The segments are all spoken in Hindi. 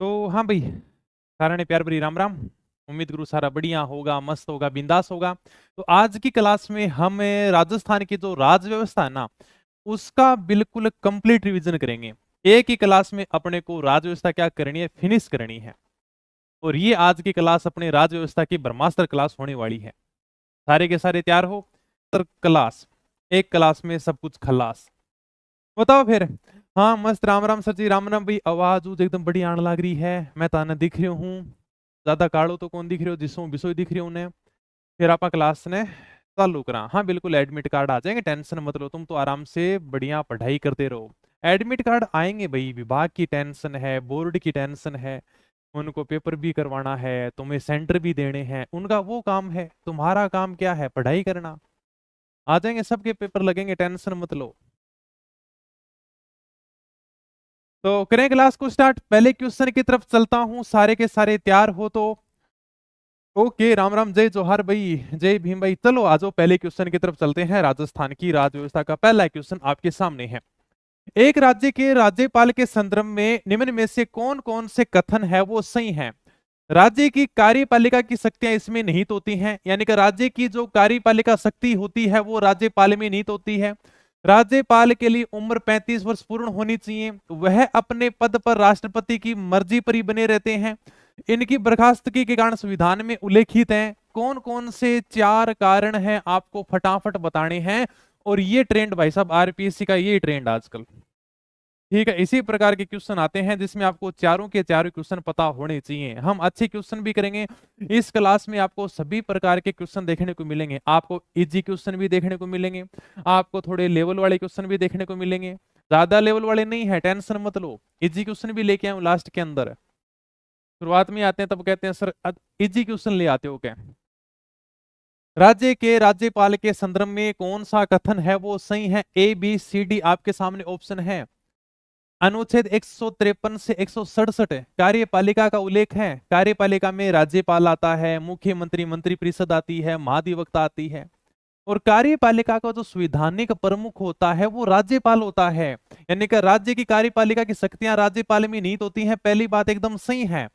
तो हाँ भाई, सारा ने प्यार भरी राम राम। उम्मीद करूँ सारा बढ़िया होगा, मस्त होगा, बिंदास होगा। तो आज की क्लास में हम राजस्थान की जो राज व्यवस्था है ना, उसका बिल्कुल कंप्लीट रिवीजन करेंगे। एक ही क्लास में अपने को राज व्यवस्था क्या करनी है, फिनिश करनी है। और ये आज की क्लास अपने राज व्यवस्था की ब्रह्मास्त्र क्लास होने वाली है। सारे के सारे तैयार हो? सर क्लास, एक क्लास में सब कुछ खलास। बताओ फिर। हाँ मस्त, राम राम सर जी, राम राम भाई। आवाज उज एकदम बढ़िया आने लग रही है। मैं ताना दिख रही हूँ, ज्यादा काढ़ो तो कौन दिख रहे हो, जिसों बिसोई दिख रही हूं उन्हें। फिर आप क्लास ने चालू करा। हाँ बिल्कुल, एडमिट कार्ड आ जाएंगे, टेंशन मत लो। तुम तो आराम से बढ़िया पढ़ाई करते रहो। एडमिट कार्ड आएंगे भाई। विभाग की टेंशन है, बोर्ड की टेंशन है, उनको पेपर भी करवाना है, तुम्हें सेंटर भी देने हैं, उनका वो काम है। तुम्हारा काम क्या है, पढ़ाई करना। आ जाएंगे, सबके पेपर लगेंगे, टेंशन मत लो। तो करें क्लास को स्टार्ट। पहले क्वेश्चन की तरफ चलता हूं, सारे के सारे तैयार हो तो? ओके, राम राम, जय जोहार भाई, जय भीम भाई। चलो आ जाओ, पहले क्वेश्चन की तरफ चलते हैं। राजस्थान की राज व्यवस्था का पहला क्वेश्चन आपके सामने है। एक राज्य के राज्यपाल के संदर्भ में निम्न में से कौन कौन से कथन है वो सही है? राज्य की कार्यपालिका की शक्तियां इसमें निहित होती हैं, यानी कि राज्य की जो कार्यपालिका शक्ति होती है वो राज्यपाल में निहित होती है। राज्यपाल के लिए उम्र 35 वर्ष पूर्ण होनी चाहिए। वह अपने पद पर राष्ट्रपति की मर्जी पर ही बने रहते हैं। इनकी बर्खास्तगी के कारण संविधान में उल्लेखित हैं। कौन कौन से चार कारण हैं आपको फटाफट बताने हैं। और ये ट्रेंड भाई साहब, आरपीएससी का ये ट्रेंड आजकल। ठीक है, इसी प्रकार के क्वेश्चन आते हैं जिसमें आपको चारों के चारों क्वेश्चन पता होने चाहिए। हम अच्छे क्वेश्चन भी करेंगे इस क्लास में। आपको सभी प्रकार के क्वेश्चन देखने को मिलेंगे। आपको इजी क्वेश्चन भी देखने को मिलेंगे, आपको थोड़े लेवल वाले क्वेश्चन भी देखने को मिलेंगे। ज्यादा लेवल वाले नहीं है, टेंशन मत लो। इजी क्वेश्चन भी लेके आऊं लास्ट के अंदर। शुरुआत में आते हैं तब कहते हैं सर इजी क्वेश्चन ले आते हो क्या। राज्य के राज्यपाल के संदर्भ में कौन सा कथन है वो सही है? ए बी सी डी आपके सामने ऑप्शन है। अनुच्छेद 153 से 167 कार्यपालिका का उल्लेख है। कार्यपालिका में राज्यपाल आता है, मुख्यमंत्री, मंत्रिपरिषद आती है, महाधिवक्ता आती है। और कार्यपालिका का जो संवैधानिक प्रमुख होता है वो राज्यपाल होता है। यानी कि राज्य की कार्यपालिका की शक्तियां राज्यपाल में निहित होती हैं। पहली बात एकदम सही है।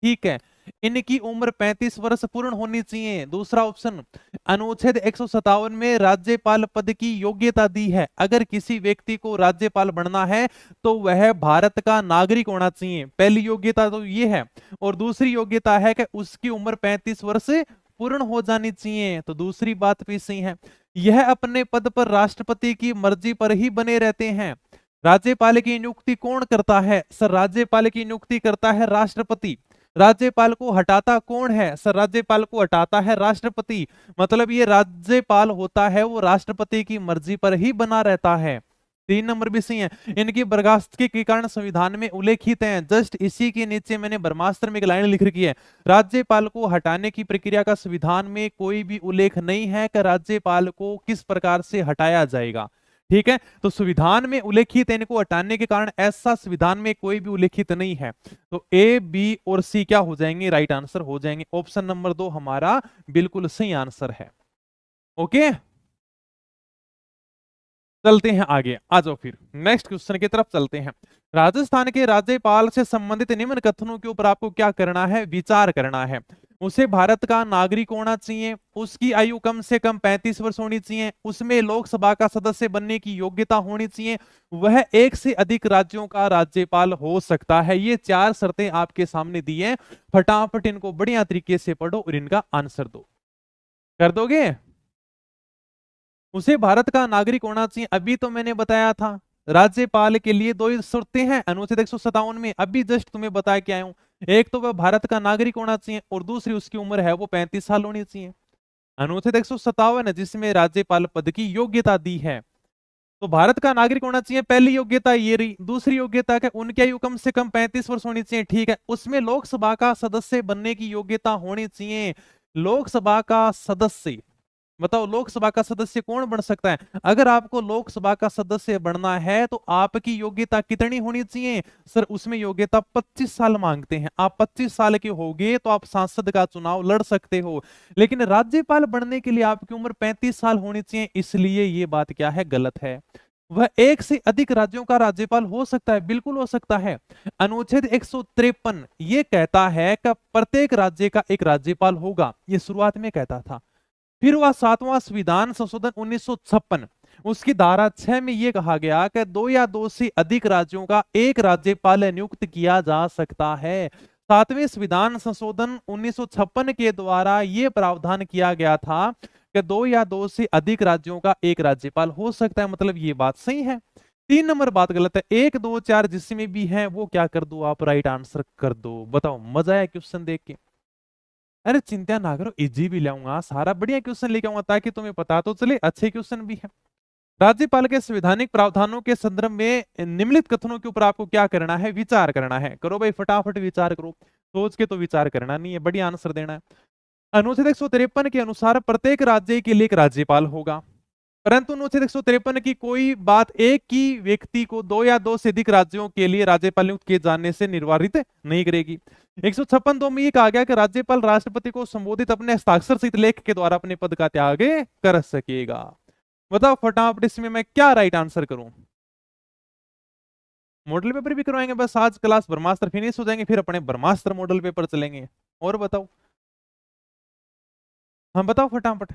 ठीक है, इनकी उम्र 35 वर्ष पूर्ण होनी चाहिए। दूसरा ऑप्शन, अनुच्छेद 157 में राज्यपाल पद की योग्यता दी है। अगर किसी व्यक्ति को राज्यपाल बनना है तो वह भारत का नागरिक होना चाहिए। पहली योग्यता तो ये है। और दूसरी योग्यता है कि उसकी उम्र 35 वर्ष पूर्ण हो जानी चाहिए। तो दूसरी बात भी सही है। यह अपने पद पर राष्ट्रपति की मर्जी पर ही बने रहते हैं। राज्यपाल की नियुक्ति कौन करता है? सर राज्यपाल की नियुक्ति करता है राष्ट्रपति। राज्यपाल को हटाता कौन है? सर राज्यपाल को हटाता है राष्ट्रपति। मतलब ये राज्यपाल होता है वो राष्ट्रपति की मर्जी पर ही बना रहता है। 3 नंबर भी सही है। इनकी बर्खास्तगी के कारण संविधान में उल्लेखित है। जस्ट इसी के नीचे मैंने ब्रह्मास्त्र में एक लाइन लिख रखी है। राज्यपाल को हटाने की प्रक्रिया का संविधान में कोई भी उल्लेख नहीं है कि राज्यपाल को किस प्रकार से हटाया जाएगा। ठीक है, तो संविधान में उल्लेखित है, इनको हटाने के कारण ऐसा संविधान में कोई भी उल्लेखित नहीं है। तो ए बी और सी क्या हो जाएंगे? राइट आंसर हो जाएंगे। ऑप्शन नंबर 2 हमारा बिल्कुल सही आंसर है। ओके, चलते हैं आगे। आ जाओ फिर नेक्स्ट क्वेश्चन की तरफ चलते हैं। राजस्थान के राज्यपाल से संबंधित निम्न कथनों के ऊपर आपको क्या करना है? विचार करना है। उसे भारत का नागरिक होना चाहिए, उसकी आयु कम से कम 35 वर्ष होनी चाहिए, उसमें लोकसभा का सदस्य बनने की योग्यता होनी चाहिए, वह एक से अधिक राज्यों का राज्यपाल हो सकता है। ये चार शर्तें आपके सामने दी हैं। फटाफट इनको बढ़िया तरीके से पढ़ो और इनका आंसर दो। कर दोगे? उसे भारत का नागरिक होना चाहिए, अभी तो मैंने बताया था। राज्यपाल के लिए दो ही शर्तें हैं अनुच्छेद 157 में, अभी जस्ट तुम्हें बता के आया हूं। एक तो वह भारत का नागरिक होना चाहिए और दूसरी उसकी उम्र है वो 35 साल होनी चाहिए। अनुच्छेद 157 है जिसमें राज्यपाल पद की योग्यता दी है। तो भारत का नागरिक होना चाहिए, पहली योग्यता ये रही। दूसरी योग्यता क्या? उनकी आयु कम से कम 35 वर्ष होनी चाहिए। ठीक है, उसमें लोकसभा का सदस्य बनने की योग्यता होनी चाहिए। लोकसभा का सदस्य, बताओ लोकसभा का सदस्य कौन बन सकता है? अगर आपको लोकसभा का सदस्य बनना है तो आपकी योग्यता कितनी होनी चाहिए? सर उसमें योग्यता 25 साल मांगते हैं। आप 25 साल के होगे तो आप सांसद का चुनाव लड़ सकते हो। लेकिन राज्यपाल बनने के लिए आपकी उम्र 35 साल होनी चाहिए, इसलिए ये बात क्या है? गलत है। वह एक से अधिक राज्यों का राज्यपाल हो सकता है, बिल्कुल हो सकता है। अनुच्छेद 153 ये कहता है कि प्रत्येक राज्य का एक राज्यपाल होगा, ये शुरुआत में कहता था। फिर वह 7वां संविधान संशोधन 1956, उसकी धारा 6 में यह कहा गया कि दो या दो से अधिक राज्यों का एक राज्यपाल नियुक्त किया जा सकता है। 7वें संविधान संशोधन 1956 के द्वारा यह प्रावधान किया गया था कि दो या दो से अधिक राज्यों का एक राज्यपाल हो सकता है, मतलब ये बात सही है। 3 नंबर बात गलत है। 1 2 4 जिसमें भी है वो क्या कर दो आप, राइट आंसर कर दो। बताओ मजा आया क्वेश्चन देख के? अरे चिंता ना करो, इजी भी लाऊंगा, सारा बढ़िया क्वेश्चन लेके आऊंगा ताकि तुम्हें पता तो चले, अच्छे क्वेश्चन भी है। राज्यपाल के संवैधानिक प्रावधानों के संदर्भ में निम्नलिखित कथनों के ऊपर आपको क्या करना है, विचार करना है। करो भाई फटाफट विचार करो, सोच के तो विचार करना नहीं है, बढ़िया आंसर देना है। अनुच्छेद 153 के अनुसार प्रत्येक राज्य के लिए एक राज्यपाल होगा, परंतु अनुच्छेद 153 की कोई बात एक ही व्यक्ति को दो या दो से अधिक राज्यों के लिए राज्यपाल नियुक्त किए जाने से निर्वारित नहीं करेगी। 156(2) में यह कहा गया कि राज्यपाल राष्ट्रपति को संबोधित अपने हस्ताक्षर सहित लेख के द्वारा अपने पद का त्याग कर सकेगा। बताओ फटाफट इसमें मैं क्या राइट आंसर करूं? मॉडल पेपर भी करवाएंगे, बस आज क्लास ब्रह्मास्त्र फिनिश हो जाएंगे फिर अपने ब्रह्मास्त्र मॉडल पेपर चलेंगे। और बताओ, हम बताओ फटाफट।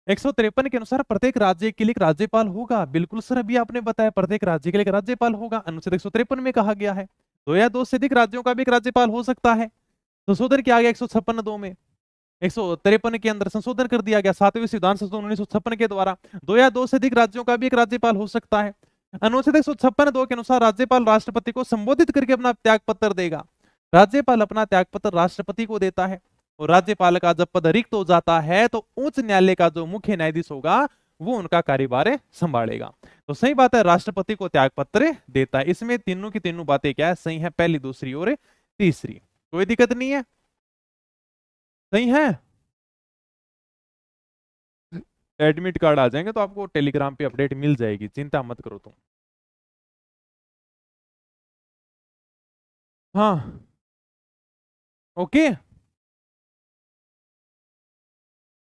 153 के अनुसार प्रत्येक राज्य के लिए एक राज्यपाल होगा, बिल्कुल सर, अभी आपने बताया प्रत्येक राज्य के लिए एक राज्यपाल होगा। अनुच्छेद 153 में कहा गया है दो या दो से अधिक राज्यों का भी एक राज्यपाल हो सकता है। संशोधन किया गया 156(2) में, 153 के अंदर संशोधन कर दिया गया 7वें संविधान संशोधन 1956 के द्वारा, दो या दो से अधिक राज्यों का भी एक राज्यपाल हो सकता है। अनुच्छेद 156(2) के अनुसार राज्यपाल राष्ट्रपति को संबोधित करके अपना त्याग पत्र देगा। राज्यपाल अपना त्याग पत्र राष्ट्रपति को देता है, और राज्यपाल का जब पद रिक्त हो जाता है तो उच्च न्यायालय का जो मुख्य न्यायाधीश होगा वो उनका कार्यभार संभालेगा। तो सही बात है, राष्ट्रपति को त्याग पत्र देता है। इसमें तीनों की तीनों बातें क्या है, सही है, पहली दूसरी और तीसरी, कोई दिक्कत नहीं है, सही है। एडमिट कार्ड आ जाएंगे तो आपको टेलीग्राम पे अपडेट मिल जाएगी, चिंता मत करो तुम। हाँ ओके।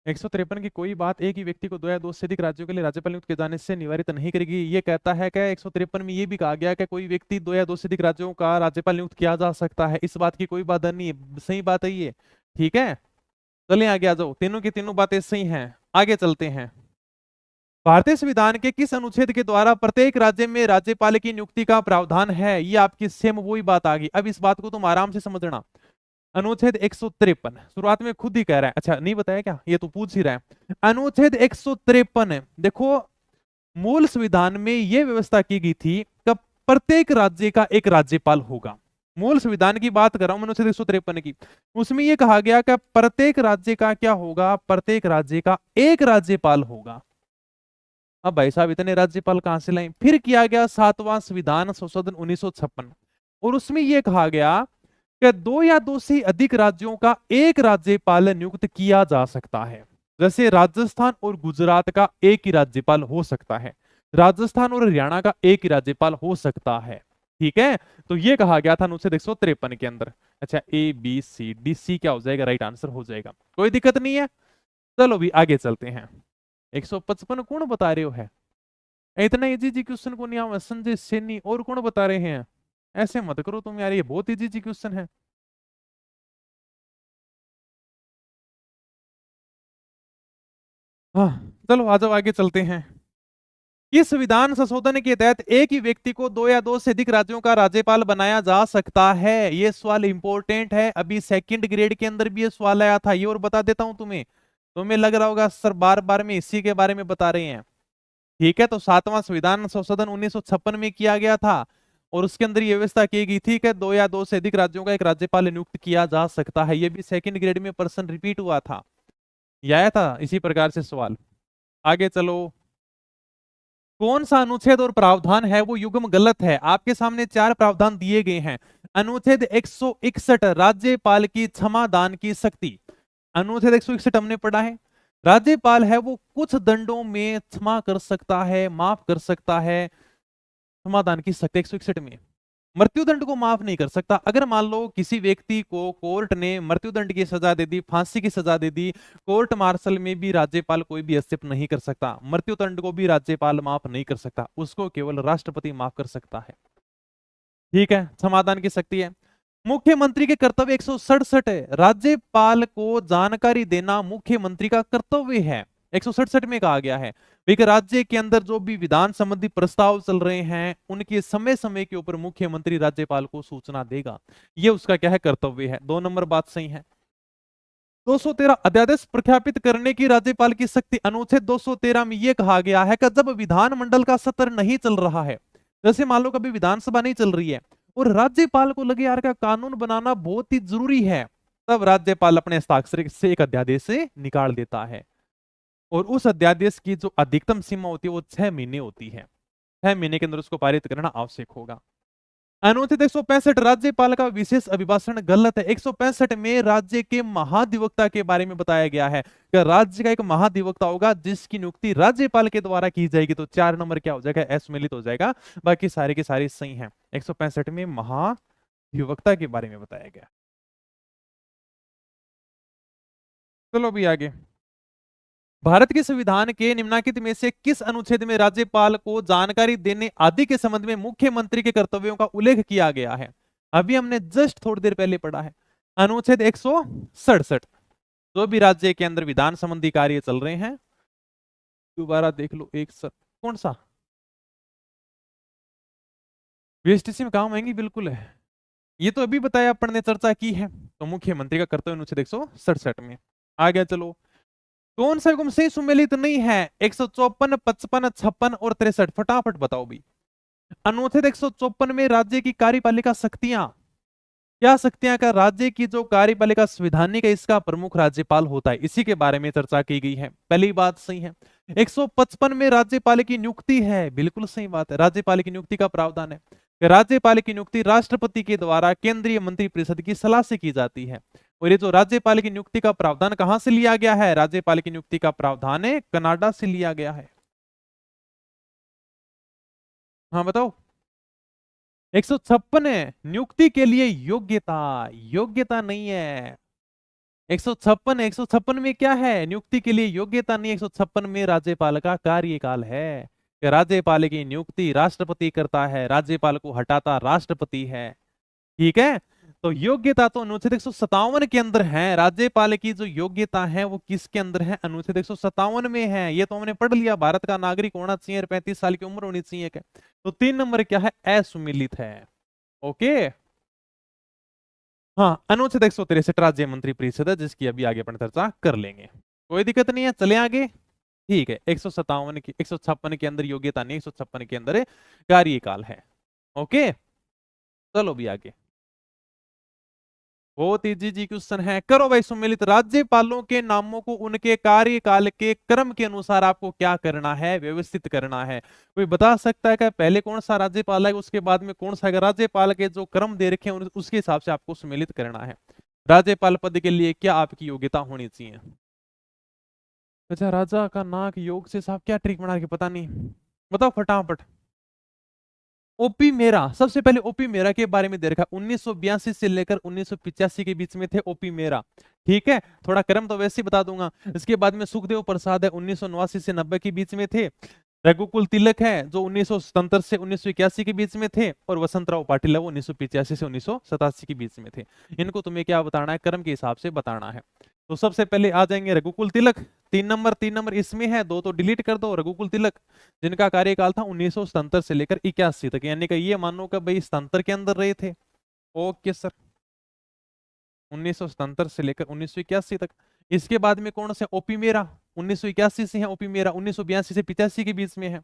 153 की कोई बात एक ही व्यक्ति को दो या दो से अधिक राज्यों के लिए राज्यपाल नियुक्त किए जाने से निवारित नहीं करेगी। ये कहता है कि 153 में ये भी कहा गया कि कोई व्यक्ति दो या दो से अधिक राज्यों का राज्यपाल नियुक्त किया जा सकता है, इस बात की कोई बात नहीं है, सही बात है ये, ठीक है। चलिए आगे आ जाओ, तीनों की तीनों बातें सही हैं, आगे चलते हैं। भारतीय संविधान के किस अनुच्छेद के द्वारा प्रत्येक राज्य में राज्यपाल की नियुक्ति का प्रावधान है? ये आपकी सेम वही बात आ गई, अब इस बात को तुम आराम से समझना। अनुच्छेद 153 शुरुआत में खुद ही कह रहा है, अच्छा नहीं बताया क्या, ये तो पूछ ही रहा है। अनुच्छेद 153 देखो, मूल संविधान में यह व्यवस्था की गई थी कि प्रत्येक राज्य का एक राज्यपाल होगा। मूल संविधान की बात कर रहा हूं, अनुच्छेद 153 की, उसमें यह कहा गया कि प्रत्येक राज्य का क्या होगा, प्रत्येक राज्य का एक राज्यपाल होगा। अब भाई साहब इतने राज्यपाल कहां से लाए? फिर किया गया 7वां संविधान संशोधन 1956, और उसमें यह कहा गया कि दो या दो से अधिक राज्यों का एक राज्यपाल नियुक्त किया जा सकता है। जैसे राजस्थान और गुजरात का एक ही राज्यपाल हो सकता है, राजस्थान और हरियाणा का एक ही राज्यपाल हो सकता है, ठीक है। तो ये कहा गया था अनुच्छेद 153 के अंदर। अच्छा ए बी सी डी, सी क्या हो जाएगा, राइट आंसर हो जाएगा, कोई दिक्कत नहीं है। चलो भी आगे चलते हैं। 155 कौन बता रहे हो है? इतना इजी जी क्वेश्चन को नहीं आवा, संजय सैनी और कौन बता रहे हैं? ऐसे मत करो तुम यार, ये बहुत इजी जी क्वेश्चन है। हाँ चलो आ जाओ आगे चलते हैं। किस संविधान संशोधन के तहत एक ही व्यक्ति को दो या दो से अधिक राज्यों का राज्यपाल बनाया जा सकता है? ये सवाल इंपॉर्टेंट है, अभी सेकंड ग्रेड के अंदर भी ये सवाल आया था, ये और बता देता हूं तुम्हें। तुम्हें लग रहा होगा सर बार बार में इसी के बारे में बता रहे हैं, ठीक है। तो 7वां संविधान संशोधन 1956 में किया गया था, और उसके अंदर ये व्यवस्था की गई थी कि दो या दो से अधिक राज्यों का एक राज्यपाल नियुक्त किया जा सकता है। ये भी सेकंड ग्रेड में प्रश्न रिपीट हुआ था, ये आया था इसी प्रकार से सवाल। आगे चलो, कौन सा अनुच्छेद और प्रावधान है वो युग्म गलत है? आपके सामने 4 प्रावधान दिए गए हैं। अनुच्छेद 161 राज्यपाल की क्षमादान की शक्ति, अनुच्छेद 161 हमने पढ़ा है, राज्यपाल है वो कुछ दंडों में क्षमा कर सकता है, माफ कर सकता है, क्षमादान की शक्ति 161 में। मृत्युदंड को माफ नहीं कर सकता। अगर मान लो किसी व्यक्ति को कोर्ट ने मृत्युदंड की सजा दे दी, फांसी की सजा दे दी, कोर्ट मार्शल में भी राज्यपाल कोई भी हस्तक्षेप नहीं कर सकता, मृत्युदंड को भी राज्यपाल माफ नहीं कर सकता, उसको केवल राष्ट्रपति माफ कर सकता है। ठीक है, समाधान की शक्ति है। मुख्यमंत्री के कर्तव्य 167 है, राज्यपाल को जानकारी देना मुख्यमंत्री का कर्तव्य है। 167 में कहा गया है कि राज्य के अंदर जो भी विधान संबंधी प्रस्ताव चल रहे हैं उनके समय समय के ऊपर मुख्यमंत्री राज्यपाल को सूचना देगा, ये उसका क्या है, कर्तव्य है। 2 नंबर बात सही है। 213 अध्यादेश प्रख्यापित करने की राज्यपाल की शक्ति। अनुच्छेद 213 में यह कहा गया है कि जब विधानमंडल का सत्र नहीं चल रहा है, जैसे मान लो कभी विधानसभा नहीं चल रही है और राज्यपाल को लगे यार का कानून बनाना बहुत ही जरूरी है, तब राज्यपाल अपने हस्ताक्षर से एक अध्यादेश से निकाल देता है और उस अध्यादेश की जो अधिकतम सीमा होती है वो 6 महीने होती है। 6 महीने के अंदर उसको पारित करना आवश्यक होगा। अनुच्छेद 165 राज्यपाल का विशेष अभिभाषण गलत है। 165 में राज्य के महाधिवक्ता के बारे में बताया गया है कि राज्य का एक महाधिवक्ता होगा जिसकी नियुक्ति राज्यपाल के द्वारा की जाएगी। तो 4 नंबर क्या हो जाएगा, असम्मिलित हो जाएगा। बाकी सारे के सारे सही हैं। 165 में महाधिवक्ता के बारे में बताया गया। चलो अभी आगे। भारत के संविधान के निम्नलिखित में से किस अनुच्छेद में राज्यपाल को जानकारी देने आदि के संबंध में मुख्यमंत्री के कर्तव्यों का उल्लेख किया गया है? अभी हमने जस्ट थोड़ी देर पहले पढ़ा है। अनुच्छेद 167। जो भी राज्य के अंदर विधान संबंधी कार्य चल रहे हैं, दोबारा देख लो। कौन सा बीएसटीसी में काम आएंगी? बिल्कुल है, ये तो अभी बताया, अपन ने चर्चा की है। तो मुख्यमंत्री का कर्तव्य अनुच्छेद 167 में आ गया। चलो, कौन सा हुक्म से सुमेलित नहीं है? 154, 55, 56 और 63, फटाफट बताओ भी। अनुच्छेद 154 में राज्य की कार्यपालिका शक्तियां, क्या शक्तियां का राज्य की जो कार्यपालिका संवैधानिक है इसका प्रमुख राज्यपाल होता है, इसी के बारे में चर्चा की गई है। पहली बात सही है। 155 में राज्यपाल की नियुक्ति है, बिल्कुल सही बात है। राज्यपाल की नियुक्ति का प्रावधान है। राज्यपाल की नियुक्ति राष्ट्रपति के द्वारा केंद्रीय मंत्रिपरिषद की सलाह से की जाती है। और ये जो राज्यपाल की नियुक्ति का प्रावधान कहां से लिया गया है? राज्यपाल की नियुक्ति का प्रावधान है कनाडा से लिया गया है। हाँ बताओ। 156 नियुक्ति के लिए योग्यता, योग्यता नहीं है। 156 में क्या है? नियुक्ति के लिए योग्यता नहीं। 156 में राज्यपाल का कार्यकाल है कि राज्यपाल की नियुक्ति राष्ट्रपति करता है, राज्यपाल को हटाता राष्ट्रपति है। ठीक है, तो योग्यता तो अनुच्छेद 157 के अंदर है। राज्यपाल की जो योग्यता है वो किसके अंदर है? अनुच्छेद 157 में है। ये तो हमने पढ़ लिया, भारत का नागरिक होना चाहिए, 35 साल की उम्र होनी चाहिए। तो 3 नंबर क्या है? असुमिलित है। ओके, हाँ, अनुच्छेद 163 राज्य मंत्री परिषद है, जिसकी अभी आगे अपन चर्चा कर लेंगे। कोई दिक्कत नहीं है, चले आगे। ठीक है, 157 की 156 के अंदर योग्यता नहीं, 156 के अंदर कार्यकाल है। ओके, चलो भी आगे। बहुत इजी जी क्वेश्चन है, करो भाई। सम्मिलित राज्यपालों के नामों को उनके कार्यकाल के क्रम के अनुसार आपको क्या करना है? व्यवस्थित करना है। कोई बता सकता है कि पहले कौन सा राज्यपाल है, उसके बाद में कौन सा? राज्यपाल के जो क्रम दे रखे हैं उसके हिसाब से आपको सम्मिलित करना है। राज्यपाल पद के लिए क्या आपकी योग्यता होनी चाहिए? अच्छा, राजा का नाक योग से साहब क्या ट्रिक बना के, पता नहीं, बताओ फटाफट। ओपी मेरा, सबसे पहले ओपी मेरा के बारे में दे रखा। 1982 से लेकर 1985 के बीच में थे ओपी मेरा। ठीक है, थोड़ा क्रम तो वैसे ही बता दूंगा। इसके बाद में सुखदेव प्रसाद है, 1989 से 90 के बीच में थे। रघुकुल तिलक है जो 1977 से 1981 के बीच में थे। और वसंतराव पाटिल है वो 1985 से 1987 के बीच में थे। इनको तुम्हें क्या बताना है? क्रम के हिसाब से बताना है। तो सबसे पहले आ जाएंगे रघुकुल तिलक, 3 नंबर इसमें है, 2 तो डिलीट कर दो। रघुकुल तिलक जिनका कार्यकाल था 1977 से लेकर 81 तक, यानी कि ये मानो कि भाई 77 के अंदर रहे थे। ओके सर, 1977 से लेकर 1981 तक। इसके बाद में कौन से? ओपी मेरा 1981 से है। ओपी मेरा 1982 से 85 के बीच में है।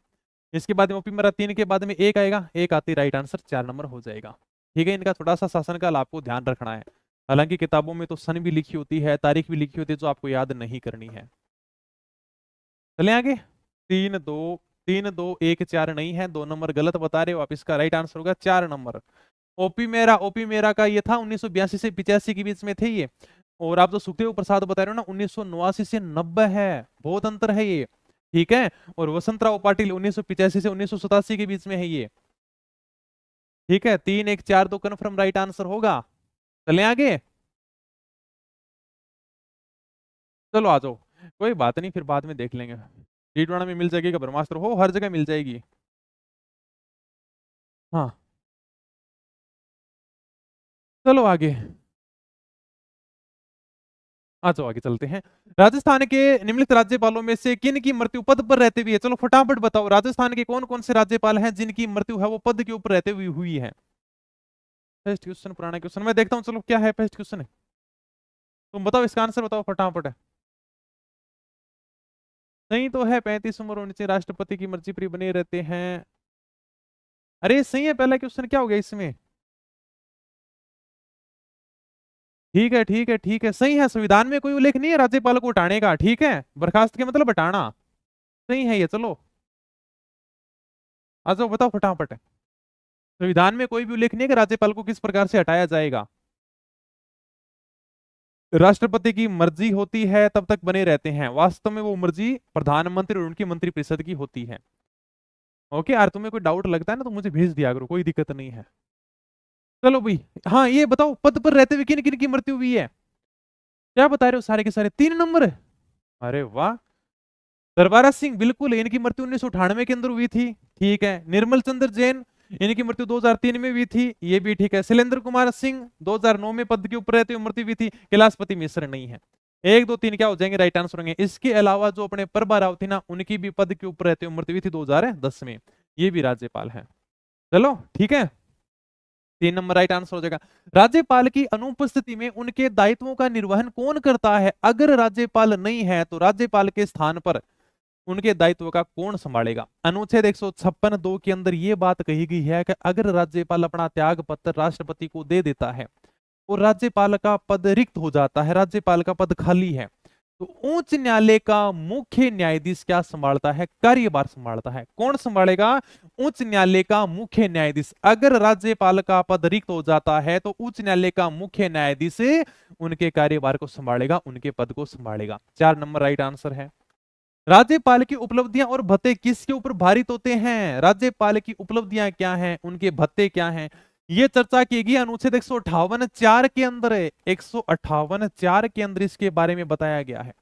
इसके बाद में ओपी मेरा 3 के बाद में एक आएगा, एक आती, राइट आंसर 4 नंबर हो जाएगा। ठीक है, इनका थोड़ा सा शासनकाल आपको ध्यान रखना है। हालांकि किताबों में तो सन भी लिखी होती है, तारीख भी लिखी होती है, जो आपको याद नहीं करनी है। चले आगे। 3 2 1 4 नहीं है, 2 नंबर गलत बता रहे हो आप। इसका राइट आंसर होगा 4 नंबर। ओपी मेरा का ये था 1982 से 85 के बीच में थे ये। और आप जो सुखदेव प्रसाद बता रहे हो ना, 1989 से 90 है, बहुत अंतर है ये। ठीक है, और वसंतराव पाटिल 1985 से 1987 के बीच में है ये। ठीक है, 3 1 4 2 कन्फर्म राइट आंसर होगा। चलें आगे। चलो आ जाओ, कोई बात नहीं, फिर बाद में देख लेंगे। T20 में मिल जाएगी क्या ब्रह्मास्त्र? हो, हर जगह मिल जाएगी। हाँ, चलो आगे आ जाओ, आगे चलते हैं। राजस्थान के निम्नलिखित राज्यपालों में से किन की मृत्यु पद पर रहते हुए है? चलो फटाफट बताओ, राजस्थान के कौन कौन से राज्यपाल हैं जिनकी मृत्यु है वो पद के ऊपर रहते हुए हुई है? फर्स्ट क्वेश्चन, पुराना क्वेश्चन मैं देखता हूँ। चलो क्या है फर्स्ट क्वेश्चन? तुम बताओ, इसका आंसर बताओ फटाफट। सही तो है, 35 उम्र होनी चाहिए, राष्ट्रपति की मर्जी पर ही बने रहते हैं। अरे सही है, पहला क्वेश्चन क्या हो गया इसमें? ठीक है ठीक है ठीक है, सही है। संविधान में कोई उल्लेख नहीं है राज्यपाल को हटाने का, ठीक है, बर्खास्त के मतलब हटाना। सही है ये। चलो आ जाओ, बताओ फटाफट। संविधान में कोई भी उल्लेख नहीं है कि राज्यपाल को किस प्रकार से हटाया जाएगा। राष्ट्रपति की मर्जी होती है तब तक बने रहते हैं, वास्तव में वो मर्जी प्रधानमंत्री और उनकी मंत्रिपरिषद की होती है। ओके यार, तुम्हें कोई डाउट लगता है ना तो मुझे भेज दिया करो, कोई दिक्कत नहीं है। चलो भाई, हाँ ये बताओ, पद पर रहते हुए किन किन की मृत्यु हुई है? क्या बता रहे हो, सारे के सारे 3 नंबर? अरे वाह। दरबारा सिंह, बिल्कुल, इनकी मृत्यु 1998 के अंदर हुई थी। ठीक है। निर्मल चंद्र जैन, इनकी मृत्यु 2003 में हुई थी, ये भी ठीक है। शैलेंद्र कुमार सिंह 2009 में पद के ऊपर रहते हुए मृत्यु हुई थी। कैलाशपति मिश्र नहीं है। 1 2 3 क्या हो जाएंगे, राइट आंसर होंगे। इसके अलावा जो अपने प्रभा राव थी ना, उनकी भी पद के ऊपर रहते हुए मृत्यु हुई थी 2010 में, ये भी राज्यपाल है। चलो ठीक है, 3 नंबर राइट आंसर हो जाएगा। राज्यपाल की अनुपस्थिति में उनके दायित्वों का निर्वहन कौन करता है? अगर राज्यपाल नहीं है तो राज्यपाल के स्थान पर उनके दायित्व का कौन संभालेगा? अनुच्छेद 156 2 के अंदर यह बात कही गई है कि अगर राज्यपाल अपना त्याग पत्र राष्ट्रपति को दे देता है और राज्यपाल का पद रिक्त हो जाता है, राज्यपाल का पद खाली है, तो उच्च न्यायालय का मुख्य न्यायाधीश क्या संभालता है? कार्यभार संभालता है। कौन संभालेगा? उच्च न्यायालय का मुख्य न्यायाधीश। अगर राज्यपाल का पद रिक्त हो जाता है तो उच्च न्यायालय का मुख्य न्यायाधीश उनके कार्यभार को संभालेगा, उनके पद को संभालेगा। 4 नंबर राइट आंसर है। राज्यपाल की उपलब्धियां और भत्ते किसके ऊपर भारित होते हैं? राज्यपाल की उपलब्धियां क्या हैं, उनके भत्ते क्या हैं, ये चर्चा की गई अनुच्छेद 158(4) के अंदर है। 158(4) के अंदर इसके बारे में बताया गया है।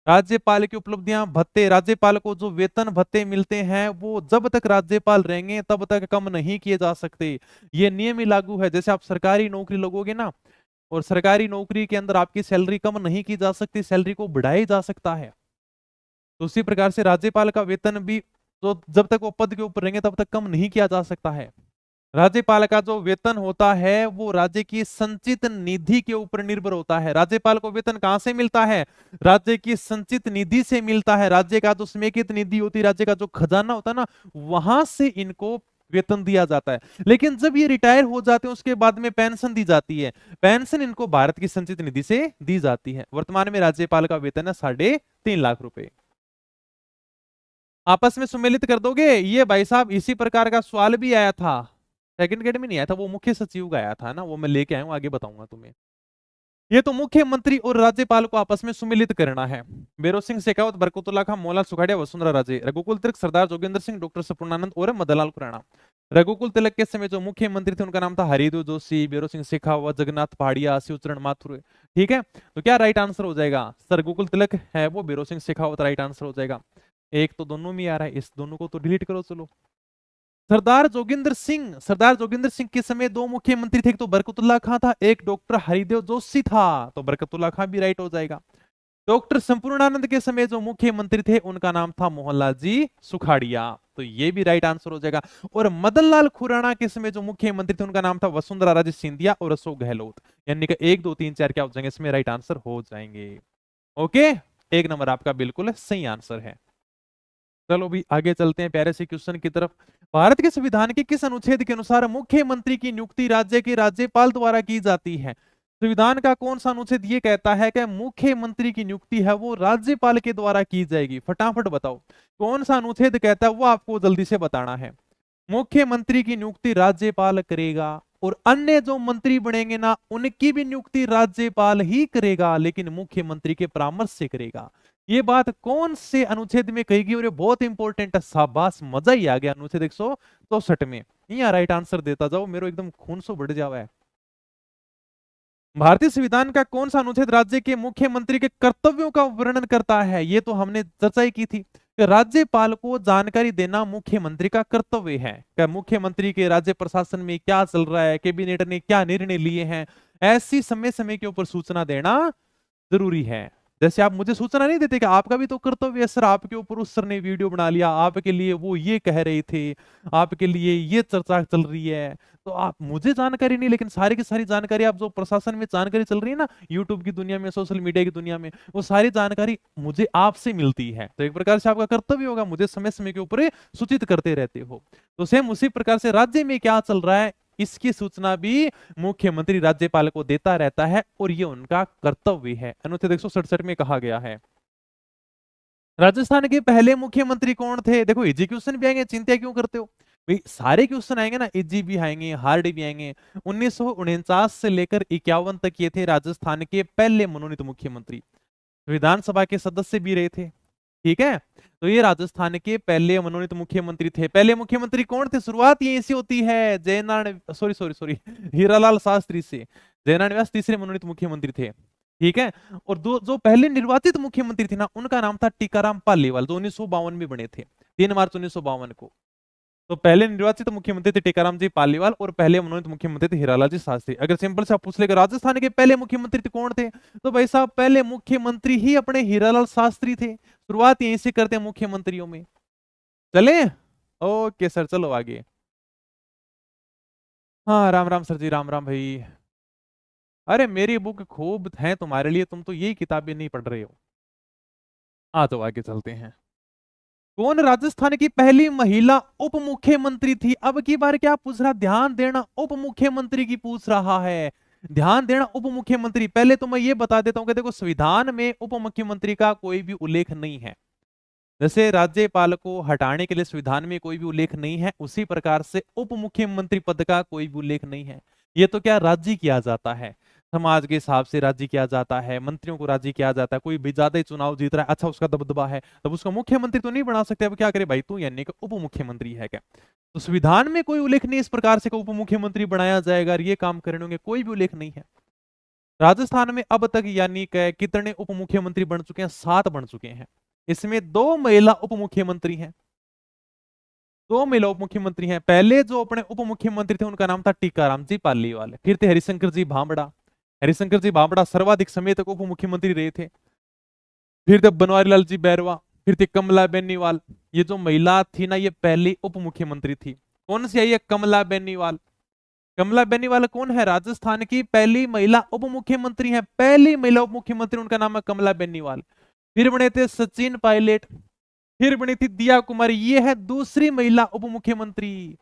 राज्यपाल की उपलब्धियां, भत्ते, राज्यपाल को जो वेतन भत्ते मिलते हैं वो जब तक राज्यपाल रहेंगे तब तक कम नहीं किए जा सकते। ये नियम ही लागू है। जैसे आप सरकारी नौकरी लगोगे ना, और सरकारी नौकरी के अंदर आपकी सैलरी कम नहीं की जा सकती, सैलरी को बढ़ाया जा सकता है। तो उसी प्रकार से राज्यपाल का वेतन भी तो जब तक वो पद के ऊपर रहेंगे तब तक कम नहीं किया जा सकता है। राज्यपाल का जो वेतन होता है वो राज्य की संचित निधि के ऊपर निर्भर होता है। राज्यपाल को वेतन कहां से मिलता है? राज्य की संचित निधि से मिलता है। राज्य का जो समेकित निधि होती है, राज्य का जो खजाना होता है ना, वहां से इनको वेतन दिया जाता है। लेकिन जब ये रिटायर हो जाते हैं उसके बाद में पेंशन दी जाती है। पेंशन इनको भारत की संचित निधि से दी जाती है। वर्तमान में राज्यपाल का वेतन है 3.5 लाख रुपए। आपस में सुमेलित कर दोगे? ये भाई साहब इसी प्रकार का सवाल भी आया था, सेकंड ग्रेड में नहीं आया था, वो मुख्य सचिव का आया था ना, वो मैं लेके आया हूं, आगे बताऊंगा तुम्हें। ये तो मुख्यमंत्री और राज्यपाल को आपस में सुमेलित करना है। बेरो सिंह शेखावत, बरकतुल्ला खान, मोहनलाल सुखाड़िया, वसुंधरा राजे, रघुकुल तिलक, सरदार जोगेंद्र सिंह, डॉक्टर सपूर्णानंद और मदनलाल खुराना। रघुकुल तिलक के समय जो मुख्यमंत्री थे उनका नाम था हरिदेव जोशी, बेरो सिंह शेखावत, जगन्नाथ पहाड़िया, शिवचरण माथुर। ठीक है, तो क्या राइट आंसर हो जाएगा? सर रघुकुल तिलक है वो, बेरो सिंह शेखावत राइट आंसर हो जाएगा। एक तो दोनों में आ रहा है, इस दोनों को तो डिलीट करो। चलो, सरदार जोगिंदर सिंह के समय 2 मुख्यमंत्री थे, एक तो बरकतुल्ला खां था, एक डॉक्टर हरिदेव जोशी था, तो बरकतुल्ला खां भी राइट हो जाएगा। डॉक्टर संपूर्णानंद के समय जो मुख्यमंत्री थे उनका नाम था मोहनलाल जी सुखाड़िया, तो ये भी राइट आंसर हो जाएगा। और मदनलाल खुराना के समय जो मुख्यमंत्री थे उनका नाम था वसुंधरा राजे सिंधिया और अशोक गहलोत। यानी कि 1 2 3 4 क्या हो जाएंगे इसमें, राइट आंसर हो जाएंगे। ओके, 1 नंबर आपका बिल्कुल सही आंसर है। चलो भी आगे चलते हैं प्यारे से क्वेश्चन की तरफ। भारत के संविधान के किस अनुच्छेद के अनुसार मुख्यमंत्री की नियुक्ति राज्य के राज्यपाल द्वारा की जाती है? संविधान का कौन सा अनुच्छेद ये कहता है कि मुख्यमंत्री की नियुक्ति है वो राज्यपाल के द्वारा की जाएगी? फटाफट बताओ, कौन सा अनुच्छेद कहता है, वो आपको जल्दी से बताना है। मुख्यमंत्री की नियुक्ति राज्यपाल करेगा और अन्य जो मंत्री बनेंगे ना उनकी भी नियुक्ति राज्यपाल ही करेगा, लेकिन मुख्यमंत्री के परामर्श से करेगा। ये बात कौन से अनुच्छेद में कही गई और ये बहुत इंपॉर्टेंट है, शाबाश, मजा ही आ गया। अनुच्छेद 164 में। यहाँ राइट आंसर देता जाओ, मेरे एकदम खून सो बढ़ जावा है। भारतीय संविधान का कौन सा अनुच्छेद राज्य के मुख्यमंत्री के कर्तव्यों का वर्णन करता है? ये तो हमने चर्चा ही की थी कि राज्यपाल को जानकारी देना मुख्यमंत्री का कर्तव्य है। क्या मुख्यमंत्री के राज्य प्रशासन में क्या चल रहा है, कैबिनेट ने क्या निर्णय लिए हैं, ऐसी समय समय के ऊपर सूचना देना जरूरी है। जैसे आप मुझे सूचना नहीं देते कि आपका भी तो कर्तव्य है सर, आपके ऊपर उस सर ने वीडियो बना लिया, आपके लिए वो ये कह रहे थे, आपके लिए ये चर्चा चल रही है, तो आप मुझे जानकारी नहीं, लेकिन सारी की सारी जानकारी आप जो प्रशासन में जानकारी चल रही है ना, यूट्यूब की दुनिया में, सोशल मीडिया की दुनिया में, वो सारी जानकारी मुझे आपसे मिलती है। तो एक प्रकार से आपका कर्तव्य होगा, मुझे समय समय के ऊपर सूचित करते रहते हो। तो सेम उसी प्रकार से राज्य में क्या चल रहा है, इसकी सूचना भी मुख्यमंत्री राज्यपाल को देता रहता है और ये उनका कर्तव्य है। अनुच्छेद 167 में कहा गया है। राजस्थान के पहले मुख्यमंत्री कौन थे? देखो इजी क्वेश्चन भी आएंगे, चिंता क्यों करते हो भाई, सारे क्वेश्चन आएंगे ना, इजी भी आएंगे, हार्ड भी आएंगे। 1949 से लेकर 51 तक ये थे राजस्थान के पहले मनोनीत मुख्यमंत्री, विधानसभा के सदस्य भी रहे थे। ठीक है, तो ये राजस्थान के पहले मनोनीत मुख्यमंत्री थे। पहले मुख्यमंत्री कौन थे? शुरुआत यहीं से होती है, Jaynarayan sorry sorry sorry Hiralal Shastri से। जयनारायण व्यास तीसरे मनोनीत मुख्यमंत्री थे। ठीक है, और दो जो पहले निर्वाचित मुख्यमंत्री थे ना, उनका नाम था टीकाराम पालीवाल, जो 1952 में बने थे, 3 मार्च 1952 को। तो पहले निर्वाचित मुख्यमंत्री थे टीकाराम जी पालीवाल और पहले मनोनीत मुख्यमंत्री थे हीरालाल जी शास्त्री। अगर सिंपल से आप पूछ लेगा राजस्थान के पहले मुख्यमंत्री थे कौन थे, तो भाई साहब पहले मुख्यमंत्री ही अपने हीरालाल शास्त्री थे। शुरुआत यहीं से करते हैं मुख्यमंत्रियों में। चले, ओके सर, चलो आगे। हाँ राम राम सर जी, राम राम भाई। अरे मेरी बुक खूब है तुम्हारे लिए, तुम तो यही किताबें नहीं पढ़ रहे हो। तो आगे चलते हैं। कौन राजस्थान की पहली महिला उप मुख्यमंत्री थी? अब की बार क्या पूछ रहा, ध्यान देना, उप मुख्यमंत्री की पूछ रहा है। ध्यान देना, उप मुख्यमंत्री। पहले तो मैं ये बता देता हूं कि देखो संविधान में उप मुख्यमंत्री का कोई भी उल्लेख नहीं है। जैसे राज्यपाल को हटाने के लिए संविधान में कोई भी उल्लेख नहीं है, उसी प्रकार से उप मुख्यमंत्री पद का कोई भी उल्लेख नहीं है। ये तो क्या राजी किया जाता है, समाज के हिसाब से राजी किया जाता है, मंत्रियों को राजी किया जाता है। कोई भी ज्यादा ही चुनाव जीत रहा है, अच्छा उसका दबदबा है, तब उसको मुख्यमंत्री तो नहीं बना सकते। अब क्या करे भाई, तू यानी कि उप मुख्यमंत्री है क्या? तो संविधान में कोई उल्लेख नहीं इस प्रकार से उप मुख्यमंत्री बनाया जाएगा और ये काम करने होंगे, कोई भी उल्लेख नहीं है। राजस्थान में अब तक यानी कि कितने उप मुख्यमंत्री बन चुके हैं? 7 बन चुके हैं। इसमें 2 महिला उप मुख्यमंत्री हैं, 2 महिला उप मुख्यमंत्री हैं। पहले जो अपने उप मुख्यमंत्री थे उनका नाम था टीकाराम जी पालीवाल, फिर थे हरिशंकर जी भांबड़ा। हरिशंकर जी भांबड़ा सर्वाधिक समय तक उप मुख्यमंत्री रहे थे। फिर थे बनवारी लाल जी बैरवा, फिर थी कमला बेनीवाल। ये जो महिला थी ना, ये पहली उप मुख्यमंत्री थी। कौन सी आई है? कमला बेनीवाल। कमला बेनीवाल कौन है? राजस्थान की पहली महिला उप मुख्यमंत्री है, पहली महिला उप मुख्यमंत्री, उनका नाम है कमला बेनीवाल। फिर बने थे सचिन पायलट, फिर बनी थी दिया कुमारी, ये है दूसरी महिला उप मुख्यमंत्री।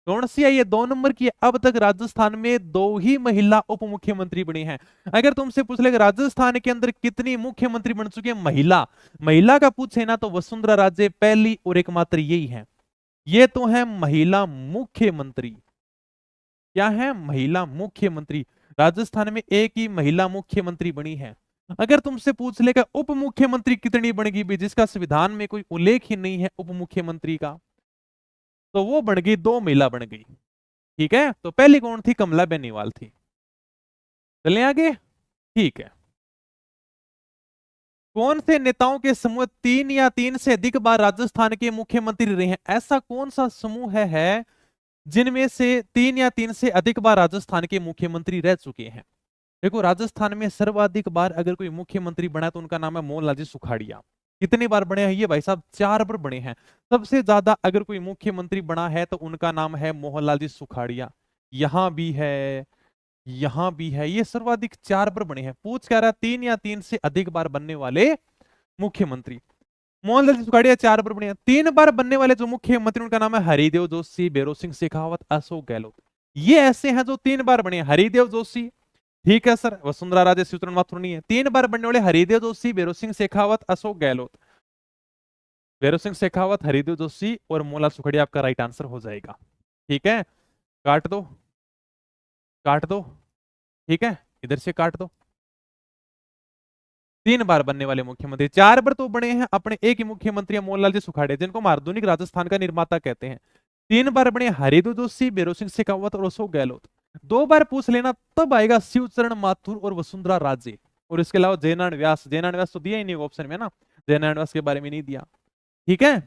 कौन सी है? ये 2 नंबर की है। अब तक राजस्थान में 2 ही महिला उप मुख्यमंत्री बनी हैं। अगर तुमसे पूछ ले राजस्थान के अंदर कितनी मुख्यमंत्री बन चुकी है महिला, महिला का पूछे ना, तो वसुंधरा राजे पहली और एकमात्र यही है। ये तो है महिला मुख्यमंत्री। क्या है? महिला मुख्यमंत्री। राजस्थान में एक ही महिला मुख्यमंत्री बनी है। अगर तुमसे पूछ लेगा उप मुख्यमंत्री कितनी बनेगी भी, जिसका संविधान में कोई उल्लेख ही नहीं है उप मुख्यमंत्री का, तो वो बन गई, 2 महिला बन गई। ठीक है, तो पहली कौन थी? कमला बेनीवाल थी। चलें आगे। ठीक है, कौन से नेताओं के समूह 3 या 3 से अधिक बार राजस्थान के मुख्यमंत्री रहे हैं? ऐसा कौन सा समूह है जिनमें से 3 या 3 से अधिक बार राजस्थान के मुख्यमंत्री रह चुके हैं? देखो राजस्थान में सर्वाधिक बार अगर कोई मुख्यमंत्री बना है तो उनका नाम है मोहनलाल जी सुखाड़िया। कितनी बार बने हैं ये भाई साहब? 4 बार बने हैं। सबसे ज्यादा अगर कोई मुख्यमंत्री बना है तो उनका नाम है मोहनलाल जी सुखाड़िया। यहां भी है, यहां भी है, ये सर्वाधिक 4 बार बने हैं। पूछ क्या रहा? 3 या 3 से अधिक बार बनने वाले मुख्यमंत्री। मोहनलाल जी सुखाड़िया 4 बार बने हैं। 3 बार बनने वाले जो मुख्यमंत्री उनका नाम है हरिदेव जोशी, भैरों सिंह शेखावत, अशोक गहलोत। ये ऐसे हैं जो 3 बार बने हैं। हरिदेव जोशी, ठीक है सर, वसुंधरा राजे शिवचरण माथुर नहीं है। 3 बार बनने वाले हरिदेव जोशी, भैरों सिंह शेखावत, अशोक गहलोत। भैरों सिंह शेखावत, हरिदेव जोशी और मोहनलाल सुखड़िया आपका राइट आंसर हो जाएगा। ठीक है, काट दो, काट दो। ठीक है, इधर से काट दो। 3 बार बनने वाले मुख्यमंत्री। 4 बार तो बने हैं अपने एक ही मुख्यमंत्री मोहनलाल जी सुखाड़िया, जिनको हम आधुनिक राजस्थान का निर्माता कहते हैं। 3 बार बने हरिदेव जोशी, बेरोज सिंह शेखावत और अशोक गहलोत। 2 बार पूछ लेना तब आएगा शिवचरण माथुर और वसुंधरा राजे। और इसके अलावा जयनारायण व्यास, जयनारायण व्यास तो दिया ही नहीं ऑप्शन में ना, जयनारायण व्यास के बारे में नहीं दिया। ठीक है,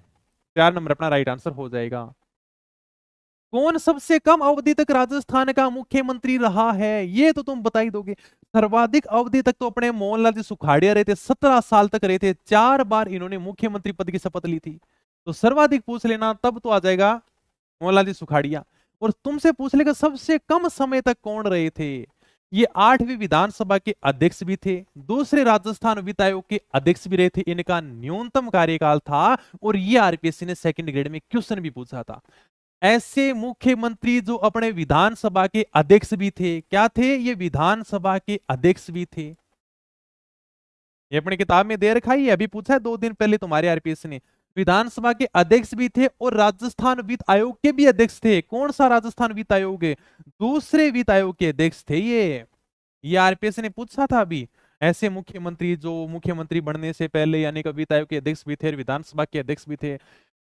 4 नंबर अपना राइट आंसर हो जाएगा। कौन सबसे कम अवधि तक राजस्थान का मुख्यमंत्री रहा है, ये तो तुम बता ही दोगे। सर्वाधिक अवधि तक तो अपने मोहनलाल जी सुखाड़िया रहे थे, 17 साल तक रहे थे, 4 बार इन्होंने मुख्यमंत्री पद की शपथ ली थी। तो सर्वाधिक पूछ लेना तब तो आ जाएगा मोहनलाल जी सुखाड़िया। और तुमसे पूछ लेगा सबसे कम समय तक कौन रहे थे, ये 8वीं विधानसभा के अध्यक्ष भी थे, दूसरे राजस्थान वित्त आयोग के अध्यक्ष भी रहे थे, इनका न्यूनतम कार्यकाल था। और ये आरपीएससी ने सेकंड ग्रेड में क्वेश्चन भी पूछा था। ऐसे मुख्यमंत्री जो अपने विधानसभा के अध्यक्ष भी थे, क्या थे ये, विधानसभा के अध्यक्ष भी थे। ये अपनी किताब में दे रखा ही है, अभी पूछा है 2 दिन पहले तुम्हारे आरपीएस ने। विधानसभा के अध्यक्ष भी थे और राजस्थान वित्त आयोग के भी अध्यक्ष थे। कौन सा राजस्थान वित्त आयोग है, दूसरे वित्त आयोग के अध्यक्ष थे ये आरपीएस ने पूछा था अभी। ऐसे मुख्यमंत्री जो मुख्यमंत्री बनने से पहले यानी कि वित्त आयोग के अध्यक्ष भी थे, विधानसभा के अध्यक्ष भी थे,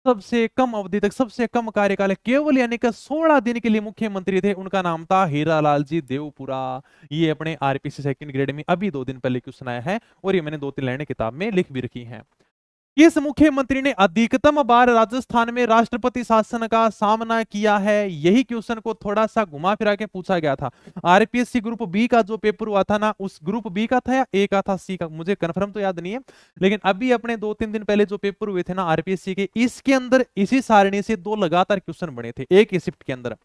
सबसे कम अवधि तक सबसे कम कार्यकाल केवल यानी कि 16 दिन के लिए मुख्यमंत्री थे, उनका नाम था हीरालाल जी देवपुरा। ये अपने आरपीसी सेकंड ग्रेड में अभी 2 दिन पहले क्वेश्चन आया है और ये मैंने 2-3 लाइनें किताब में लिख भी रखी हैं। किस मुख्यमंत्री ने अधिकतम बार राजस्थान में राष्ट्रपति शासन का सामना किया है, यही क्वेश्चन को थोड़ा सा घुमा फिरा के पूछा गया था। आरपीएससी ग्रुप बी का जो पेपर हुआ था ना, उस ग्रुप बी का था या ए का था, सी का, मुझे कंफर्म तो याद नहीं है, लेकिन अभी अपने 2-3 दिन पहले जो पेपर हुए थे ना आरपीएससी के, इसके अंदर इसी सारणी से 2 लगातार क्वेश्चन बने थे एक ही शिफ्ट के अंदर।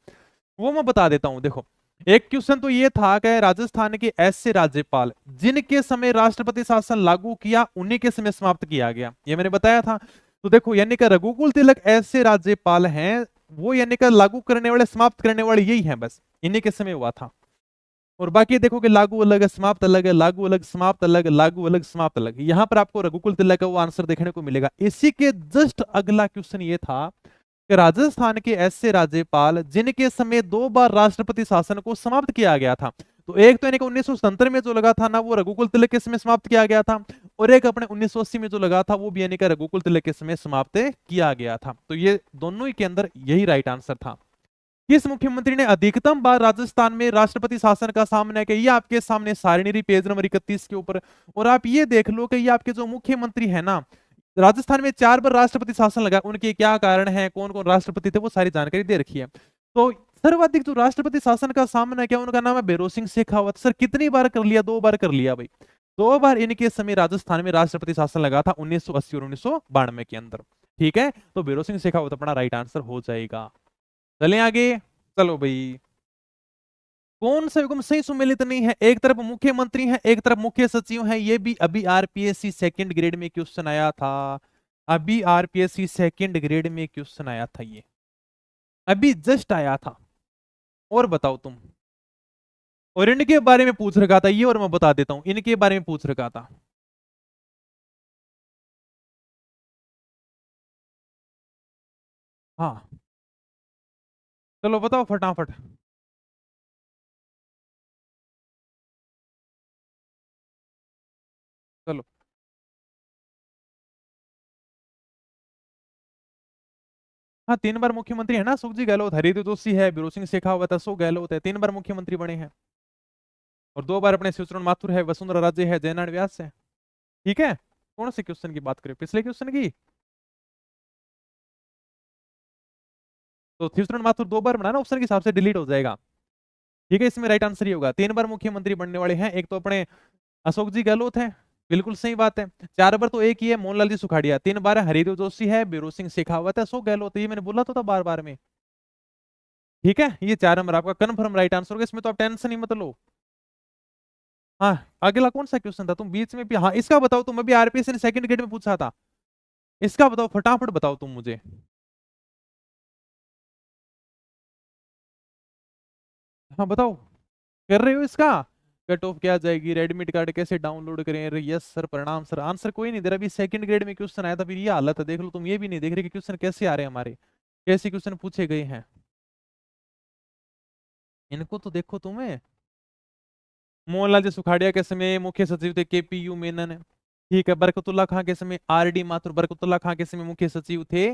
वो मैं बता देता हूं, देखो। एक क्वेश्चन तो ये था कि राजस्थान के ऐसे राज्यपाल जिनके समय राष्ट्रपति शासन लागू किया उन्हीं के समय समाप्त किया गया, ये मैंने बताया था। तो देखो यानी कि रघुकुल तिलक ऐसे राज्यपाल हैं, वो यानी कि लागू करने वाले समाप्त करने वाले यही हैं, बस इन्हीं के समय हुआ था। और बाकी देखो कि लागू अलग है, समाप्त अलग है, लागू अलग, समाप्त अलग, लागू अलग, समाप्त अलग। यहां पर आपको रघुकुल तिलक का वो आंसर देखने को मिलेगा। इसी के जस्ट अगला क्वेश्चन ये था कि राजस्थान के ऐसे राज्यपाल जिनके समय 2 बार राष्ट्रपति शासन को समाप्त किया गया था। तो एक तो यानी कि 1977 में जो लगा था ना, वो रघुकुल तिलक के समय समाप्त किया गया था, और एक अपने 1980 में जो लगा था वो भी यानी कि रघुकुल तिलक के समय समाप्त किया गया था। तो ये दोनों ही के अंदर यही राइट आंसर था। किस मुख्यमंत्री ने अधिकतम बार राजस्थान में राष्ट्रपति शासन का सामना किया, ये आपके सामने सारणी पेज नंबर 31 के ऊपर। और आप ये देख लो कि ये आपके जो मुख्यमंत्री है ना, राजस्थान में 4 बार राष्ट्रपति शासन लगा, उनके क्या कारण है, कौन कौन राष्ट्रपति थे, वो सारी जानकारी दे रखी है। तो सर्वाधिक जो राष्ट्रपति शासन का सामना किया उनका नाम है बेरोज सिंह शेखावत। सर कितनी बार कर लिया, 2 बार कर लिया भाई। 2 बार इनके समय राजस्थान में राष्ट्रपति शासन लगा था, 1980 और 1992 के अंदर। ठीक है, तो बेरोज सिंह शेखावत अपना राइट आंसर हो जाएगा। चलें आगे, चलो भाई। कौन सा युग्म सही सुमेलित नहीं है, एक तरफ मुख्यमंत्री है एक तरफ मुख्य सचिव है, ये भी अभी आरपीएससी सेकंड ग्रेड में क्वेश्चन आया था। अभी आरपीएससी सेकंड ग्रेड में क्वेश्चन आया था, ये अभी जस्ट आया था। और बताओ तुम, और इनके बारे में पूछ रखा था ये, और मैं बता देता हूं इनके बारे में पूछ रखा था। हाँ, चलो बताओ फटाफट। चलो, हाँ 3 बार मुख्यमंत्री है ना, सुखजी गहलोत, हरिदेव जोशी है, बिरोज सिंह शेखावत है, अशोक गहलोत है, 3 बार मुख्यमंत्री बने हैं। और 2 बार अपने शिवचरण माथुर है, वसुंधरा राजे है, जयनारायण व्यास है। ठीक है, कौन से क्वेश्चन की बात करें, पिछले क्वेश्चन की। तो शिवचरण माथुर 2 बार बना ना, ऑप्शन के हिसाब से डिलीट हो जाएगा। ठीक है, इसमें राइट आंसर ये होगा। 3 बार मुख्यमंत्री बनने वाले हैं, एक तो अपने अशोक जी गहलोत है, बिल्कुल सही बात है। 4 बार तो एक ही है, मोहनलाल जी सुखाड़िया। 3 बार है हरिदेव जोशी है, बिरोज सिंह शेखावत है, अशोक गहलोत है, ये मैंने बोला तो था बार बार में। ठीक है, ये 4 नंबर आपका कन्फर्म राइट आंसर होगा, इसमें तो आप टेंशन ही मत लो। हाँ, अगला कौन सा क्वेश्चन था, तुम बीच में भी, हाँ इसका बताओ, तुम अभी आरपीएससी ने सेकंड ग्रेड में पूछा था, इसका बताओ फटाफट बताओ तुम मुझे। हाँ बताओ, कर रहे हो इसका। कट ऑफ क्या जाएगी, रेडमिट कार्ड कैसे डाउनलोड करें, अरे यस सर प्रणाम सर, आंसर कोई नहीं दे रहा। अभी सेकंड ग्रेड में क्वेश्चन आया था, फिर ये हालत है, देख लो तुम, ये भी नहीं देख रहे कि क्वेश्चन कैसे आ रहे हैं हमारे, कैसे क्वेश्चन पूछे गए हैं। इनको तो देखो तुम्हें। मोहनलाल जी सुखाड़िया के समय मुख्य सचिव थे केपीयू मेनन। ठीक है, बरकतुल्ला खां के समय आरडी माथुर बरकतुल्ला खां के समय मुख्य सचिव थे।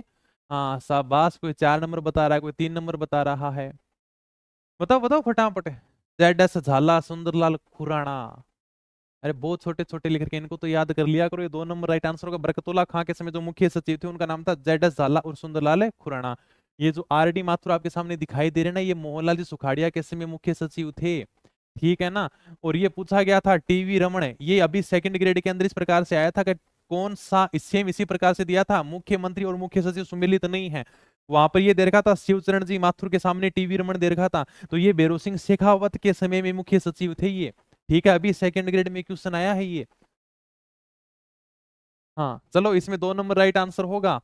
हाँ शाबाश, कोई 4 नंबर बता रहा है, कोई 3 नंबर बता रहा है। बताओ बताओ फटाफट। जेड एस झाला, सुंदरलाल खुराना। अरे बहुत छोटे छोटे लिख के इनको तो याद कर लिया करो। ये 2 नंबर राइट आंसर होगा। बरकतुल्ला खां के समय जो मुख्य सचिव थे उनका नाम था जेड एस झाला और सुंदरलाल खुराना। ये जो आर डी माथुर आपके सामने दिखाई दे रहे ना, ये मोहनलाल जी सुखाड़िया के समय मुख्य सचिव थे। ठीक है ना। और ये पूछा गया था टीवी रमण, ये अभी सेकंड ग्रेड के अंदर इस प्रकार से आया था कि कौन सा सेम इसी प्रकार से दिया था, मुख्यमंत्री और मुख्य सचिव सम्मिलित नहीं है। वहां पर ये दे रखा था शिवचरण जी माथुर के सामने टीवी रमण दे रखा था, तो ये भैरों सिंह शेखावत के समय में मुख्य सचिव थे ये। ठीक है, अभी सेकंड ग्रेड में क्वेश्चन आया है ये। हाँ चलो, इसमें 2 नंबर राइट आंसर होगा।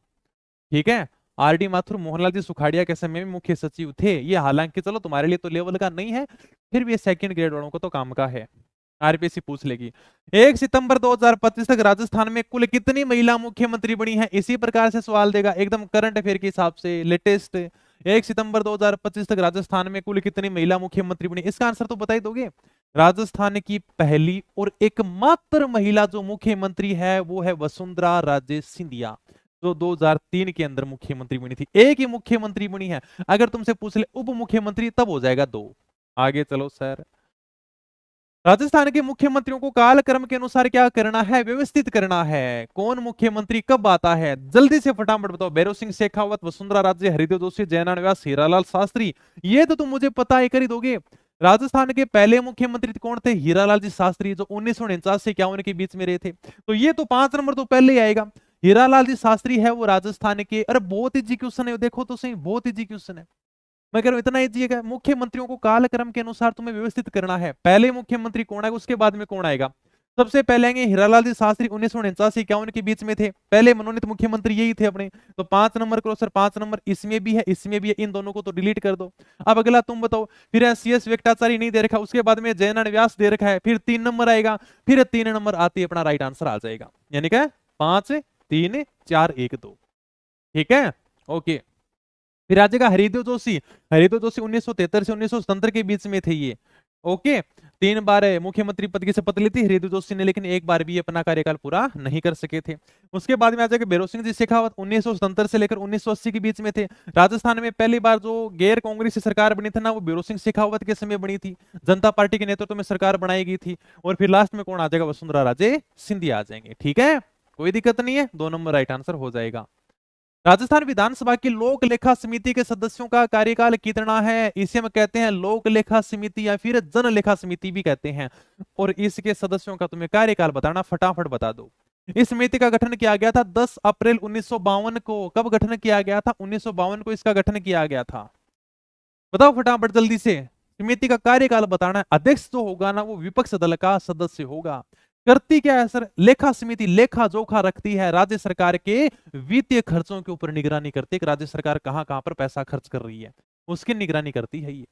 ठीक है, आर डी माथुर मोहनलाल जी सुखाड़िया के समय में मुख्य सचिव थे ये। हालांकि चलो तुम्हारे लिए तो लेवल का नहीं है, फिर भी ये सेकंड ग्रेड वालों को तो काम का है। आरपीएससी पूछ लेगी। 1 सितंबर 2025 तक राजस्थान में कुल कितनी महिला मुख्यमंत्री बनी है, इसी प्रकार से सवाल देगा एकदम करंट अफेयर के हिसाब से लेटेस्ट। 1 सितंबर 2025 तक राजस्थान में कुल कितनी महिला मुख्यमंत्री बनी, इसका आंसर तो बता ही दोगे। राजस्थान की पहली और एकमात्र महिला जो मुख्यमंत्री है वो है वसुंधरा राजे सिंधिया, जो 2003 के अंदर मुख्यमंत्री बनी थी। एक ही मुख्यमंत्री बनी है। अगर तुमसे पूछ ले उप मुख्यमंत्री तब हो जाएगा 2। आगे चलो सर। राजस्थान के मुख्यमंत्रियों को कालक्रम के अनुसार क्या करना है, व्यवस्थित करना है। कौन मुख्यमंत्री कब आता है, जल्दी से फटाफट बताओ। भैरों सिंह शेखावत, वसुंधरा राजे, हरिदेव जोशी, जयनारायण व्यास, हीरालाल शास्त्री। ये तो तुम मुझे पता ही कर ही दोगे। राजस्थान के पहले मुख्यमंत्री कौन थे, हीरालाल जी शास्त्री, जो 1949 से 51 के बीच में रहे थे। तो ये तो 5 नंबर तो पहले ही आएगा। हीरालाल जी शास्त्री है वो राजस्थान के। अरे बहुत इजी क्वेश्चन है, देखो तो सही, बहुत इजी क्वेश्चन है। मैं कह रहा हूं इतना इजी है। मुख्यमंत्रियों को कालक्रम के अनुसार तुम्हें व्यवस्थित करना है। पहले मुख्यमंत्री कौन आएगा, उसके बाद में कौन आएगा। सबसे पहले आएंगे हीरालाल जी शास्त्री, 1949 से 51 के बीच में थे, पहले मनोनीत मुख्यमंत्री यही थे अपने। तो 5 नंबर करो सर, 5 नंबर इसमें भी है इसमें भी है, इन दोनों को तो डिलीट कर दो। अब अगला तुम बताओ। फिर CS वेंकटाचार्य नहीं दे रखा, उसके बाद में जयनारायण व्यास दे रखा है, फिर 3 नंबर आएगा। फिर 3 नंबर आती है अपना राइट आंसर आ जाएगा, यानी क्या 5 3 4 1 2। ठीक है, ओके। फिर आ जाएगा हरिदेव जोशी। हरिदेव जोशी 1973 से 1977 के बीच में थे ये। ओके, 3 बार मुख्यमंत्री पद की शपथ ली थी हरिदेव जोशी ने, लेकिन एक बार भी अपना कार्यकाल पूरा नहीं कर सके थे। उसके बाद में आ जाएगा भैरों सिंह जी शेखावत, 1977 से लेकर 1980 के बीच में थे। राजस्थान में पहली बार जो गैर कांग्रेसी सरकार बनी थी ना, वो भैरों सिंह शेखावत के समय बनी थी। जनता पार्टी के नेतृत्व में सरकार बनाई गई थी। और फिर लास्ट में कौन आ जाएगा, वसुंधरा राजे सिंधिया आ जाएंगे। ठीक है, कोई दिक्कत नहीं है, 2 नंबर राइट आंसर हो जाएगा। राजस्थान विधानसभा की लोक लेखा समिति के सदस्यों का कार्यकाल कितना है, इसे हम कहते हैं लोक लेखा समिति या फिर जन लेखा समिति भी कहते हैं। और इसके सदस्यों का तुम्हें कार्यकाल बताना, फटाफट बता दो। इस समिति का गठन किया गया था 10 अप्रैल 1952 को। कब गठन किया गया था, 1952 को इसका गठन किया गया था। बताओ फटाफट जल्दी से। समिति का कार्यकाल बताना है। अध्यक्ष जो होगा ना, वो विपक्ष दल का सदस्य होगा। करती क्या है सर, लेखा समिति लेखा जोखा रखती है, राज्य सरकार के वित्तीय खर्चों के ऊपर निगरानी करती है कि राज्य सरकार कहां कहां पर पैसा खर्च कर रही है, उसकी निगरानी करती है ये।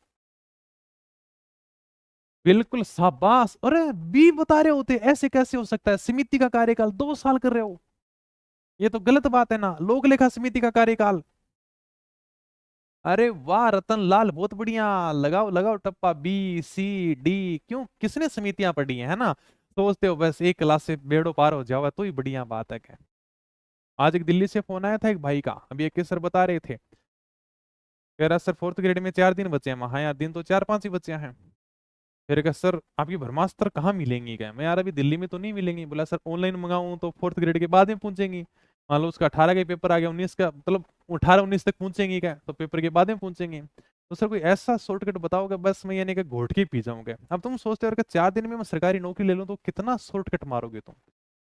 बिल्कुल शाबाश। अरे बी बता रहे होते, ऐसे कैसे हो सकता है, समिति का कार्यकाल 2 साल कर रहे हो, ये तो गलत बात है ना। लोक लेखा समिति का कार्यकाल, अरे वाह रतन लाल, बहुत बढ़िया। लगाओ लगाओ टप्पा, BCD। क्यों, किसने समितियां पढ़ी है ना। सोचते हो बस एक क्लास से बेड़ो पार हो जाओ, तो ही बढ़िया बात है। क्या आज एक दिल्ली से फोन आया था एक भाई का, अभी एक सर बता रहे थे, कह रहा सर 4th ग्रेड में 4 दिन बचे हैं। हाँ यार, दिन तो 4 5 ही बचे हैं। फिर कहा सर आपकी ब्रह्मास्त्र कहाँ मिलेंगी, क्या मैं यार अभी दिल्ली में तो नहीं मिलेंगी। बोला सर ऑनलाइन मंगाऊं तो 4th ग्रेड के बाद में पहुंचेंगी। मान लो उसका 18 का पेपर आ गया, 19 का मतलब 18 19 तक पहुंचेंगी क्या, तो पेपर के बाद में पहुंचेंगे। तो सर कोई ऐसा शॉर्टकट बताओगे, बस मैं यानी कि घोट के पी जाऊंगा। अब तुम सोचते हो कि 4 दिन में मैं सरकारी नौकरी ले लूं, तो कितना शॉर्टकट मारोगे तुम।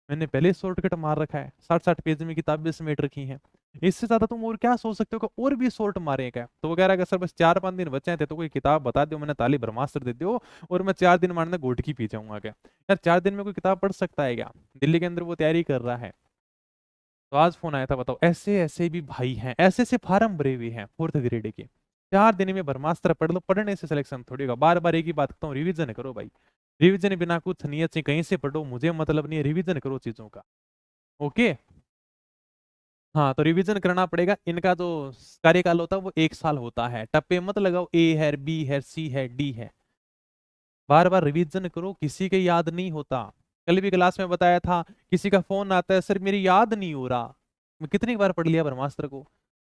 मैंने पहले शॉर्टकट मार रखा है, 60 पेज में किताबें समेट रखी हैं। इससे ज्यादा तुम और क्या सोच सकते हो कि और भी शॉर्ट मारे क्या। तो वो कह रहा है कि सर बस 4 5 दिन बचे थे, तो कोई किताब बता दो, मैंने ताली ब्रह्मास्त्र दे दो और मैं 4 दिन मारने घोटकी पी जाऊंगा क्या। यार 4 दिन में कोई किताब पढ़ सकता है क्या, दिल्ली के अंदर वो तैयारी कर रहा है। तो आज फोन आया था, बताओ ऐसे ऐसे भी भाई हैं, ऐसे ऐसे फार्म भरे हुए हैं 4th ग्रेड के। 4 दिन में ब्रह्मास्त्र पढ़ लो, पढ़ने से सिलेक्शन थोड़ी होगा। बार बार एक ही बात कहता हूँ, रिविजन करो भाई। रिविजन बिना कुछ नहीं है, कहीं से पढ़ो मुझे मतलब नहीं है, रिविजन करो चीजों का। ओके, हाँ तो रिवीजन करना पड़ेगा। इनका जो कार्यकाल होता है वो 1 साल होता है। टप्पे मत लगाओ, A है, B है, C है, D है। बार बार रिवीजन करो, किसी के याद नहीं होता। कल भी क्लास में बताया था, किसी का फोन आता है, सर मेरी याद नहीं हो रहा। मैं कितनी बार पढ़ लिया ब्रह्मास्त्र को?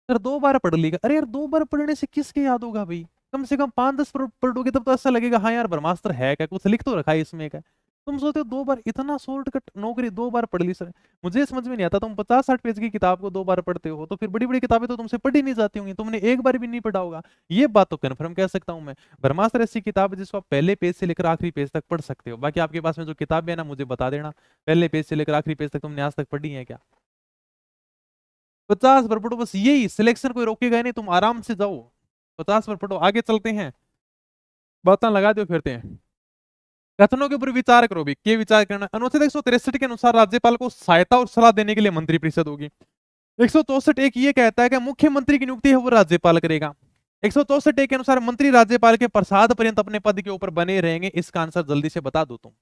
सर 2 बार पढ़ लिया। अरे यार 2 बार पढ़ने से किसके याद होगा भाई? कम से कम 5-10 पढ़ोगे तब तो ऐसा लगेगा हाँ यार ब्रह्मास्त्र है क्या, कुछ लिख तो रखा है इसमें क्या। तुम सोचते हो 2 बार, इतना शॉर्टकट नौकरी 2 बार पढ़ ली सर। मुझे समझ में नहीं आता, तुम 50-60 पेज की किताब को 2 बार पढ़ते हो, तो फिर बड़ी बड़ी किताबें तो तुमसे पढ़ी नहीं जाती होंगी, तुमने एक बार भी नहीं पढ़ा होगा। ये बात तो कन्फर्म कह सकता हूं मैं। ब्रह्मास्त्र ऐसी किताब है जिसको आप पहले पेज से लेकर आखिरी पेज तक पढ़ सकते हो। बाकी आपके पास में जो किताबें है ना, मुझे बता देना पहले पेज से लेकर आखिरी पेज तक तुमने आज तक पढ़ी है क्या? 50 बार पढ़ो बस, यही सिलेक्शन कोई रोकेगा ही नहीं, तुम आराम से जाओ 50 बार पढ़ो। आगे चलते हैं, बातें लगा दो फिरते हैं। कथनों के ऊपर विचार करो भी, क्या विचार करना? अनुच्छेद 163 के अनुसार राज्यपाल को सहायता और सलाह देने के लिए मंत्रिपरिषद होगी। 164 एक ये कहता है कि मुख्यमंत्री की नियुक्ति है वो राज्यपाल करेगा। 164 एक के अनुसार मंत्री राज्यपाल के प्रसाद पर्यंत अपने पद के ऊपर बने रहेंगे। इसका आंसर जल्दी से बता दो तुम।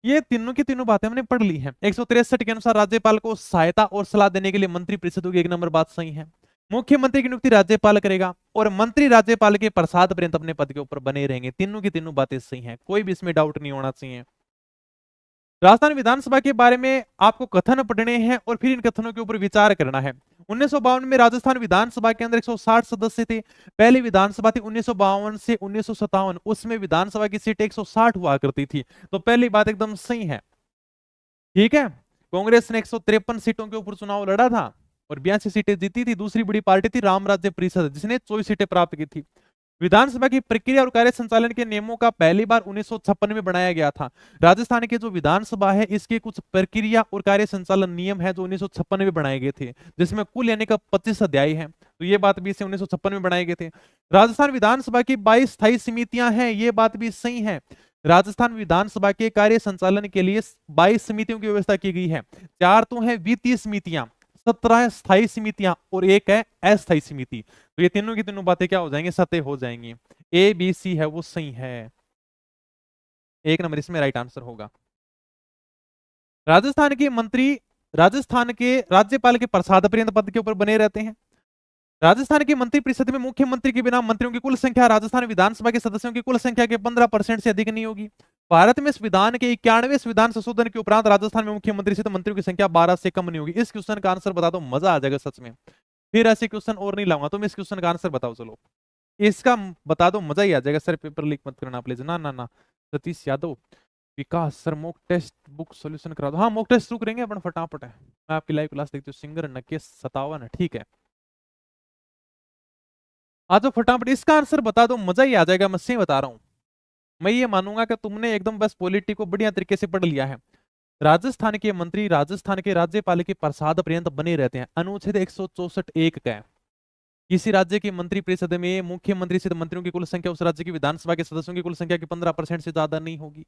ये तीनों की तीनों बातें हमने पढ़ ली हैं। 163 के अनुसार राज्यपाल को सहायता और सलाह देने के लिए मंत्रिपरिषद होगी, 1 नंबर बात सही है। मुख्यमंत्री की नियुक्ति राज्यपाल करेगा और मंत्री राज्यपाल के प्रसाद पर्यंत अपने पद के ऊपर बने रहेंगे। तीनों की तीनों बातें सही हैं, कोई भी इसमें डाउट नहीं होना चाहिए। राजस्थान विधानसभा के बारे में आपको कथन पढ़ने हैं और फिर इन कथनों के ऊपर विचार करना है। 1952 में राजस्थान विधानसभा के अंदर 160 सदस्य थे। पहली विधानसभा थी 1952 से 1957, उसमें विधानसभा की सीट 160 हुआ करती थी। तो पहली बात एकदम सही है, ठीक है। कांग्रेस ने 153 सीटों के ऊपर चुनाव लड़ा था और 82 सीटें जीती थी। दूसरी बड़ी पार्टी थी राम राज्य परिषद, जिसने 24 सीटें प्राप्त की थी। विधानसभा की प्रक्रिया और कार्य संचालन के नियमों का पहली बार 1956 में बनाया गया था। राजस्थान की जो विधानसभा है इसके कुछ प्रक्रिया और कार्य संचालन नियम है जो 1956 में बनाए गए थे, जिसमें कुल यानी का 25 अध्याय है। तो ये बात भी इसे 1956 में बनाए गए थे। राजस्थान विधानसभा की 22 स्थायी समितियां हैं, ये बात भी सही है। राजस्थान विधानसभा के कार्य संचालन के लिए 22 समितियों की व्यवस्था की गई है। 4 तो है वित्तीय समितियां, 17 स्थायी समितियां और 1 है अस्थायी समिति। तो ये तीनों की तीनों बातें क्या हो जाएंगी? सत्य हो जाएंगी। ए बी सी है वो सही है, 1 नंबर इसमें राइट आंसर होगा। राजस्थान के मंत्री राजस्थान के राज्यपाल के प्रसाद पर्यंत पद के ऊपर बने रहते हैं। राजस्थान की मंत्रिपरिषद में मुख्यमंत्री के बिना मंत्रियों की कुल संख्या राजस्थान विधानसभा के सदस्यों की कुल संख्या के 15% से अधिक नहीं होगी। भारत में संविधान के 91वें संविधान संशोधन के उपरांत राजस्थान में मुख्यमंत्री से मंत्रियों की संख्या 12 से कम नहीं होगी। इस क्वेश्चन का आंसर बता दो, मजा आ जाएगा सच में। फिर ऐसे क्वेश्चन और नहीं लाऊंगा, तुम इस क्वेश्चन का आंसर बताओ। चलो इसका बता दो, मजा ही आ जाएगा। सर पेपर लीक मत करना प्लीज। ना ना ना, Satish Yadav, Vikas sir mock test book solution करा दो। हाँ मॉक टेस्ट शुरू करेंगे अपन फटाफट है। मैं आपकी लाइव क्लास देखती हूँ। सिंगर नकेश 57, ठीक है। आ जाओ फटाफट, इसका आंसर बता दो, मजा ही आ जाएगा। मैं सही बता रहा हूँ। मैं ये मानूंगा कि तुमने एकदम बस पॉलिटी को बढ़िया तरीके से पढ़ लिया है। राजस्थान के मंत्री राजस्थान के राज्यपाल के प्रसाद पर्यंत बने रहते हैं। अनुच्छेद 164 एक का है। किसी राज्य की मंत्रिपरिषद में मुख्यमंत्री से मंत्रियों की कुल संख्या उस राज्य की विधानसभा के सदस्यों की कुल संख्या के 15% से ज्यादा नहीं होगी।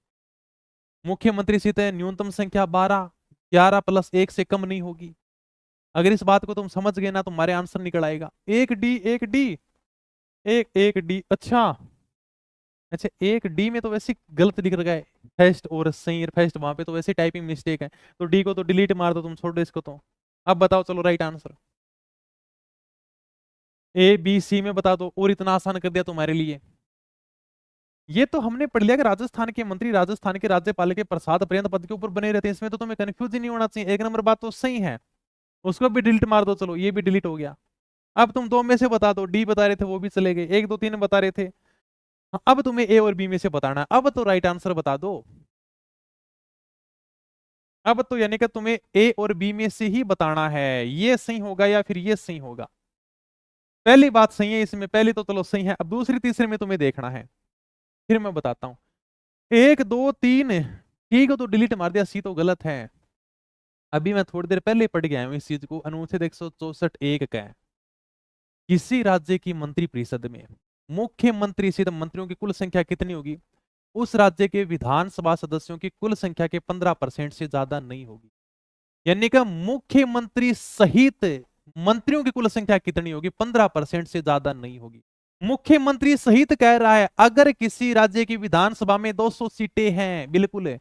मुख्यमंत्री सीट न्यूनतम संख्या 12, 11 + 1 से कम नहीं होगी। अगर इस बात को तुम समझ गए ना, तुम्हारे आंसर निकल आएगा। 1D 1D 1D। अच्छा अच्छा, 1D में तो वैसे गलत लिख रखा है, फेस्ट और सही फेस्ट, वहां पे तो वैसे टाइपिंग मिस्टेक है। तो डी को तो डिलीट मार दो, तुम छोड़ दो इसको। तो अब बताओ चलो राइट आंसर। ABC में बता दो, और इतना आसान कर दिया तुम्हारे लिए। ये तो हमने पढ़ लिया कि राजस्थान के मंत्री राजस्थान के राज्यपाल के प्रसाद पर्यंत पद के ऊपर बने रहते हैं। इसमें तो तुम्हें कंफ्यूज ही नहीं होना चाहिए। 1 नंबर बात तो सही है, उसको भी डिलीट मार दो। चलो ये भी डिलीट हो गया। अब तुम 2 में से बता दो। डी बता रहे थे वो भी चले गए, 1 2 3 बता रहे थे। अब तुम्हें ए और बी में से बताना है। अब तो राइट आंसर बता दो। अब तो यानी कि तुम्हें ए और बी में से ही बताना है, ये सही होगा या फिर ये सही होगा। पहली बात सही है इसमें, पहली तो चलो सही है। अब दूसरी तीसरे में तुम्हें देखना है, फिर मैं बताता हूं। 1 2 3 ठीक है, तो डिलीट मार दिया। सी तो गलत है। अभी मैं थोड़ी देर पहले पढ़ गया हूं इस चीज को। अनुच्छेद 164 एक का है, किसी राज्य की मंत्रिपरिषद में मुख्यमंत्री से मंत्रियों की कुल संख्या कितनी होगी? उस राज्य के विधानसभा सदस्यों की कुल संख्या के 15% से ज्यादा नहीं होगी। यानी कि मुख्यमंत्री सहित मंत्रियों की कुल संख्या कितनी होगी? 15% से ज्यादा नहीं होगी। मुख्यमंत्री सहित कह रहा है, अगर किसी राज्य की विधानसभा में 200 सीटें हैं, बिल्कुल है,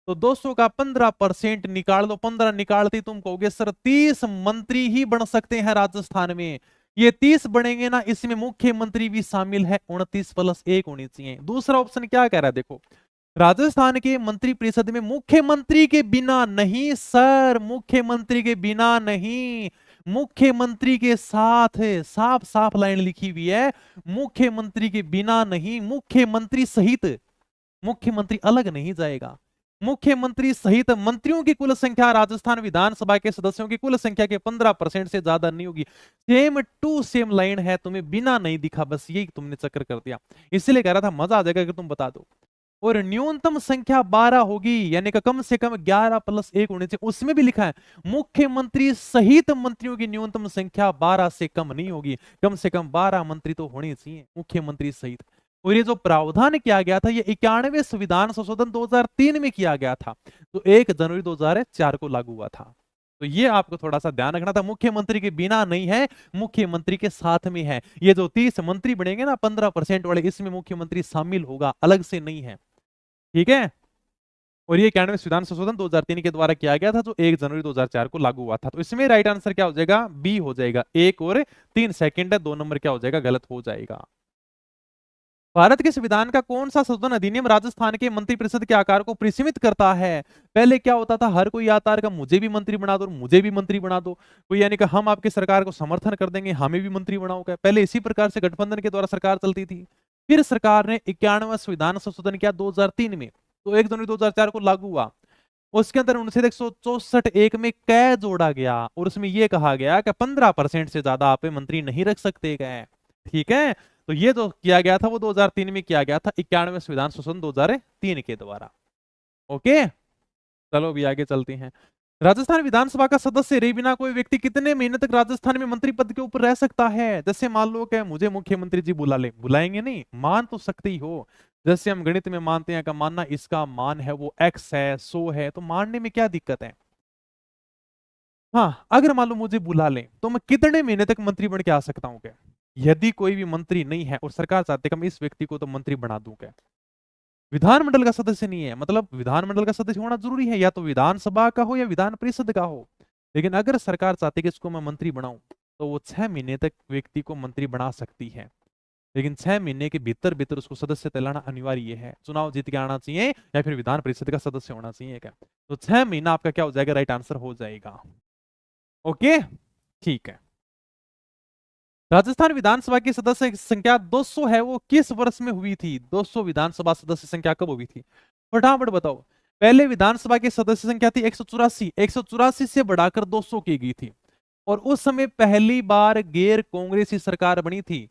तो 200 का 15% निकाल दो। 15 निकालते तुम कहोगे सर 30 मंत्री ही बन सकते हैं राजस्थान में। ये 30 बनेंगे ना, इसमें मुख्यमंत्री भी शामिल है। 29 + 1 होनी चाहिए। दूसरा ऑप्शन क्या कह रहा है देखो, राजस्थान के मंत्री परिषद में मुख्यमंत्री के बिना नहीं सर, मुख्यमंत्री के बिना नहीं, मुख्यमंत्री के साथ है, साफ साफ लाइन लिखी हुई है, मुख्यमंत्री के बिना नहीं, मुख्यमंत्री सहित, मुख्यमंत्री अलग नहीं जाएगा, मुख्यमंत्री सहित मंत्रियों की कुल संख्या राजस्थान विधानसभा के सदस्यों की कुल संख्या के 15% से ज्यादा नहीं होगी। सेम टू सेम लाइन है, तुम्हें बिना नहीं दिखा, बस यही तुमने चक्कर कर दिया, इसलिए कह रहा था मजा आ जाएगा अगर तुम बता दो। और न्यूनतम संख्या 12 होगी, यानी कि कम से कम 11 + 1 होने चाहिए, उसमें भी लिखा है मुख्यमंत्री सहित मंत्रियों की न्यूनतम संख्या 12 से कम नहीं होगी, कम से कम 12 मंत्री तो होने चाहिए मुख्यमंत्री सहित। और ये जो प्रावधान किया गया था ये 91वें संविधान संशोधन 2003 में किया गया था, तो 1 जनवरी 2004 को लागू हुआ था। तो ये आपको थोड़ा सा ध्यान रखना था, मुख्यमंत्री के बिना नहीं है, मुख्यमंत्री के साथ में है। ये जो 30 मंत्री बनेंगे ना 15% वाले, इसमें मुख्यमंत्री शामिल होगा, अलग से नहीं है, ठीक है। और ये 91वें संविधान संशोधन 2003 के द्वारा किया गया था, जो 1 जनवरी 2004 को लागू हुआ था। तो इसमें राइट आंसर क्या हो जाएगा, बी हो जाएगा। 1 और 3 सेकंड है, 2 नंबर क्या हो जाएगा, गलत हो जाएगा। भारत के संविधान का कौन सा संशोधन अधिनियम राजस्थान के मंत्रिपरिषद के आकार को परिसीमित करता है? पहले क्या होता था, हर कोई आता है मुझे भी मंत्री बना दो, मुझे भी मंत्री बना दो, कोई यानी कि हम आपकी सरकार को समर्थन कर देंगे, हमें भी मंत्री बनाओगे। पहले इसी प्रकार से गठबंधन के द्वारा सरकार चलती थी। फिर सरकार ने 91वां संविधान संशोधन किया 2003 में, तो 1 जनवरी 2004 को लागू हुआ। उसके अंदर अनुच्छेद 164(1) में कै जोड़ा गया और उसमें यह कहा गया कि 15% से ज्यादा आप मंत्री नहीं रख सकते गए, ठीक है। तो ये जो किया गया था वो 2003 में किया गया था, 91वें संविधान संशोधन 2003 के द्वारा। ओके, चलो भी आगे चलते हैं। राजस्थान विधानसभा का सदस्य रहे बिना कोई व्यक्ति कितने महीने तक राजस्थान में मंत्री पद के ऊपर रह सकता है? जैसे मान लो कि मुझे मुख्यमंत्री जी बुला ले, बुलाएंगे नहीं, मान तो सकते ही हो, जैसे हम गणित में मानते हैं कि मानना इसका मान है वो x है 100 है, तो मानने में क्या दिक्कत है। हाँ, अगर मान लो मुझे बुला ले तो मैं कितने महीने तक मंत्री बन के आ सकता हूँ क्या? यदि कोई भी मंत्री नहीं है और सरकार चाहती है कि मैं इस व्यक्ति को तो मंत्री बना दूं क्या, विधानमंडल का सदस्य नहीं है, मतलब विधानमंडल का सदस्य होना जरूरी है, या तो विधानसभा का हो या विधान परिषद का हो। लेकिन अगर सरकार चाहती है कि इसको मैं मंत्री बनाऊं तो वो 6 महीने तक व्यक्ति को मंत्री बना सकती है, लेकिन 6 महीने के भीतर भीतर उसको सदस्य लाना अनिवार्य है, चुनाव जीत के आना चाहिए या फिर विधान परिषद का सदस्य होना चाहिए क्या। तो 6 महीना आपका क्या हो जाएगा, राइट आंसर हो जाएगा। ओके, ठीक है। राजस्थान विधानसभा की सदस्य संख्या 200 है, वो किस वर्ष में हुई थी? 200 विधानसभा सदस्य संख्या कब हुई थी, फटाफट बताओ। पहले विधानसभा की सदस्य संख्या थी 184, 184 से बढ़ाकर 200 की गई थी, और उस समय पहली बार गैर कांग्रेसी सरकार बनी थी,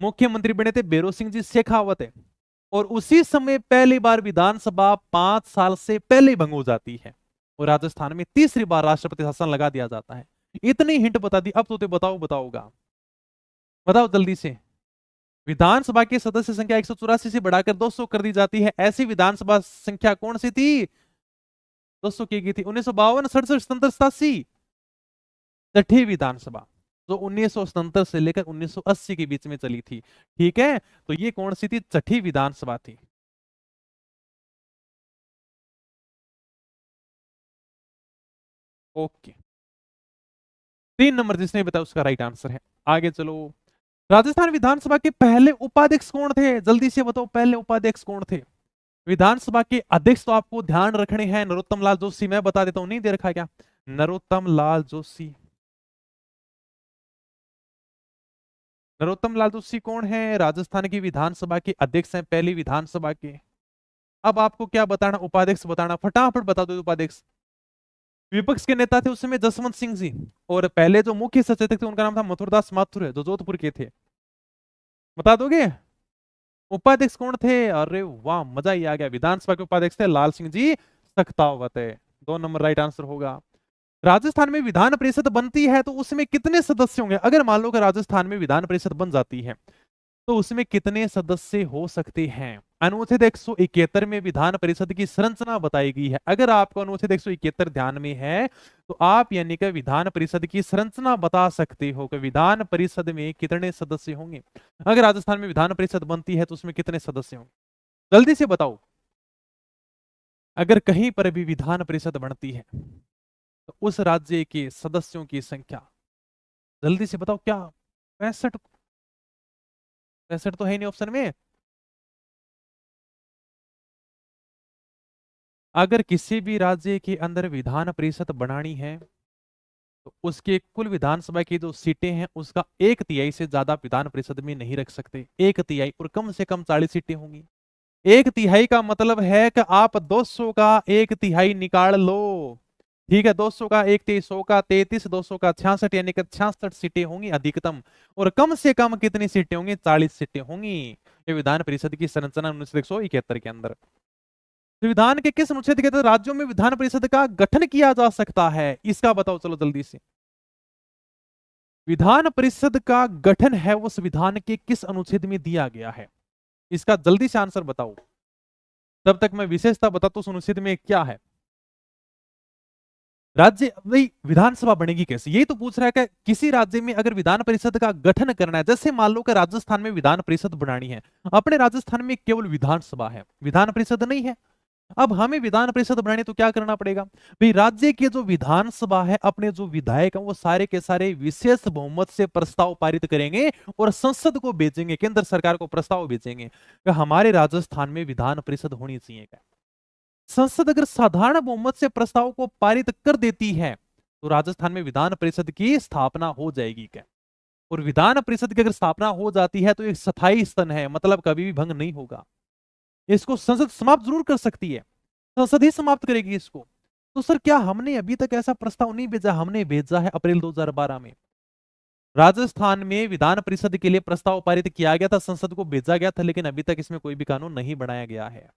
मुख्यमंत्री बने थे भैरों सिंह जी शेखावत है, और उसी समय पहली बार विधानसभा 5 साल से पहले भंग हो जाती है, और राजस्थान में तीसरी बार राष्ट्रपति शासन लगा दिया जाता है। इतनी हिंट बता दी, अब तो बताओ बताओगा, बताओ जल्दी से। विधानसभा की सदस्य संख्या 184 से बढ़ाकर 200 कर दी जाती है, ऐसी विधानसभा संख्या कौन सी थी? 200 की गई थी 1952, 67, 77, 87, छठी विधानसभा, जो 1977 से लेकर 1980 के बीच में चली थी, ठीक है। तो ये कौन सी थी? छठी विधानसभा थी। ओके, 3 नंबर जिसने बताया उसका राइट आंसर है। आगे चलो, राजस्थान विधानसभा के पहले उपाध्यक्ष कौन थे? जल्दी से बताओ, पहले उपाध्यक्ष कौन थे? विधानसभा के अध्यक्ष तो आपको ध्यान रखने हैं, नरोत्तम लाल जोशी, मैं बता देता हूं, नहीं दे रखा क्या? नरोत्तम लाल जोशी। नरोत्तम लाल जोशी कौन है? राजस्थान की विधानसभा के अध्यक्ष हैं, पहली विधानसभा के। अब आपको क्या बताना, उपाध्यक्ष बताना, फटाफट बता दो उपाध्यक्ष। विपक्ष के नेता थे उस समय जसवंत सिंह जी, और पहले जो मुख्य सचेतक थे उनका नाम था मथुरदास माथुर, जो जोधपुर के थे, बता दोगे? उपाध्यक्ष कौन थे? अरे वाह, मजा ही आ गया, विधानसभा के उपाध्यक्ष थे लाल सिंह जी सख्तावत है, 2 नंबर राइट आंसर होगा। राजस्थान में विधान परिषद बनती है तो उसमें कितने सदस्य होंगे? अगर मान लो कि राजस्थान में विधान परिषद बन जाती है तो उसमें कितने सदस्य हो सकते हैं? अनुच्छेद 171 में विधान परिषद की संरचना बताई गई है। अगर आपको अनुच्छेद 171 ध्यान में है तो आप यानी कि विधान परिषद की संरचना बता सकते हो कि विधान परिषद में कितने सदस्य होंगे। अगर राजस्थान में विधान परिषद बनती है तो उसमें कितने सदस्य होंगे, जल्दी से बताओ। अगर कहीं पर भी विधान परिषद बनती है तो उस राज्य के सदस्यों की संख्या, जल्दी से बताओ क्या? 65? 65 तो है नहीं ऑप्शन में। अगर किसी भी राज्य के अंदर विधान परिषद बनानी है तो उसके कुल विधानसभा की जो सीटें हैं उसका 1/3 से ज्यादा विधान परिषद में नहीं रख सकते। 1/3 और कम से कम 40 सीटें होंगी। 1/3 का मतलब है कि आप 200 का 1/3 निकाल लो। ठीक है, 200 का 1/3, 100 का 33, 200 का 66, यानी कि 66 सीटें होंगी अधिकतम। और कम से कम कितनी सीटें होंगी? 40 सीटें होंगी। ये विधान परिषद की संरचना 1971 के अंदर। संविधान के किस अनुच्छेद के तहत राज्यों में विधान परिषद का गठन किया जा सकता है, इसका बताओ चलो जल्दी से। विधान परिषद का गठन है वो संविधान के किस अनुच्छेद में दिया गया है? इसका जल्दी से आंसर बताओ, तब तक मैं विशेषता बताता हूं उस अनुच्छेद में क्या है। राज्य भाई विधानसभा बनेगी कैसे, यही तो पूछ रहा है कि किसी राज्य में अगर विधान परिषद का गठन करना है, जैसे मान लो कि राजस्थान में विधान परिषद बनानी है। अपने राजस्थान में केवल विधानसभा है, विधान परिषद नहीं है। अब हमें विधान परिषद बनानी तो क्या करना पड़ेगा भाई? राज्य की जो विधानसभा है, अपने जो विधायक हैं वो सारे के सारे विशेष बहुमत से प्रस्ताव पारित करेंगे और संसद को भेजेंगे, केंद्र सरकार को प्रस्ताव भेजेंगे कि हमारे राजस्थान में विधान परिषद होनी चाहिए। क्या संसद अगर साधारण बहुमत से प्रस्ताव को पारित कर देती है तो राजस्थान में विधान परिषद की स्थापना हो जाएगी। क्या और विधान परिषद की अगर स्थापना हो जाती है तो एक स्थायी स्तन है, मतलब कभी भी भंग नहीं होगा। इसको संसद समाप्त जरूर कर सकती है, संसद ही समाप्त करेगी इसको। तो सर क्या हमने अभी तक ऐसा प्रस्ताव नहीं भेजा? हमने भेजा है अप्रैल 2012 में। राजस्थान में विधान परिषद के लिए प्रस्ताव पारित किया गया था, संसद को भेजा गया था, लेकिन अभी तक इसमें कोई भी कानून नहीं बनाया गया है।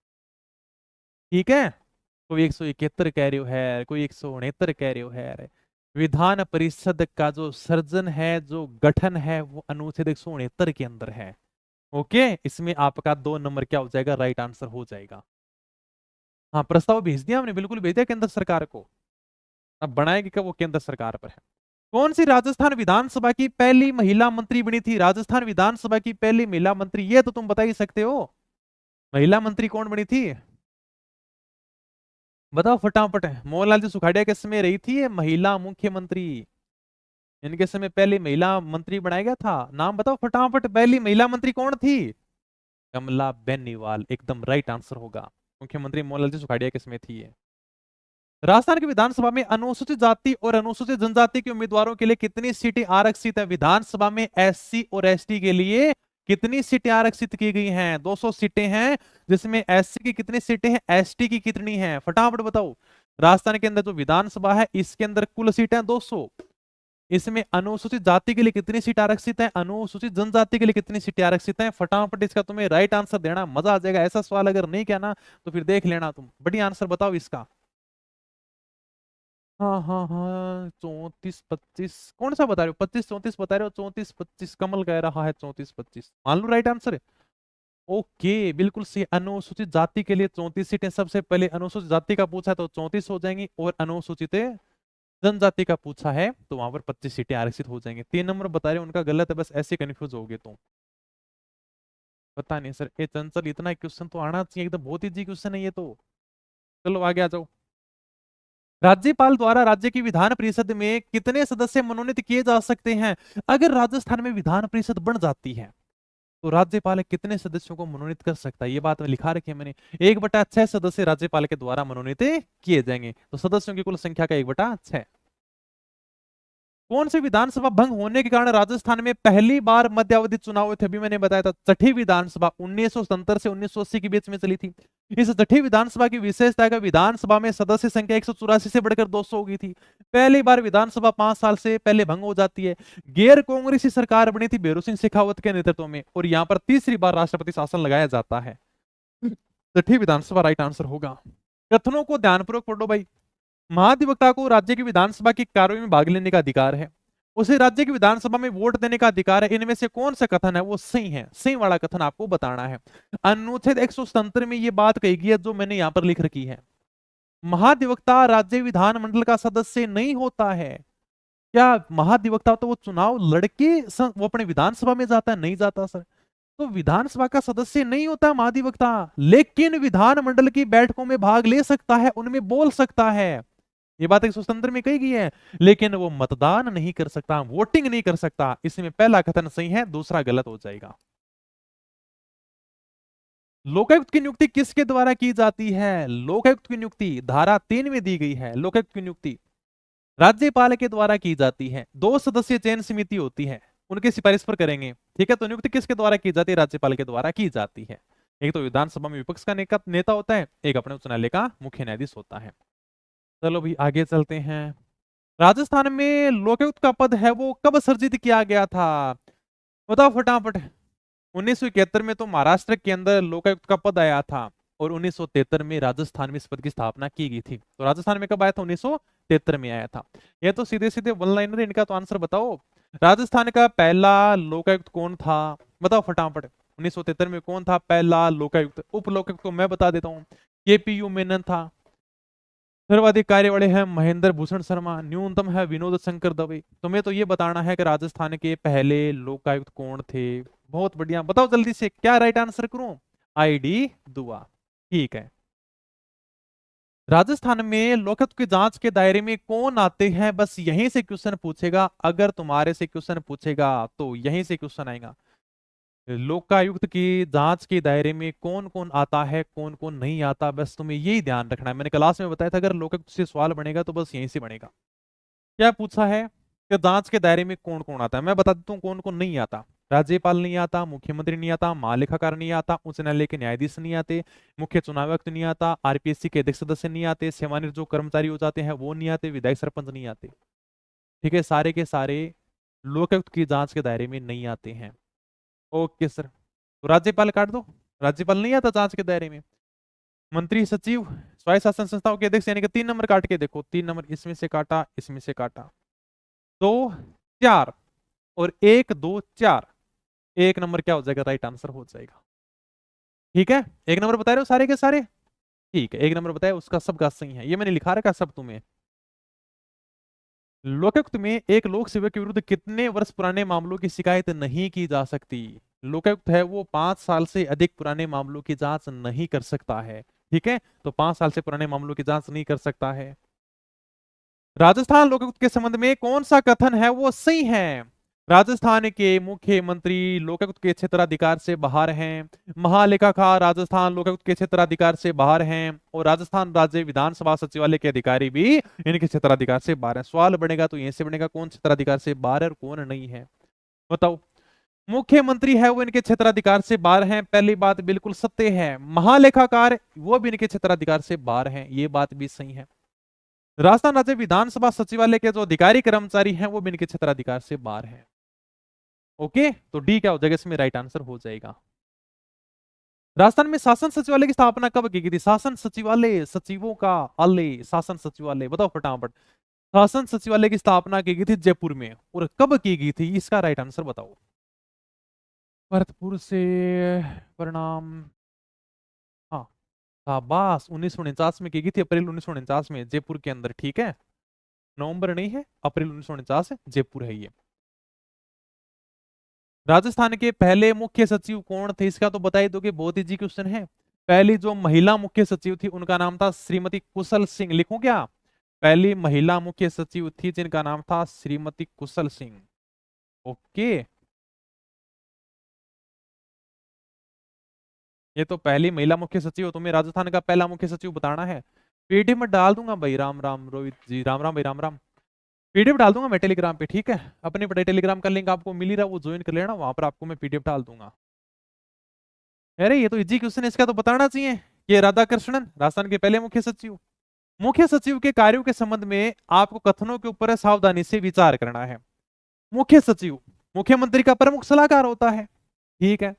ठीक है, कोई 171 कह रहे हो है, कोई 169 कह रहे हो है। विधान परिषद का जो सर्जन है, जो गठन है, वो अनुच्छेद 169 के अंदर है। ओके, इसमें आपका 2 नंबर क्या हो जाएगा? राइट आंसर हो जाएगा। हाँ, प्रस्ताव भेज दिया हमने, बिल्कुल भेज दिया केंद्र सरकार को। अब बनाएगी कब, वो केंद्र सरकार पर है। कौन सी राजस्थान विधानसभा की पहली महिला मंत्री बनी थी? राजस्थान विधानसभा की पहली महिला मंत्री, ये तो तुम बता ही सकते हो। महिला मंत्री कौन बनी थी? बताओ फटाफट। मोहनलाल जी सुखाड़िया के समय रही थी ये महिला मुख्यमंत्री। इनके समय पहली महिला मंत्री बनाया गया था। नाम बताओ फटाफट, पहली महिला मंत्री कौन थी? कमला बेनीवाल, एकदम राइट आंसर होगा। मुख्यमंत्री मोहनलाल जी सुखाड़िया के समय थी ये। राजस्थान की विधानसभा में अनुसूचित जाति और अनुसूचित जनजाति के उम्मीदवारों के लिए कितनी सीटें आरक्षित है? विधानसभा में एससी और एसटी के लिए कितनी सीटें आरक्षित की गई हैं? 200 सीटें हैं, जिसमें एससी की कितनी सीटें हैं, एसटी की कितनी हैं? फटाफट बताओ। राजस्थान के अंदर जो विधानसभा है इसके अंदर कुल सीटें 200। इसमें अनुसूचित जाति के लिए कितनी सीट आरक्षित है, अनुसूचित जनजाति के लिए कितनी सीटें आरक्षित हैं? फटाफट इसका तुम्हें राइट आंसर देना, मजा आ जाएगा। ऐसा सवाल अगर नहीं किया ना तो फिर देख लेना तुम। बढ़िया आंसर बताओ इसका। हाँ हाँ हाँ, 34 25 कौन सा बता रहे हो? 25 34 बता रहे हो? 34 25 कमल कह रहा है 34 25, मान लो राइट आंसर है। ओके, बिल्कुल सही। अनुसूचित जाति के लिए 34 सीटें। सबसे पहले अनुसूचित जाति का पूछा है तो 34 हो जाएंगी, और अनुसूचित जनजाति का पूछा है तो वहां पर 25 सीटें आरक्षित हो जाएंगे। 3 नंबर बता रहे हो उनका गलत है, बस ऐसे कंफ्यूज हो गए तुम। पता नहीं सर, ये चंचल इतना क्वेश्चन तो आना चाहिए एकदम, बहुत इजी क्वेश्चन है ये तो। चलो आगे आ जाओ। राज्यपाल द्वारा राज्य की विधान परिषद में कितने सदस्य मनोनीत किए जा सकते हैं? अगर राजस्थान में विधान परिषद बन जाती है तो राज्यपाल कितने सदस्यों को मनोनीत कर सकता है? ये बात में लिखा रखी है मैंने। 1/6 सदस्य राज्यपाल के द्वारा मनोनीत किए जाएंगे, तो सदस्यों की कुल संख्या का 1/6। कौन सी विधानसभा भंग होने के कारण राजस्थान में पहली बार मध्यावधि चुनाव हुए थे? अभी मैंने बताया था, छठी विधानसभा 1970 से 1980 के बीच में चली थी। इस छठी विधानसभा की विशेषता है कि विधानसभा में सदस्य संख्या 184 से बढ़कर 200 हो गई थी। पहली बार विधानसभा 5 साल से पहले भंग हो जाती है। गैर कांग्रेसी सरकार बनी थी भैरों सिंह शेखावत के नेतृत्व में, और यहाँ पर तीसरी बार राष्ट्रपति शासन लगाया जाता है। छठी विधानसभा राइट आंसर होगा। कथनों को ध्यानपूर्वक पढ़ो भाई। महाधिवक्ता को राज्य की विधानसभा की कार्रवाई में भाग लेने का अधिकार है, उसे राज्य की विधानसभा में वोट देने का अधिकार है। इनमें से कौन सा कथन है वो सही है? सही वाला कथन आपको बताना है। अनुच्छेद 177 में ये बात कही गई है जो मैंने यहां पर लिख रखी है। महाधिवक्ता राज्य विधानमंडल का सदस्य नहीं होता है। क्या महाधिवक्ता तो वो चुनाव लड़के वो अपने विधानसभा में जाता है? नहीं जाता सर। तो विधानसभा का सदस्य नहीं होता महाधिवक्ता, लेकिन विधानमंडल की बैठकों में भाग ले सकता है, उनमें बोल सकता है। ये बात 177 में कही गई है, लेकिन वो मतदान नहीं कर सकता, वोटिंग नहीं कर सकता। इसमें पहला कथन सही है, दूसरा गलत हो जाएगा। लोकायुक्त की नियुक्ति किसके द्वारा की जाती है? लोकायुक्त की नियुक्ति धारा 3 में दी गई है। लोकायुक्त की नियुक्ति राज्यपाल के द्वारा की जाती है। 2 सदस्यीय चयन समिति होती है, उनके सिफारिश पर करेंगे। ठीक है, तो नियुक्ति किसके द्वारा की जाती है? राज्यपाल के द्वारा की जाती है। एक तो विधानसभा में विपक्ष का नेता होता है, एक अपने उच्च न्यायालय का मुख्य न्यायाधीश होता है। चलो भी आगे चलते हैं। राजस्थान में लोकायुक्त का पद है वो कब सर्जित किया गया था? बताओ फटाफट। 1971 में तो महाराष्ट्र के अंदर लोकायुक्त का पद आया था और 1973 में राजस्थान में इस पद की स्थापना की गई थी। तो राजस्थान में कब आया था? 1973 में आया था। ये तो सीधे सीधे वन लाइनर, इनका तो आंसर बताओ। राजस्थान का पहला लोकायुक्त कौन था? बताओ फटाफट। 1973 में कौन था पहला लोकायुक्त? उप लोकायुक्त को मैं बता देता हूँ, केपीयू मेनन था। सर्वाधिक कार्य वाले हैं महेंद्र भूषण शर्मा, न्यूनतम है विनोद शंकर दवे। तुम्हें तो ये बताना है कि राजस्थान के पहले लोकायुक्त कौन थे। बहुत बढ़िया, बताओ जल्दी से क्या राइट आंसर करूं? आईडी दुआ। ठीक है। राजस्थान में लोकायुक्त की जांच के दायरे में कौन आते हैं? बस यहीं से क्वेश्चन पूछेगा। अगर तुम्हारे से क्वेश्चन पूछेगा तो यहीं से क्वेश्चन आएगा। लोकायुक्त की जांच के दायरे में कौन कौन आता है, कौन कौन नहीं आता, बस तुम्हें यही ध्यान रखना है। मैंने क्लास में बताया था अगर लोकायुक्त से सवाल बनेगा तो बस यहीं से बनेगा। क्या पूछा है कि जांच के दायरे में कौन कौन आता है? मैं बता देता हूँ कौन कौन नहीं आता। राज्यपाल नहीं आता, मुख्यमंत्री नहीं आता, महालेखाकार नहीं आता, उच्च न्यायालय के न्यायाधीश नहीं आते, मुख्य चुनाव आयुक्त नहीं आता, आरपीएससी के अध्यक्ष सदस्य नहीं आते, सेवानिवृत्त जो कर्मचारी हो जाते हैं वो नहीं आते, विधायक सरपंच नहीं आते। ठीक है, सारे के सारे लोकायुक्त की जांच के दायरे में नहीं आते हैं। ओके सर, तो राज्यपाल काट दो, राज्यपाल नहीं आता जांच के दायरे में। मंत्री सचिव स्वायत्त शासन संस्थाओं के अध्यक्ष यानी कि 3 नंबर काट के देखो, 3 नंबर इसमें से काटा, इसमें से काटा, 2 4 और 1 2 4, 1 नंबर क्या हो जाएगा? राइट आंसर हो जाएगा। ठीक है, 1 नंबर बता रहे हो सारे के सारे? ठीक है, 1 नंबर बताया उसका सबका सही है, ये मैंने लिखा रखा सब तुम्हें। लोकायुक्त में एक लोक सेवक के विरुद्ध कितने वर्ष पुराने मामलों की शिकायत नहीं की जा सकती? लोकायुक्त है वो 5 साल से अधिक पुराने मामलों की जांच नहीं कर सकता है। ठीक है, तो 5 साल से पुराने मामलों की जांच नहीं कर सकता है। राजस्थान लोकायुक्त के संबंध में कौन सा कथन है वो सही है? राजस्थान के मुख्यमंत्री लोकायुक्त के क्षेत्राधिकार से बाहर हैं, महालेखाकार राजस्थान लोकायुक्त के क्षेत्राधिकार से बाहर हैं, और राजस्थान राज्य विधानसभा सचिवालय के अधिकारी भी इनके क्षेत्राधिकार से बाहर हैं। सवाल बनेगा तो यहीं से बनेगा कौन क्षेत्राधिकार से बाहर है और कौन नहीं है। बताओ। मुख्यमंत्री है वो इनके क्षेत्राधिकार से बाहर हैं, पहली बात बिल्कुल सत्य है। महालेखाकार वो भी इनके क्षेत्राधिकार से बाहर हैं, ये बात भी सही है। राजस्थान राज्य विधानसभा सचिवालय के जो अधिकारी कर्मचारी हैं वो भी इनके क्षेत्राधिकार से बाहर हैं। ओके, तो डी क्या हो जाएगा इसमें? राइट आंसर हो जाएगा। राजस्थान में शासन सचिवालय की स्थापना कब की गई थी? शासन सचिवालय, सचिवों का आलय, शासन सचिवालय, बताओ फटाफट। शासन सचिवालय की स्थापना की गई थी जयपुर में, और कब की गई थी? इसका राइट आंसर बताओ। भरतपुर से परिणाम, हाँ शाबाश, 1949 में की गई थी, अप्रैल 1949 में जयपुर के अंदर। ठीक है, नवंबर नहीं है, अप्रैल 1949 जयपुर है ये। राजस्थान के पहले मुख्य सचिव कौन थे? इसका तो बता ही दोगे, बहुत इजी क्वेश्चन है। पहली जो महिला मुख्य सचिव थी उनका नाम था श्रीमती कुशल सिंह। लिखूं क्या? पहली महिला मुख्य सचिव थी जिनका नाम था श्रीमती कुशल सिंह। ओके, ये तो पहली महिला मुख्य सचिव हो, तुम्हें राजस्थान का पहला मुख्य सचिव बताना है। पीडीएफ में डाल दूंगा भाई। राम राम रोहित जी, राम राम भाई, राम राम। पीडीएफ डाल दूंगा मैं टेलीग्राम पे। ठीक है, अपने पढ़ाई टेलीग्राम का लिंक आपको मिल ही रहा, वो ज्वाइन कर लेना, वहां पर आपको मैं पीडीएफ डाल दूंगा। अरे ये तो इजी क्वेश्चन है, इसका तो बताना चाहिए। ये राधाकृष्णन राजस्थान के पहले मुख्य सचिव। मुख्य सचिव के कार्यों के संबंध में आपको कथनों के ऊपर सावधानी से विचार करना है। मुख्य सचिव मुख्यमंत्री का प्रमुख सलाहकार होता है। ठीक है,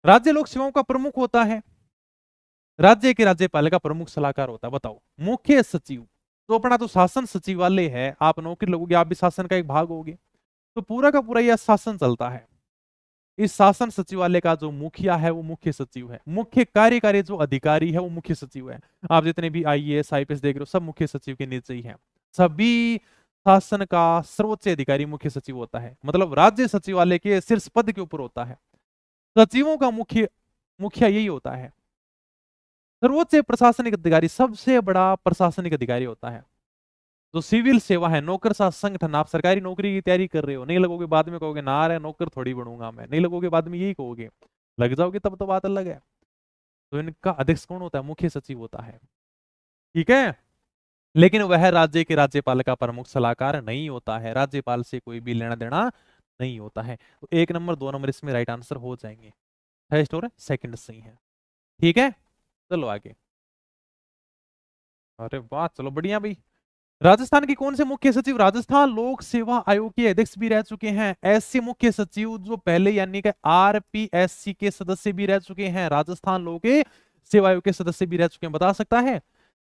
राज्य लोक सेवाओं का प्रमुख होता है, राज्य के राज्यपाल का प्रमुख सलाहकार होता है। बताओ, मुख्य सचिव तो अपना तो शासन सचिवालय है, आप नौकरी लगोगे, आप भी शासन का एक भाग होगे, तो पूरा का पूरा यह शासन चलता है। इस शासन सचिवालय का जो मुखिया है वो मुख्य सचिव है, मुख्य कार्यकारी जो अधिकारी है वो मुख्य सचिव है। आप जितने भी आईएएस आईपीएस देख रहे हो सब मुख्य सचिव के नीचे ही है। सभी शासन का सर्वोच्च अधिकारी मुख्य सचिव होता है, मतलब राज्य सचिवालय के शीर्ष पद के ऊपर होता है। सचिवों का मुखिया यही होता है। सर्वोच्च प्रशासनिक अधिकारी सबसे बड़ा प्रशासनिक अधिकारी होता है। जो सिविल सेवा है, नौकरशाह संगठन, आप सरकारी नौकरी की तैयारी कर रहे हो, नहीं लगोगे बाद में कहोगे ना रे नौकर थोड़ी बनूंगा मैं, नहीं लगोगे बाद में यही कहोगे, लग जाओगे तब तो बात अलग है। तो इनका अध्यक्ष कौन होता है? मुख्य सचिव होता है। ठीक है, लेकिन वह राज्य के राज्यपाल का प्रमुख सलाहकार नहीं होता है, राज्यपाल से कोई भी लेना देना नहीं होता है। तो 1 नंबर 2 नंबर इसमें राइट आंसर हो जाएंगे। फर्स्ट और सेकंड सही है। ठीक है, चलो आगे। अरे वाह, चलो बढ़िया भाई। राजस्थान के कौन से मुख्य सचिव राजस्थान लोक सेवा आयोग के अध्यक्ष भी रह चुके हैं? ऐसे मुख्य सचिव जो पहले यानी कि आरपीएससी के सदस्य भी रह चुके हैं, राजस्थान लोक सेवा आयोग के सदस्य भी रह चुके हैं, बता सकता है?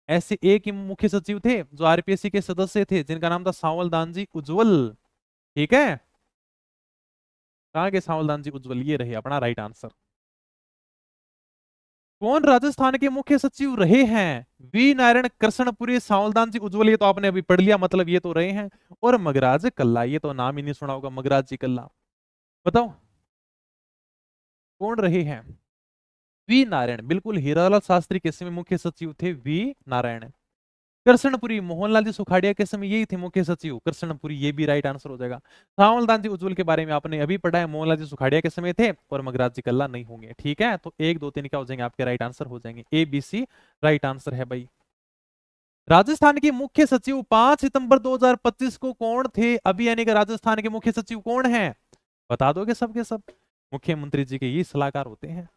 ऐसे एक ही मुख्य सचिव थे जो आरपीएससी के सदस्य थे, जिनका नाम था सांवल दानजी उज्जवल। ठीक है, कहां के सांवल दानजी उज्जवल? ये रहे अपना राइट आंसर। कौन राजस्थान के मुख्य सचिव रहे हैं? वी नारायण कृष्णपुरी, सांवलदान जी उज्जवल, ये तो आपने अभी पढ़ लिया, मतलब ये तो रहे हैं। और मगराज कल्ला, ये तो नाम ही नहीं सुना होगा, मगराज जी कल्ला। बताओ कौन रहे हैं? वी नारायण, बिल्कुल हीरालाल शास्त्री के समय मुख्य सचिव थे वी नारायण। कृष्णपुरी, मोहनलाल जी सुखाड़िया के समय यही थे मुख्य सचिव कृष्णपुरी, ये भी राइट आंसर हो जाएगा। सांवलदान जी उज्जवल के बारे में आपने अभी पढ़ा है, मोहनलाल जी सुखाड़िया के समय थे, और मगराज जी कल्ला नहीं होंगे। ठीक है, तो 1 2 3 क्या हो जाएंगे आपके? राइट आंसर हो जाएंगे, A B C right answer है भाई। राजस्थान के मुख्य सचिव 5 सितंबर 2025 को कौन थे? अभी यानी कि राजस्थान के मुख्य सचिव कौन है? बता दोगे सबके सब? मुख्यमंत्री जी के ये सलाहकार होते हैं,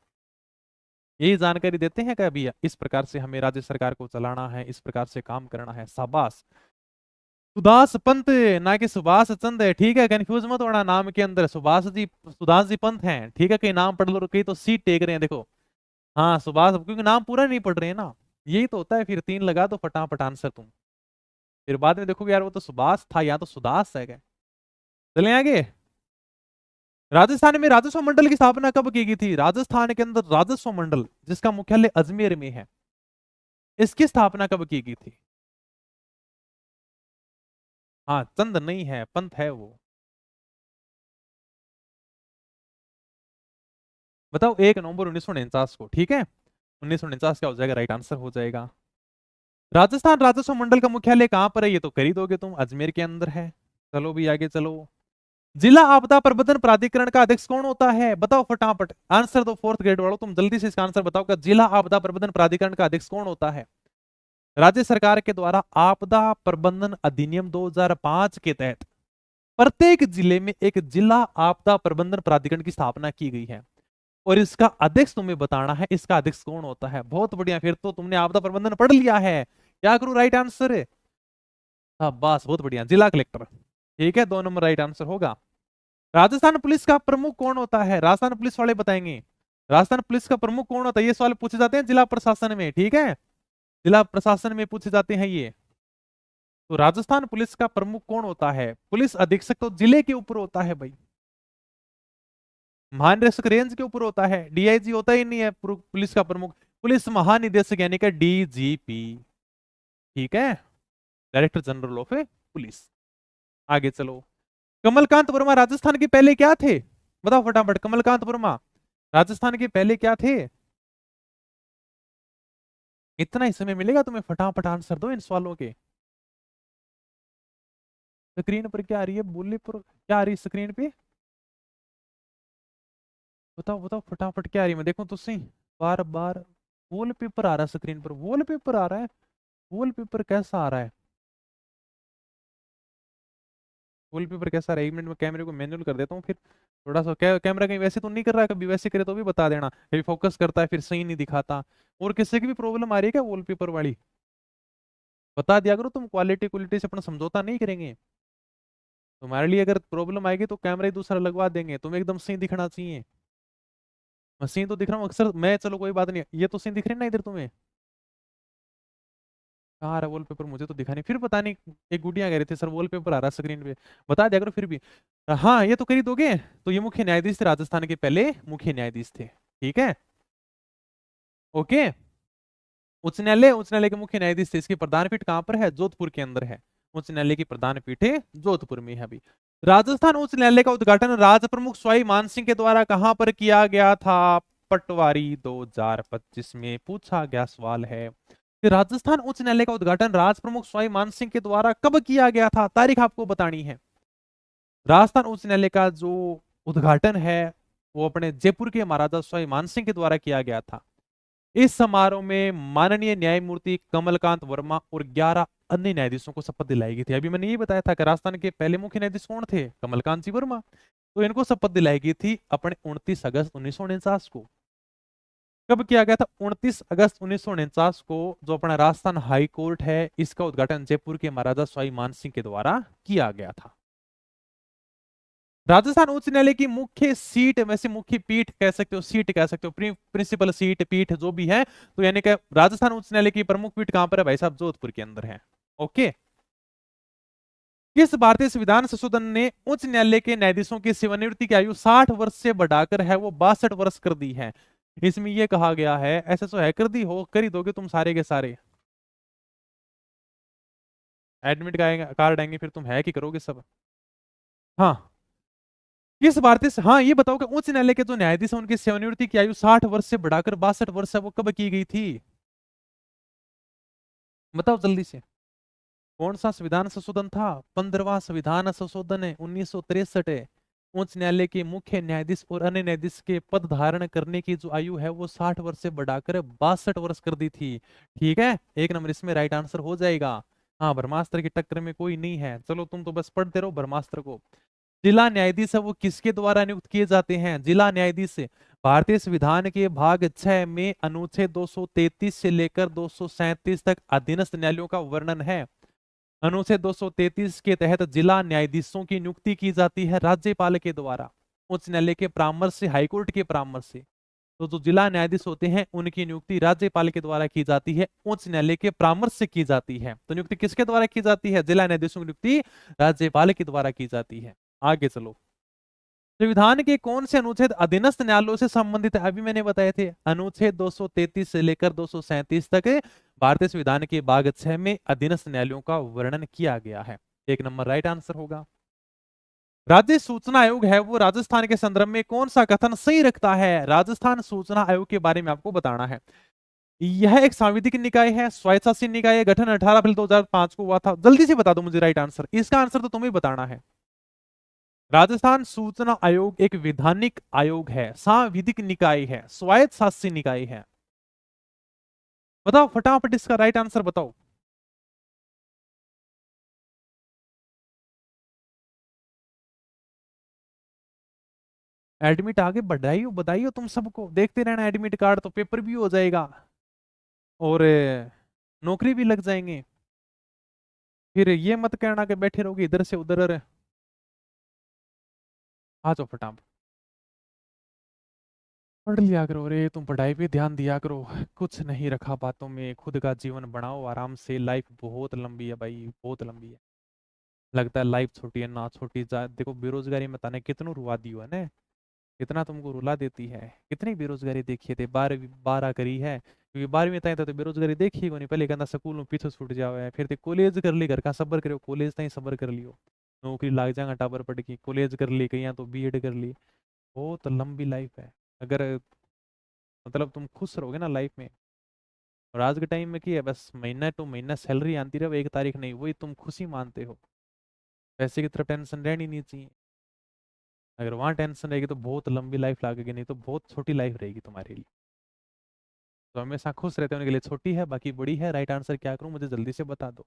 यही जानकारी देते हैं कि अभी इस प्रकार से हमें राज्य सरकार को चलाना है, इस प्रकार से काम करना है। शाबाश। सुभाष पंत, ना कि सुभाष चंद है। ठीक है, कंफ्यूज मत होना नाम के अंदर, सुभाष जी सुभाष जी पंत हैं। ठीक है, कहीं नाम पढ़ लो, कहीं तो सीट टेक रहे हैं, देखो। हाँ सुभाष, क्योंकि नाम पूरा नहीं पढ़ रहे हैं ना, यही तो होता है। फिर 3 लगा तो फटाफट आंसर तुम, फिर बाद में देखोगे यार वो तो सुभाष था, या तो सुदास है क्या। चले आगे। राजस्थान में राजस्व मंडल की स्थापना कब की गई थी? राजस्थान के अंदर राजस्व मंडल जिसका मुख्यालय अजमेर में है, इसकी स्थापना कब की गई थी? हाँ, चंद नहीं है, पंत है वो। बताओ, 1 नवंबर 1949 को। ठीक है, 1949 क्या हो जाएगा? राइट आंसर हो जाएगा। राजस्थान राजस्व मंडल का मुख्यालय कहां पर है? ये तो कर ही दोगे तुम, अजमेर के अंदर है। चलो भी आगे चलो। जिला आपदा प्रबंधन प्राधिकरण का अध्यक्ष कौन होता है? बताओ फटाफट आंसर दो, 4th ग्रेड वालों, तुम जल्दी से इसका आंसर बताओ कि जिला आपदा प्रबंधन प्राधिकरण का अध्यक्ष कौन होता है? राज्य सरकार के द्वारा आपदा प्रबंधन अधिनियम 2005 के तहत प्रत्येक जिले में एक जिला आपदा प्रबंधन प्राधिकरण की स्थापना की गई है, और इसका अध्यक्ष तुम्हें बताना है, इसका अध्यक्ष कौन होता है। बहुत बढ़िया, फिर तो तुमने आपदा प्रबंधन पढ़ लिया है। क्या करूं? राइट आंसर है। हाँ बस, बहुत बढ़िया, जिला कलेक्टर। ठीक है, 2 नंबर राइट आंसर होगा। राजस्थान पुलिस का प्रमुख कौन होता है? राजस्थान पुलिस वाले बताएंगे। राजस्थान पुलिस का प्रमुख कौन होता है? ये सवाल पूछे जाते हैं जिला प्रशासन में। ठीक है, जिला प्रशासन में पूछे जाते हैं ये। तो राजस्थान पुलिस का प्रमुख कौन होता है? पुलिस अधीक्षक तो जिले के ऊपर होता है भाई, महानिदेशक रेंज के ऊपर होता है, डीआईजी होता ही नहीं है पुलिस का प्रमुख। पुलिस महानिदेशक यानी कि डीजीपी। ठीक है, डायरेक्टर जनरल ऑफ पुलिस। आगे चलो। कमलकांत वर्मा राजस्थान के पहले क्या थे? बताओ फटाफट, कमलकांत वर्मा राजस्थान के पहले क्या थे? इतना ही समय मिलेगा तुम्हें, फटाफट आंसर दो इन सवालों के। स्क्रीन पर क्या आ रही है? बोले पर क्या आ रही है स्क्रीन पे? बताओ बताओ फटाफट, क्या आ रही है? मैं देखूं तो सही। बार बार वॉलपेपर आ रहा है स्क्रीन पर, वॉलपेपर आ रहा है। वॉलपेपर कैसा आ रहा है? वॉलपेपर कैसा रहा है? 1 मिनट में कैमरे को मैनुअल कर देता हूँ, फिर थोड़ा सा कैमरा कहीं वैसे तो नहीं कर रहा है, कभी वैसे करे तो भी बता देना, कभी फोकस करता है फिर सही नहीं दिखाता। और किसी की भी प्रॉब्लम आ रही है क्या वॉलपेपर वाली? बता दिया करो, तुम क्वालिटी क्वालिटी से अपना समझौता नहीं करेंगे। तुम्हारे लिए अगर प्रॉब्लम आएगी तो कैमरा ही दूसरा लगवा देंगे, तुम्हें एकदम सही दिखना चाहिए। मैं सही तो दिख रहा हूँ अक्सर मैं, चलो कोई बात नहीं, ये तो सही दिख रही है ना इधर तुम्हें? कहाँ आ रहा वॉलपेपर? मुझे तो दिखा नहीं, फिर पता नहीं। एक गुड़िया कह रहे थे सर वॉलपेपर आ रहा स्क्रीन पे, बता दिया करो फिर भी। हाँ ये तो कर ही दोगे। तो ये मुख्य न्यायाधीश थे, राजस्थान के पहले मुख्य न्यायाधीश थे। ठीक है, ओके। उच्च न्यायालय के मुख्य न्यायाधीश थे। इसकी प्रधान पीठ कहां पर है? जोधपुर के अंदर है। उच्च न्यायालय की प्रधान पीठ है जोधपुर में है अभी। राजस्थान उच्च न्यायालय का उद्घाटन राज प्रमुख स्वाई मान सिंह के द्वारा कहां पर किया गया था? पटवारी 2025 में पूछा गया सवाल है कि राजस्थान उच्च न्यायालय का उद्घाटन राज प्रमुख स्वाई मान सिंह के द्वारा कब किया गया था? तारीख आपको बतानी है। राजस्थान उच्च न्यायालय का जो उद्घाटन है वो अपने जयपुर के महाराजा स्वाई मान सिंह के द्वारा किया गया था। इस समारोह में माननीय न्यायमूर्ति कमलकांत वर्मा और 11 अन्य न्यायाधीशों को शपथ दिलाई गई थी। अभी मैंने ये बताया था कि राजस्थान के पहले मुख्य न्यायाधीश कौन थे? कमलकांत जी वर्मा। तो इनको शपथ दिलाई गई थी अपने 29 अगस्त 1949 को। कब किया गया था? 29 अगस्त 1949 को जो अपना राजस्थान हाई कोर्ट है, इसका उद्घाटन जयपुर के महाराजा सवाई मानसिंह के द्वारा किया गया था। राजस्थान उच्च न्यायालय की मुख्य सीट, वैसे मुख्य पीठ कह सकते हो, सीट कह सकते हो, प्रिंसिपल सीट, पीठ जो भी है, तो यानी कि राजस्थान उच्च न्यायालय की प्रमुख पीठ कहां पर है भाई साहब? जोधपुर के अंदर है। ओके। किस भारतीय संविधान संशोधन ने उच्च न्यायालय के न्यायाधीशों की सेवानिवृत्ति की आयु 60 वर्ष से बढ़ाकर है वो 62 वर्ष कर दी है? इसमें यह कहा गया है, ऐसे तो है कर दी हो, कर ही दोगे तुम सारे के सारे। एडमिट कार्ड आएंगे फिर तुम है कि करोगे सब। हाँ, किस भारतीय से, हाँ ये बताओ कि उच्च न्यायालय के जो न्यायाधीश हैं उनकी सेवानिवृत्ति की आयु 60 वर्ष से बढ़ाकर 62 वर्ष है, वो कब की गई थी? बताओ जल्दी से। कौन सा संविधान संशोधन था? 15वां संविधान संशोधन है, 1963 है। उच्च न्यायालय के मुख्य न्यायाधीश और अन्य न्यायाधीश के पद धारण करने की जो आयु है वो 60 वर्ष से बढ़ाकर 62 वर्ष कर दी थी। ठीक है, एक नंबर इसमें राइट आंसर हो जाएगा। हाँ, ब्रह्मास्त्र की टक्कर में कोई नहीं है। चलो तुम तो बस पढ़ते रहो ब्रह्मास्त्र को। जिला न्यायाधीश है वो किसके द्वारा नियुक्त किए जाते हैं? जिला न्यायाधीश भारतीय संविधान के भाग 6 में अनुच्छेद 233 से लेकर 237 तक अधीनस्थ न्यायालयों का वर्णन है। अनुच्छेद 233 के तहत जिला न्यायाधीशों की नियुक्ति की जाती है राज्यपाल के द्वारा, उच्च न्यायालय के परामर्श से, हाईकोर्ट के परामर्श से। तो जो जिला न्यायाधीश होते हैं उनकी नियुक्ति राज्यपाल के द्वारा की जाती है, उच्च न्यायालय के परामर्श से की जाती है। तो नियुक्ति किसके द्वारा की जाती है? जिला न्यायाधीशों की नियुक्ति राज्यपाल के द्वारा की जाती है। आगे चलो। संविधान के कौन से अनुच्छेद अधीनस्थ न्यायालयों से संबंधित है? अभी मैंने बताए थे, अनुच्छेद 233 से लेकर 237 तक भारतीय संविधान के भाग 6 में अधीनस्थ न्यायालयों का वर्णन किया गया है। एक नंबर राइट आंसर होगा। राज्य सूचना आयोग है वो राजस्थान के संदर्भ में कौन सा कथन सही रखता है? राजस्थान सूचना आयोग के बारे में आपको बताना है। यह एक सांविधिक निकाय है, स्वायत्तशासी निकाय है, गठन 18 अप्रैल 2005 को हुआ था। जल्दी से बता दो मुझे राइट आंसर, इसका आंसर तो तुम्हें बताना है। राजस्थान सूचना आयोग एक वैधानिक आयोग है, सांविधिक निकाय है, स्वायत्त शासी निकाय है। बताओ फटाफट इसका राइट आंसर बताओ। एडमिट आगे बढ़ाइयो, बधाइयो तुम सबको, देखते रहना एडमिट कार्ड, तो पेपर भी हो जाएगा और नौकरी भी लग जाएंगे। फिर ये मत कहना कि बैठे रहोगे इधर से उधर। आ जाओ फटाफट पढ़ लिया करो रे, तुम पढ़ाई पे ध्यान दिया करो। कुछ नहीं रखा बातों में, खुद का जीवन बनाओ आराम से। लाइफ बहुत लंबी है भाई, बहुत लंबी है। लगता है लाइफ छोटी है ना, छोटी जा देखो बेरोजगारी में ताने कितनों रुआ दियो है ना, कितना तुमको रुला देती है। कितनी बेरोजगारी देखी थे, 12 करी है, क्योंकि 12वीं तक तो बेरोजगारी देखी को नहीं। पहले कहना स्कूल में पीछे छूट जाओ, फिर ते कॉलेज कर ली, घर का सबर करो, कॉलेज तक सबर कर लियो, नौकरी लाग जाएगा टाबर पड़ की, कॉलेज कर ली कहीं तो बीएड कर ली। बहुत लंबी लाइफ है अगर मतलब तुम खुश रहोगे ना लाइफ में। और आज के टाइम में क्या है, बस महीना टू महीना सैलरी आती रहे, 1 तारीख नहीं, वही तुम खुशी मानते हो। पैसे की तरफ टेंशन रहनी नहीं चाहिए। अगर वहां टेंशन रहेगी तो बहुत लंबी लाइफ लागेगी, नहीं तो बहुत छोटी लाइफ रहेगी तुम्हारे लिए। तो हमेशा खुश रहते होने के लिए छोटी है, बाकी बड़ी है। राइट आंसर क्या करूं मुझे जल्दी से बता दो।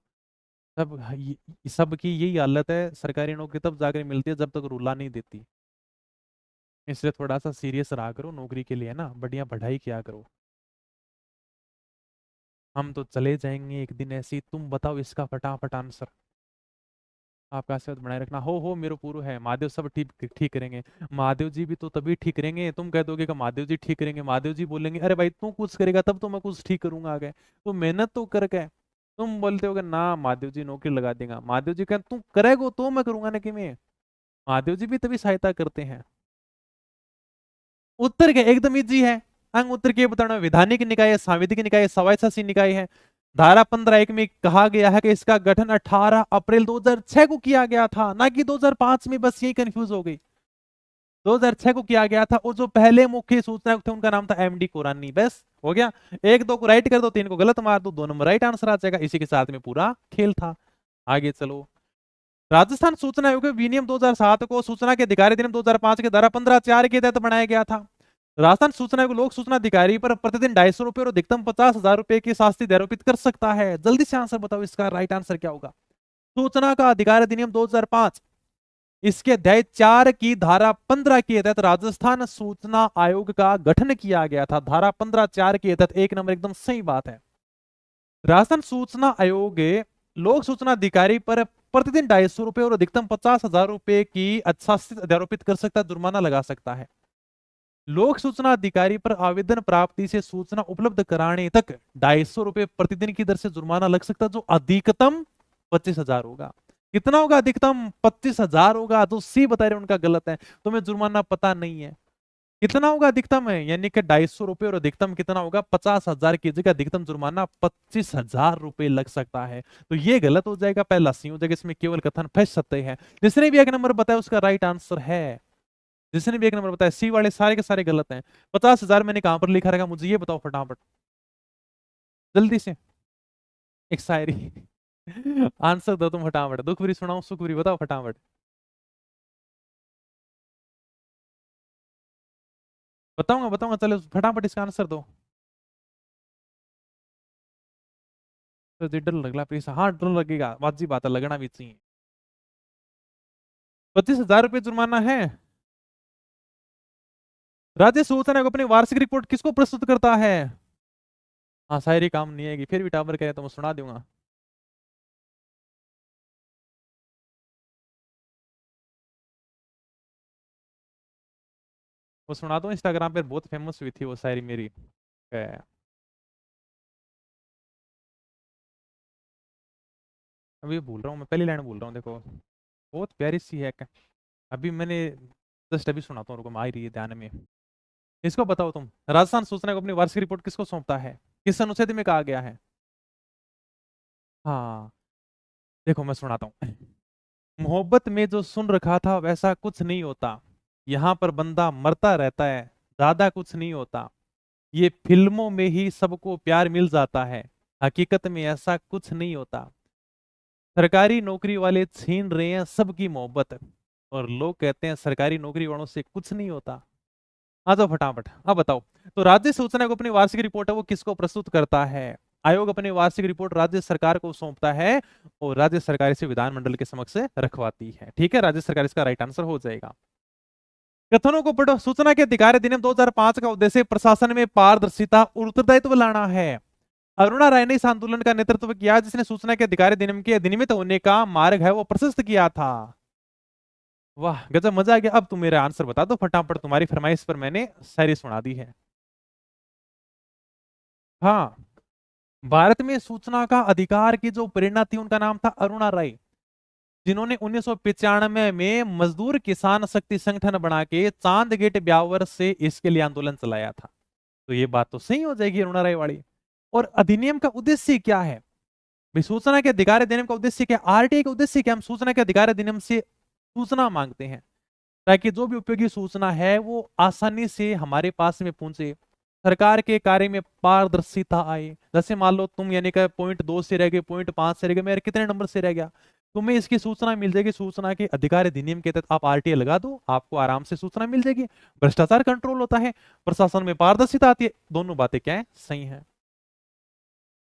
सब की यही हालत है, सरकारी नौकरी तब जाकर मिलती है जब तक रुला नहीं देती। इसलिए थोड़ा सा सीरियस रहा करो नौकरी के लिए ना, बढ़िया पढ़ाई किया करो। हम तो चले जाएंगे एक दिन ऐसे ही। तुम बताओ इसका फटाफट आंसर। आपका आशीर्वाद बनाए रखना। हो मेरे पूरा है, महादेव सब ठीक ठीक करेंगे। महादेव जी भी तो तभी ठीक करेंगे, तुम कह दोगे कि महादेव जी ठीक करेंगे, महादेव जी बोलेंगे अरे भाई तू कुछ करेगा तब तो मैं कुछ ठीक करूंगा आगे, तो मेहनत तो करके। तुम बोलते हो ना महादेव जी नौकरी लगा देगा, महादेव जी कह तू करेगा तो मैं करूंगा ना कि मैं। महादेव जी भी तभी सहायता करते हैं। उत्तर के एकदम इजी है। अंग उत्तर के बताना, वैधानिक निकाय है, सांविधिक निकाय है, स्वायत्तशासी निकाय है। धारा 15(1) में कहा गया है कि इसका गठन 18 अप्रैल 2006 को किया गया था, ना कि 2005 में, बस यही कंफ्यूज हो गई। 2006 को किया गया था, और जो पहले मुख्य सूचना थे उनका नाम था एमडी कोरानी। बस हो गया। 1-2 को राइट कर दो, 3 को गलत मार दो, 2 नंबर राइट आंसर आ जाएगा। इसी के साथ में पूरा खेल था। आगे चलो। राजस्थान सूचना आयोग विनियम 2007 को सूचना के अधिकार अधिनियम 2005 के धारा 15(4) के तहत बनाया गया था। राजस्थान सूचना आयोग लोक सूचना अधिकारी पर प्रतिदिन 250 रुपए और अधिकतम 50,000 रुपए की शास्ति आरोपित कर सकता है। जल्दी से आंसर बताओ, इसका राइट आंसर क्या होगा? सूचना का अधिकार अधिनियम 2005, इसके अध्याय 4 की धारा 15 के तहत राजस्थान सूचना आयोग का गठन किया गया था। धारा 15(4) के तहत 1 नंबर एकदम सही बात है। राजस्थान सूचना आयोग लोक सूचना अधिकारी पर प्रतिदिन 250 रुपए और अधिकतम 50,000 रुपए की शास्ति आरोपित कर सकता है, जुर्माना लगा सकता है। लोक सूचना अधिकारी पर आवेदन प्राप्ति से सूचना उपलब्ध कराने तक 250 रुपए प्रतिदिन की दर से जुर्माना लग सकता है, जो अधिकतम 25,000 होगा। कितना होगा? अधिकतम 25,000 होगा। तो सी बता रहे उनका गलत है, तुम्हें जुर्माना पता नहीं है कितना होगा अधिकतम है, यानी कि 250 रुपए और अधिकतम कितना होगा? 50,000 की जगह अधिकतम जुर्माना 25,000 रुपए लग सकता है। तो ये गलत हो जाएगा, पहला सी हो जाएगा, इसमें केवल कथन फंस सकते हैं। जिसने भी 1 नंबर बताया उसका राइट आंसर है। जिसने भी 1 नंबर बताया, सी वाले सारे के सारे गलत हैं। 50,000 मैंने कहां पर लिखा रहेगा, मुझे ये बताओ फटाफट जल्दी से। एक शायरी आंसर दो तुम फटाफट। दुख भरी सुनाओ सुख भरी बताओ फटाफट। बताऊंगा बताऊंगा, चलो फटाफट इसका आंसर दो। तो डर लगला प्लीज, हाँ डर लगेगा, वाजी बात है, लगना भी चाहिए। 25,000 रुपये जुर्माना है। राज्य सूचना आयोग अपनी वार्षिक रिपोर्ट किसको प्रस्तुत करता है? हाँ शायरी काम नहीं आएगी, फिर भी टावर कहे तो मैं सुना दूंगा। वो सुना दो, इंस्टाग्राम पे बहुत फेमस हुई थी वो शायरी मेरी। अभी भूल रहा हूँ मैं, पहली लाइन भूल रहा हूँ, देखो बहुत प्यारी सी है। अभी मैंने जस्ट अभी सुनाता हूँ, रुको आ ही रही है ध्यान में। इसको बताओ तुम, राजस्थान सूचना को अपनी वार्षिक रिपोर्ट किसको सौंपता है? किस अनुच्छेद में कहा गया है? हाँ देखो मैं सुनाता हूँ। मोहब्बत में जो सुन रखा था वैसा कुछ नहीं होता, यहाँ पर बंदा मरता रहता है, ज्यादा कुछ नहीं होता। ये फिल्मों में ही सबको प्यार मिल जाता है, हकीकत में ऐसा कुछ नहीं होता। सरकारी नौकरी वाले छीन रहे हैं सबकी मोहब्बत, और लोग कहते हैं सरकारी नौकरी वालों से कुछ नहीं होता। आ जाओ फटाफट, अब बताओ। तो राज्य सूचना को अपनी वार्षिक रिपोर्ट है वो किसको प्रस्तुत करता है? आयोग अपनी वार्षिक रिपोर्ट राज्य सरकार को सौंपता है, और राज्य सरकार इसे विधानमंडल के समक्ष रखवाती है। ठीक है, राज्य सरकार इसका राइट आंसर हो जाएगा। कथनों को पढ़ो। सूचना के अधिकार अधिनियम 2005 का उद्देश्य प्रशासन में पारदर्शिता और उत्तरदायित्व लाना है। अरुणा राय ने इस आंदोलन का नेतृत्व किया जिसने सूचना के अधिकार अधिनियम के अधिनियमित होने का मार्ग है वो प्रशस्त किया था। वाह गजब, मजा आ गया। अब तुम मेरा आंसर बता दो फटाफट, तुम्हारी फरमाइश पर मैंने शायरी सुना दी है। हाँ, भारत में सूचना का अधिकार की जो प्रेरणा थी उनका नाम था अरुणा राय, जिन्होंने 1995 में मजदूर किसान शक्ति संगठन बना के चांद गेट ब्यावर से इसके लिए आंदोलन चलाया था। तो ये बात तो सही हो जाएगी अरुणा राय वाली। और अधिनियम का उद्देश्य क्या है भाई? सूचना के अधिकार अधिनियम का उद्देश्य क्या? आरटीआई का उद्देश्य क्या? हम सूचना के अधिकार अधिनियम से सूचना मांगते हैं ताकि जो भी उपयोगी सूचना है वो आसानी से हमारे पास में पहुंचे, सरकार के कार्य में पारदर्शिता आए। जैसे मान लो तुम यानी कि पॉइंट 2 से रह गए, पॉइंट 5 से रह गए, मेरे कितने नंबर से रह गया, तुम्हें इसकी सूचना मिल जाएगी। सूचना के अधिकार अधिनियम के तहत आप आरटीआई लगा दो, आपको आराम से सूचना मिल जाएगी। भ्रष्टाचार कंट्रोल होता है, प्रशासन में पारदर्शिता आती है। दोनों बातें क्या है? सही है।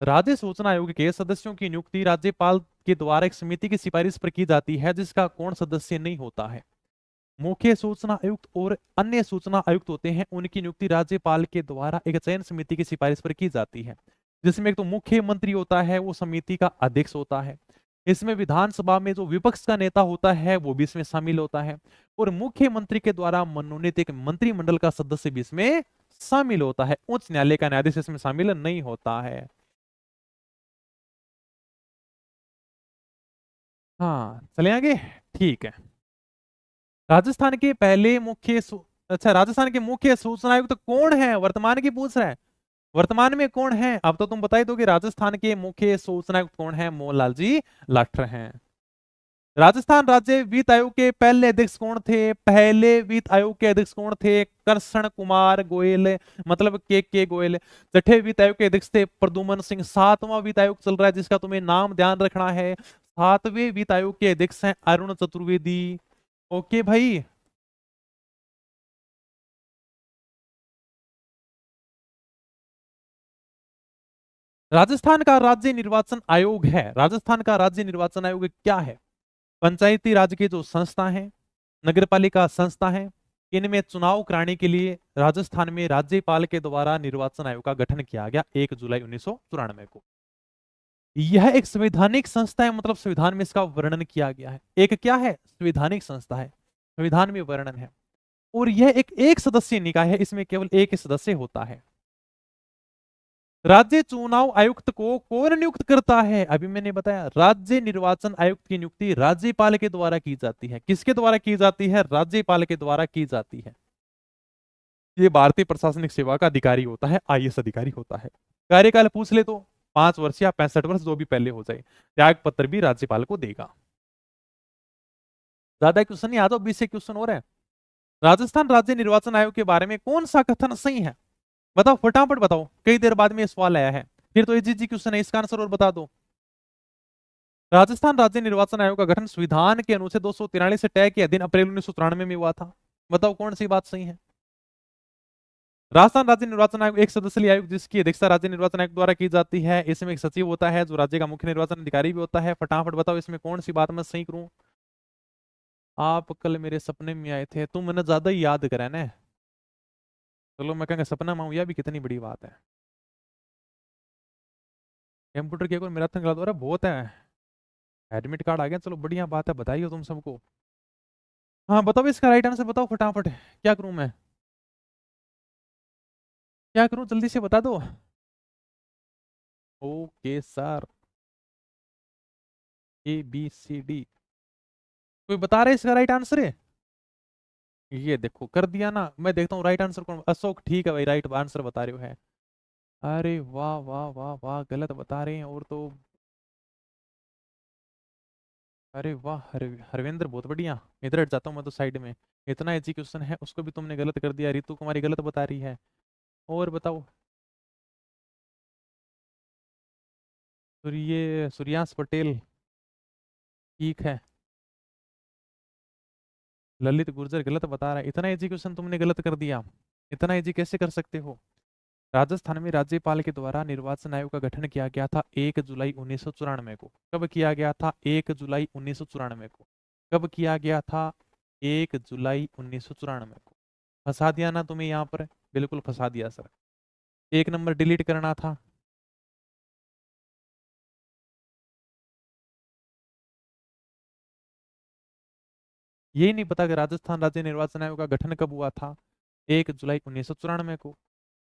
राज्य सूचना आयोग के सदस्यों की नियुक्ति राज्यपाल के द्वारा एक समिति की सिफारिश पर की जाती है जिसका कोण सदस्य नहीं होता है। मुख्य सूचना आयुक्त और अन्य सूचना आयुक्त होते हैं, उनकी नियुक्ति राज्यपाल के द्वारा एक चयन समिति की सिफारिश पर की जाती है, जिसमें एक तो मुख्यमंत्री होता है, वो समिति का अध्यक्ष होता है। इसमें विधानसभा में जो विपक्ष का नेता होता है वो भी इसमें शामिल होता है, और मुख्यमंत्री के द्वारा मनोनीत एक मंत्रिमंडल का सदस्य भी इसमें शामिल होता है। उच्च न्यायालय का न्यायाधीश इसमें शामिल नहीं होता है। हाँ चले आगे। ठीक है। राजस्थान के पहले अच्छा, राजस्थान के मुख्य सूचना आयुक्त कौन है? वर्तमान की पूछ रहा है, वर्तमान में कौन है? अब तो तुम बता ही दोगे राजस्थान के मुख्य सूचना आयुक्त कौन है। मोहनलाल जी लाठर हैं। राजस्थान राज्य वित्त आयोग के पहले अध्यक्ष कौन थे? पहले वित्त आयोग के अध्यक्ष कौन थे? कृष्ण कुमार गोयल, मतलब के गोयल। छठे वित्त आयोग के अध्यक्ष थे प्रदुमन सिंह। सातवां वित्त आयोग चल रहा है जिसका तुम्हें नाम ध्यान रखना है। सातवें वित्त आयोग के अध्यक्ष हैं अरुण चतुर्वेदी। ओके भाई। राजस्थान का राज्य निर्वाचन आयोग है, राजस्थान का राज्य निर्वाचन आयोग क्या है? पंचायती राज की जो संस्था है, नगरपालिका संस्था है, इनमें चुनाव कराने के लिए राजस्थान में राज्यपाल के द्वारा निर्वाचन आयोग का गठन किया गया 1 जुलाई 1994 को। यह एक संवैधानिक संस्था है, मतलब संविधान में इसका वर्णन किया गया है। एक क्या है? संवैधानिक संस्था है, संविधान में वर्णन है। और यह एक सदस्यीय निकाय है, इसमें केवल एक सदस्य होता है। राज्य चुनाव आयुक्त को कौन नियुक्त करता है? अभी मैंने बताया, राज्य निर्वाचन आयुक्त की नियुक्ति राज्यपाल के द्वारा की जाती है। किसके द्वारा की जाती है? राज्यपाल के द्वारा की जाती है। ये भारतीय प्रशासनिक सेवा का अधिकारी होता है, आईएएस अधिकारी होता है। कार्यकाल पूछ ले तो 5 वर्ष या 65 वर्ष, जो भी पहले हो जाए। त्याग पत्र भी राज्यपाल को देगा। ज्यादा क्वेश्चन नहीं, आ जाओ 20 से क्वेश्चन और है। राजस्थान राज्य निर्वाचन आयोग के बारे में कौन सा कथन सही है? बताओ, फटाफट बताओ, कई देर बाद में ये सवाल आया है। फिर तो इजी क्वेश्चन है, इसका आंसर और बता दो। राजस्थान राज्य निर्वाचन आयोग का गठन संविधान के अनुच्छेद 243 तय के अधीन अप्रैल 1993 में हुआ था। बताओ कौन सी बात सही है? राजस्थान राज्य निर्वाचन आयोग एक सदस्यीय आयोग जिसकी अध्यक्षता राज्य निर्वाचन आयोग द्वारा की जाती है। इसमें एक सचिव होता है जो राज्य का मुख्य निर्वाचन अधिकारी भी होता है। फटाफट बताओ इसमें कौन सी बात मैं सही करूं? आप कल मेरे सपने में आए थे, तुम मैंने ज्यादा ही याद करा ना। चलो मैं कहूँगा सपना में यह भी कितनी बड़ी बात है। कंप्यूटर की एक और मैराथन करा दो, अरे बहुत है। एडमिट कार्ड आ गया, चलो बढ़िया बात है, बधाई हो तुम सबको। हाँ बताओ इसका राइट आंसर बताओ फटाफट। क्या करूं मैं? क्या करूं जल्दी से बता दो। Okay sir, ABCD। कोई बता रहे इसका राइट आंसर है? ये देखो कर दिया ना। मैं देखता हूँ राइट आंसर कौन। अशोक, ठीक है भाई, राइट आंसर बता रहे हो है। अरे वाह वाह वाह वाह, गलत बता रहे हैं और तो। अरे वाह, हरविंद्र बहुत बढ़िया। इधर हट जाता हूँ मैं तो साइड में। इतना एजुकेशन है, उसको भी तुमने गलत कर दिया। रितु कुमारी गलत बता रही है। और बताओ। सूर्यांश पटेल, ठीक है। ललित गुर्जर गलत बता रहा है। इतना एजुकेशन तुमने गलत कर दिया, इतना इजी कैसे कर सकते हो? राजस्थान में राज्यपाल के द्वारा निर्वाचन आयोग का गठन किया गया था 1 जुलाई 1994 को। कब किया गया था? 1 जुलाई 1994 को। कब किया गया था? 1 जुलाई 1994 को। फंसा दिया ना तुम्हें यहाँ पर, बिल्कुल फंसा दिया सर। 1 नंबर डिलीट करना था। यही नहीं पता कि राजस्थान राज्य निर्वाचन आयोग का गठन कब हुआ था? 1 जुलाई 1994 को।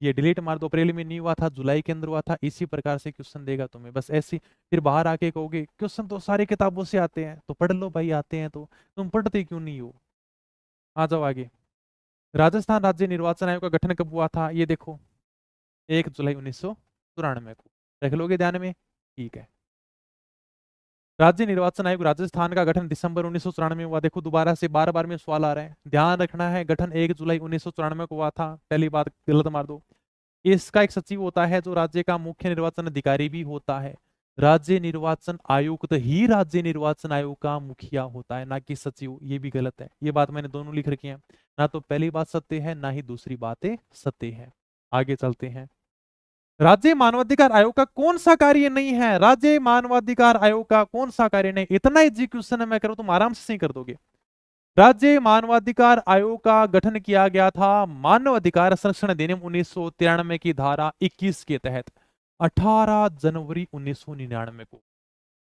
ये डिलीट मार दो, अप्रैल में नहीं हुआ था, जुलाई के अंदर हुआ था। इसी प्रकार से क्वेश्चन देगा तुम्हें, बस ऐसी। फिर बाहर आके कहोगे क्वेश्चन तो सारी किताबों से आते हैं, तो पढ़ लो भाई, आते हैं तो। तुम पढ़ते क्यों नहीं हो? आ जाओ आगे। राजस्थान राज्य निर्वाचन आयोग का गठन कब हुआ था? ये देखो, 1 जुलाई 1994 को। रख लोगे ध्यान में? ठीक है। राज्य निर्वाचन आयोग राजस्थान का गठन दिसंबर 1994 में हुआ। देखो दोबारा से बार बार में सवाल आ रहे हैं, ध्यान रखना है। गठन 1 जुलाई 1994 को हुआ था, पहली बात गलत मार दो। इसका एक सचिव होता है जो राज्य का मुख्य निर्वाचन अधिकारी भी होता है। राज्य निर्वाचन आयुक्त ही राज्य निर्वाचन आयोग का मुखिया होता है, ना कि सचिव। ये भी गलत है, ये बात मैंने दोनों लिख रखी है। ना तो पहली बात सत्य है, ना ही दूसरी बातें सत्य है। आगे चलते हैं। राज्य मानवाधिकार आयोग का कौन सा कार्य नहीं है? राज्य मानवाधिकार आयोग का कौन सा कार्य नहीं? इतना इजी क्वेश्चन है, मैं करूँ तुम आराम से सही कर दोगे। राज्य मानवाधिकार आयोग का गठन किया गया था मानव अधिकार संरक्षण अधिनियम 1993 की धारा 21 के तहत 18 जनवरी 1999 को।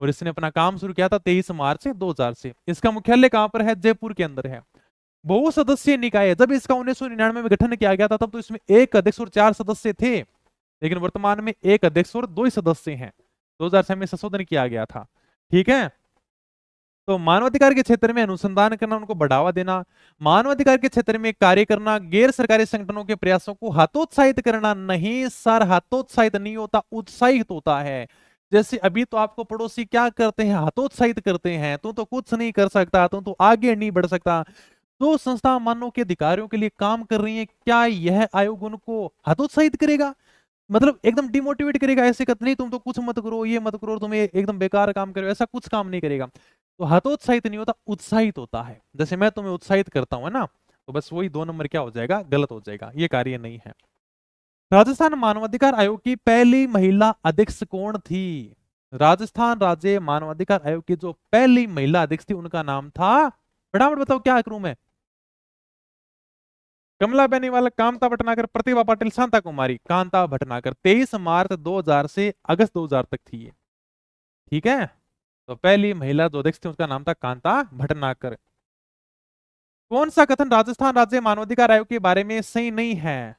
और इसने अपना काम शुरू किया था 23 मार्च 2000 से। इसका मुख्यालय कहां पर है? जयपुर के अंदर है। बहु सदस्यीय निकाय है। जब इसका 1999 में गठन किया गया था तब तो इसमें 1 अध्यक्ष और 4 सदस्य थे, लेकिन वर्तमान में 1 अध्यक्ष और 2 सदस्य हैं। 2006 में संशोधन किया गया था। ठीक है। तो मानवाधिकार के क्षेत्र में अनुसंधान करना, उनको बढ़ावा देना, मानवाधिकार के क्षेत्र में कार्य करना, गैर सरकारी संगठनों के प्रयासों को हतोत्साहित करना। नहीं सर, हतोत्साहित नहीं होता, उत्साहित होता है। जैसे अभी तो आपको पड़ोसी क्या करते हैं? हतोत्साहित करते हैं, तू तो कुछ नहीं कर सकता, तू तो आगे नहीं बढ़ सकता। तो संस्था मानव के अधिकारियों के लिए काम कर रही है, क्या यह आयोग उनको हतोत्साहित करेगा? मतलब एकदम डिमोटिवेट करेगा? ऐसे कहते नहीं तुम तो कुछ मत करो, ये मत करो, तुम एकदम बेकार काम करो, ऐसा कुछ काम नहीं करेगा। तो हतोत्साहित नहीं होता, उत्साहित होता है। जैसे मैं तुम्हें उत्साहित करता हूं, है ना? तो बस वही 2 नंबर क्या हो जाएगा? गलत हो जाएगा, ये कार्य नहीं है। राजस्थान मानवाधिकार आयोग की पहली महिला अध्यक्ष कौन थी? राजस्थान राज्य मानवाधिकार आयोग की जो पहली महिला अध्यक्ष थी उनका नाम था, फटाफट बताओ क्या करूं मैं? कमला बेनीवाल, कांता भटनागर, प्रतिभा पाटिल, शांता कुमारी। कांता भटनागर 23 मार्च 2000 से अगस्त 2000 तक थी ये। ठीक है, तो पहली महिला जो अध्यक्ष थी उसका नाम था कांता भटनागर। कौन सा कथन राजस्थान राज्य मानवाधिकार आयोग के बारे में सही नहीं है?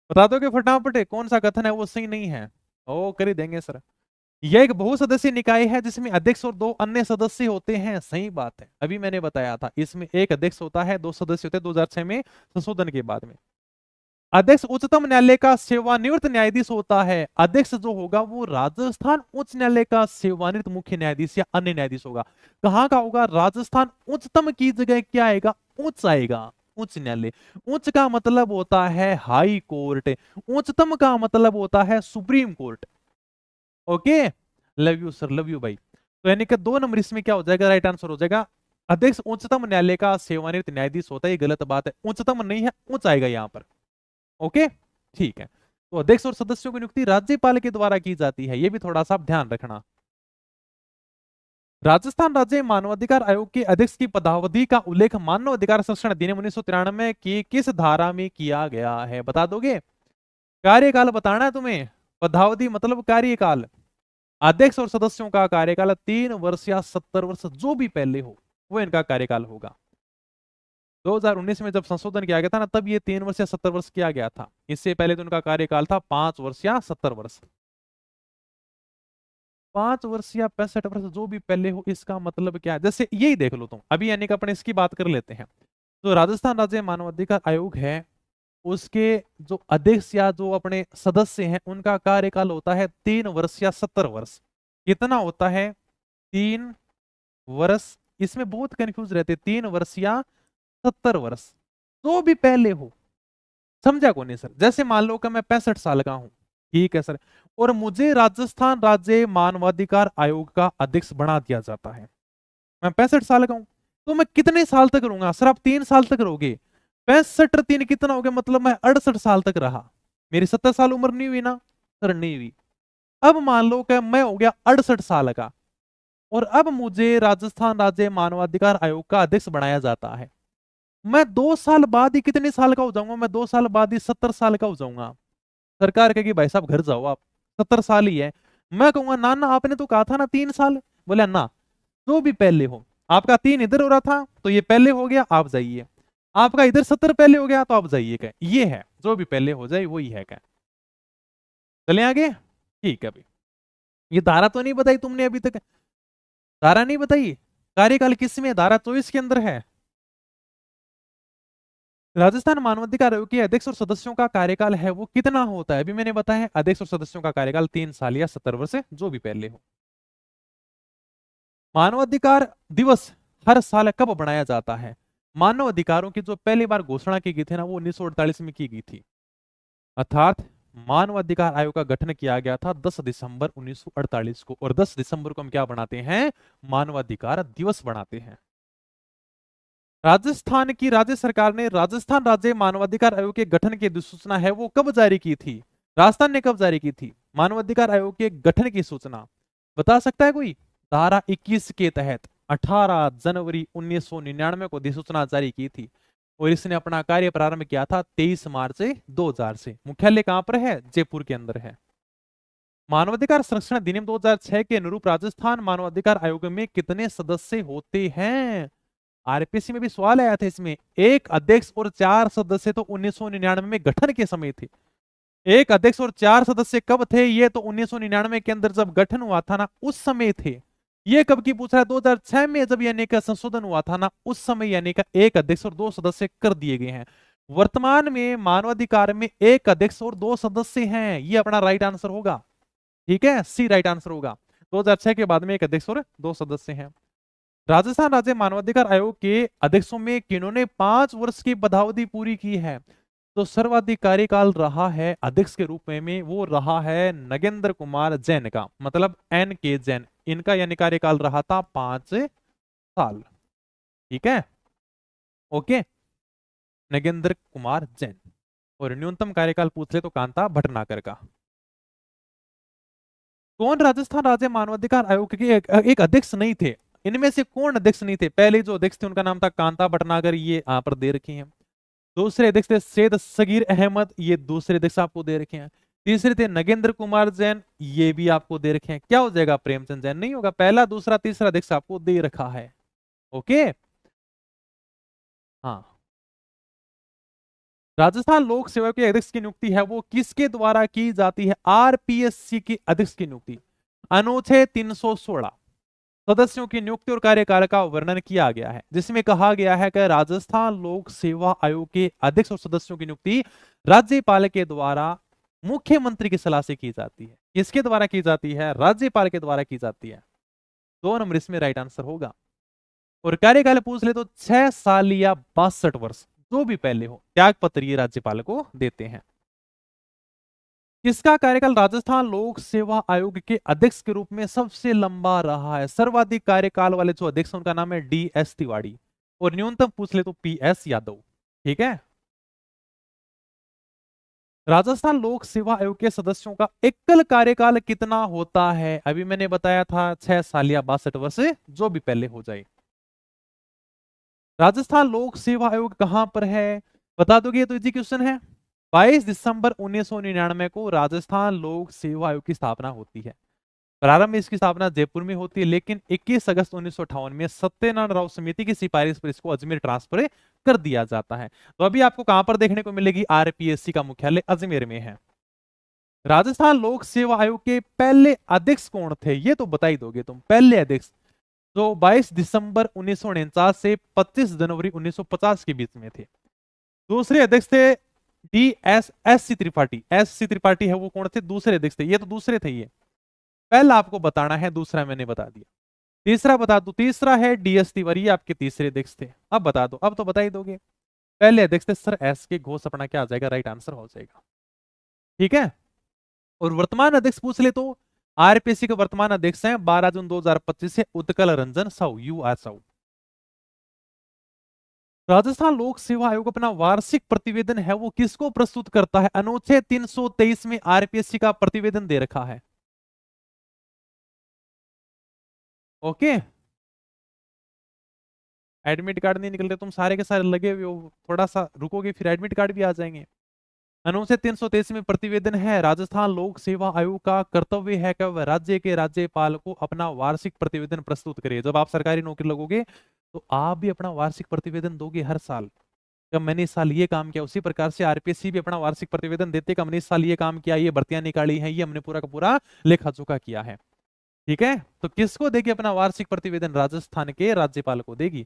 बता दोगे फटाफट, कौन सा कथन है वो सही नहीं है? ओ कर ही देंगे सर। यह एक बहुसदस्यीय निकाय है जिसमें अध्यक्ष और 2 अन्य सदस्य होते हैं। सही बात है, अभी मैंने बताया था, इसमें एक अध्यक्ष होता है, 2 सदस्य होते हैं, 2006 में संशोधन के बाद में। अध्यक्ष उच्चतम न्यायालय का सेवानिवृत्त न्यायाधीश होता है। अध्यक्ष जो होगा वो राजस्थान उच्च न्यायालय का सेवानिवृत्त मुख्य न्यायाधीश या अन्य न्यायाधीश होगा। कहां का होगा? राजस्थान उच्चतम की जगह क्या आएगा? उच्च आएगा, उच्च न्यायालय। उच्च का मतलब होता है हाई कोर्ट, उच्चतम का मतलब होता है supreme court. Okay, love you sir, love you भाई। तो यानी कि 2 नंबर इसमें क्या हो जाएगा? राइट आंसर हो जाएगा। अध्यक्ष उच्चतम न्यायालय का सेवानिवृत्त न्यायाधीश होता है, ये गलत बात है, उच्चतम नहीं है, उच्च आएगा यहां पर। ओके, ठीक है। तो अध्यक्ष और सदस्यों की नियुक्ति राज्यपाल के द्वारा की जाती है, ये भी थोड़ा सा ध्यान रखना। राजस्थान राज्य मानवाधिकार आयोग के अध्यक्ष की पदावधि का उल्लेख मानव अधिकार संरक्षण अधिनियम 1993 की किस धारा में किया गया है? बता दोगे? कार्यकाल बताना है तुम्हें। पदावधि मतलब कार्यकाल। अध्यक्ष और सदस्यों का कार्यकाल 3 वर्ष या 70 वर्ष, जो भी पहले हो वो इनका कार्यकाल होगा। 2019 में जब संशोधन किया गया था ना, तब ये 3 वर्ष या 70 वर्ष किया गया था। इससे पहले तो उनका कार्यकाल था 5 वर्ष या 70 वर्ष। 5 वर्ष या 65 वर्ष, जो भी पहले हो, इसका मतलब क्या है? जैसे यही देख लो तुम अभी, यानी कि अपने इसकी बात कर लेते हैं। तो राजस्थान राज्य मानवाधिकार आयोग है, उसके जो अध्यक्ष या जो अपने सदस्य हैं उनका कार्यकाल होता है 3 वर्ष या 70 वर्ष। कितना होता है? 3 वर्ष। इसमें बहुत कंफ्यूज रहते, 3 वर्ष या 70 वर्ष, जो भी पहले हो। समझा कौन नहीं सर? जैसे मान लो कि मैं 65 साल का हूं, ठीक है सर, और मुझे राजस्थान राज्य मानवाधिकार आयोग का अध्यक्ष बना दिया जाता है। मैं 65 साल का हूं, तो मैं कितने साल तक रहूंगा? सर आप 3 साल तक रहोगे। 65 और 3 कितना हो गया? मतलब मैं 68 साल तक रहा। मेरी 70 साल उम्र नहीं हुई ना सर? नहीं हुई। अब मान लो कि मैं हो गया 68 साल का, और अब मुझे राजस्थान राज्य मानवाधिकार आयोग का अध्यक्ष बनाया जाता है। मैं 2 साल बाद ही कितने साल का हो जाऊंगा? मैं 2 साल बाद ही 70 साल का हो जाऊंगा। सरकार कहेगी भाई साहब घर जाओ, आप 70 साल ही है। मैं कहूंगा ना ना, आपने तो कहा था ना 3 साल। बोले ना, जो भी पहले हो, आपका 3 इधर हो रहा था तो ये पहले हो गया, आप जाइए। आपका इधर 70 पहले हो गया तो आप जाइए। क्या ये है? जो भी पहले हो जाए वही है। क्या चले आगे? ठीक है भाई। ये धारा तो नहीं बताई तुमने अभी तक? धारा नहीं बताई। कार्यकाल किसमें? धारा 24 के अंदर है। राजस्थान मानवाधिकार आयोग के अध्यक्ष और सदस्यों का कार्यकाल है वो कितना होता है? अभी मैंने बताया, अध्यक्ष और सदस्यों का कार्यकाल 3 साल या 70 वर्ष, जो भी पहले हो। मानवाधिकार दिवस हर साल कब बनाया जाता है? मानव अधिकारों की जो पहली बार घोषणा की गई थी ना, वो 1948 में की गई थी। अर्थात मानव अधिकार आयोग का गठन किया गया था 10 दिसंबर 1948 को, और 10 दिसंबर को हम क्या बनाते हैं? मानवाधिकार दिवस बनाते हैं। राजस्थान की राज्य सरकार ने राजस्थान राज्य मानवाधिकार आयोग के गठन की अधिसूचना है वो कब जारी की थी? राजस्थान ने कब जारी की थी मानवाधिकार आयोग के गठन की सूचना? बता सकता है कोई? धारा 21 के तहत 18 जनवरी 1999 को अधिसूचना जारी की थी, और इसने अपना कार्य प्रारंभ किया था 23 मार्च 2000 से। मुख्यालय कहां पर है? जयपुर के अंदर है। मानवाधिकार संरक्षण अधिनियम 2006 के अनुरूप राजस्थान मानवाधिकार आयोग में कितने सदस्य होते हैं? आरपीसी में भी सवाल आया था इसमें। एक अध्यक्ष और 4 सदस्य तो 1999 में गठन के समय थे। एक अध्यक्ष और 4 सदस्य कब थे? ये तो 1999 के अंदर जब गठन हुआ था ना, उस समय थे। ये कब की पूछ रहा है? 2006 में जब यानी का संशोधन हुआ था ना, उस समय यानी का एक अध्यक्ष और 2 सदस्य कर दिए गए हैं। वर्तमान में मानवाधिकार में एक अध्यक्ष और 2 सदस्य हैं, ये अपना राइट आंसर होगा। ठीक है, सी राइट आंसर होगा। 2006 के बाद में एक अध्यक्ष और 2 सदस्य हैं। राजस्थान राज्य मानवाधिकार आयोग के अध्यक्षों में किन्होंने 5 वर्ष की पदावधि पूरी की है? तो सर्वाधिक कार्यकाल रहा है अध्यक्ष के रूप में वो रहा है नगेंद्र कुमार जैन का, मतलब एन के जैन। इनका यानी कार्यकाल रहा था 5 साल। ठीक है, ओके, नगेंद्र कुमार जैन। और न्यूनतम कार्यकाल पूछ ले तो कांता भटनागर का। कौन राजस्थान राज्य मानवाधिकार आयोग के एक अध्यक्ष नहीं थे? इनमें से कौन अध्यक्ष नहीं थे? पहले जो अध्यक्ष थे उनका नाम था कांता भटनागर, ये यहाँ पर दे रखे हैं। दूसरे अध्यक्ष थे सैयद सगीर अहमद, ये दूसरे अध्यक्ष आपको दे रखे हैं। तीसरे थे नगेंद्र कुमार जैन, ये भी आपको दे रखे हैं। क्या हो जाएगा? प्रेमचंद जैन नहीं होगा। पहला दूसरा तीसरा अध्यक्ष आपको दे रखा है। ओके, हाँ। राजस्थान लोक सेवा के अध्यक्ष की नियुक्ति है वो किसके द्वारा की जाती है? आरपीएससी के अध्यक्ष की नियुक्ति। अनुच्छेद 316 सदस्यों की नियुक्ति और कार्यकाल का वर्णन किया गया है, जिसमें कहा गया है कि राजस्थान लोक सेवा आयोग के अध्यक्ष और सदस्यों की नियुक्ति राज्यपाल के द्वारा मुख्यमंत्री की सलाह से की जाती है। किसके द्वारा की जाती है? राज्यपाल के द्वारा की जाती है। 2 नंबर इसमें राइट आंसर होगा। और कार्यकाल पूछ ले तो 6 साल या 62 वर्ष, जो भी पहले हो। त्याग पत्र ये राज्यपाल को देते हैं। किसका कार्यकाल राजस्थान लोक सेवा आयोग के अध्यक्ष के रूप में सबसे लंबा रहा है? सर्वाधिक कार्यकाल वाले जो अध्यक्ष उनका नाम है DS तिवारी, और न्यूनतम पूछ ले तो PS यादव। ठीक है। राजस्थान लोक सेवा आयोग के सदस्यों का एकल कार्यकाल कितना होता है? अभी मैंने बताया था 6 साल या 62 वर्ष, जो भी पहले हो जाए। राजस्थान लोक सेवा आयोग कहां पर है? बता दोगे? तो इजी क्वेश्चन है। 22 दिसंबर 1999 को राजस्थान लोक सेवा आयोग की स्थापना होती है। प्रारंभ में इसकी स्थापना जयपुर में होती है, लेकिन 21 अगस्त 1958 में सत्यनारायण राव समिति की सिफारिश पर इसको अजमेर ट्रांसफर कर दिया जाता है। तो अभी आपको कहां पर देखने को मिलेगी? आरपीएससी का मुख्यालय अजमेर में है। राजस्थान लोक सेवा आयोग के पहले अध्यक्ष कौन थे? ये तो बता ही दोगे तुम। पहले अध्यक्ष जो 22 दिसंबर 1949 से 25 जनवरी 1950 के बीच में थे। दूसरे अध्यक्ष थे DS त्रिपाठी। SC त्रिपाठी है वो कौन थे? दूसरे अध्यक्ष थे। ये तो दूसरे थे। ये पहला आपको बताना है, दूसरा मैंने बता दिया। तीसरा बता दो। तीसरा है DS तिवारी, आपके तीसरे अध्यक्ष थे। अब बता दो। अब तो बता ही दोगे। पहले अध्यक्ष थे सर SK घोष, अपना क्या आ जाएगा? राइट आंसर हो जाएगा। ठीक है। और वर्तमान अध्यक्ष पूछ ले तो आरपीएससी के वर्तमान अध्यक्ष हैं 12 जून 2025 से उत्कल रंजन साहू, UR साहू। राजस्थान लोक सेवा आयोग अपना वार्षिक प्रतिवेदन है वो किसको प्रस्तुत करता है? अनुच्छेद 323 में आरपीएससी का प्रतिवेदन दे रखा है। ओके, एडमिट कार्ड नहीं निकल रहे, तुम सारे के सारे लगे हुए हो, थोड़ा सा रुकोगे फिर एडमिट कार्ड भी आ जाएंगे। अनुच्छेद 323 में प्रतिवेदन है राजस्थान लोक सेवा आयोग का कर्तव्य है कि वह राज्य के राज्यपाल को अपना वार्षिक प्रतिवेदन प्रस्तुत करे। जब आप सरकारी नौकरी लगोगे तो आप भी अपना वार्षिक प्रतिवेदन दोगे हर साल। कब मैंने इस साल ये काम किया, उसी प्रकार से आरपीएससी भी अपना वार्षिक प्रतिवेदन देते कि हमने इस साल ये काम किया, ये भर्तियां निकाली हैं, ये हमने पूरा का पूरा लेखा जोखा किया है। ठीक है। तो किसको देगी अपना वार्षिक प्रतिवेदन? राजस्थान के राज्यपाल को देगी।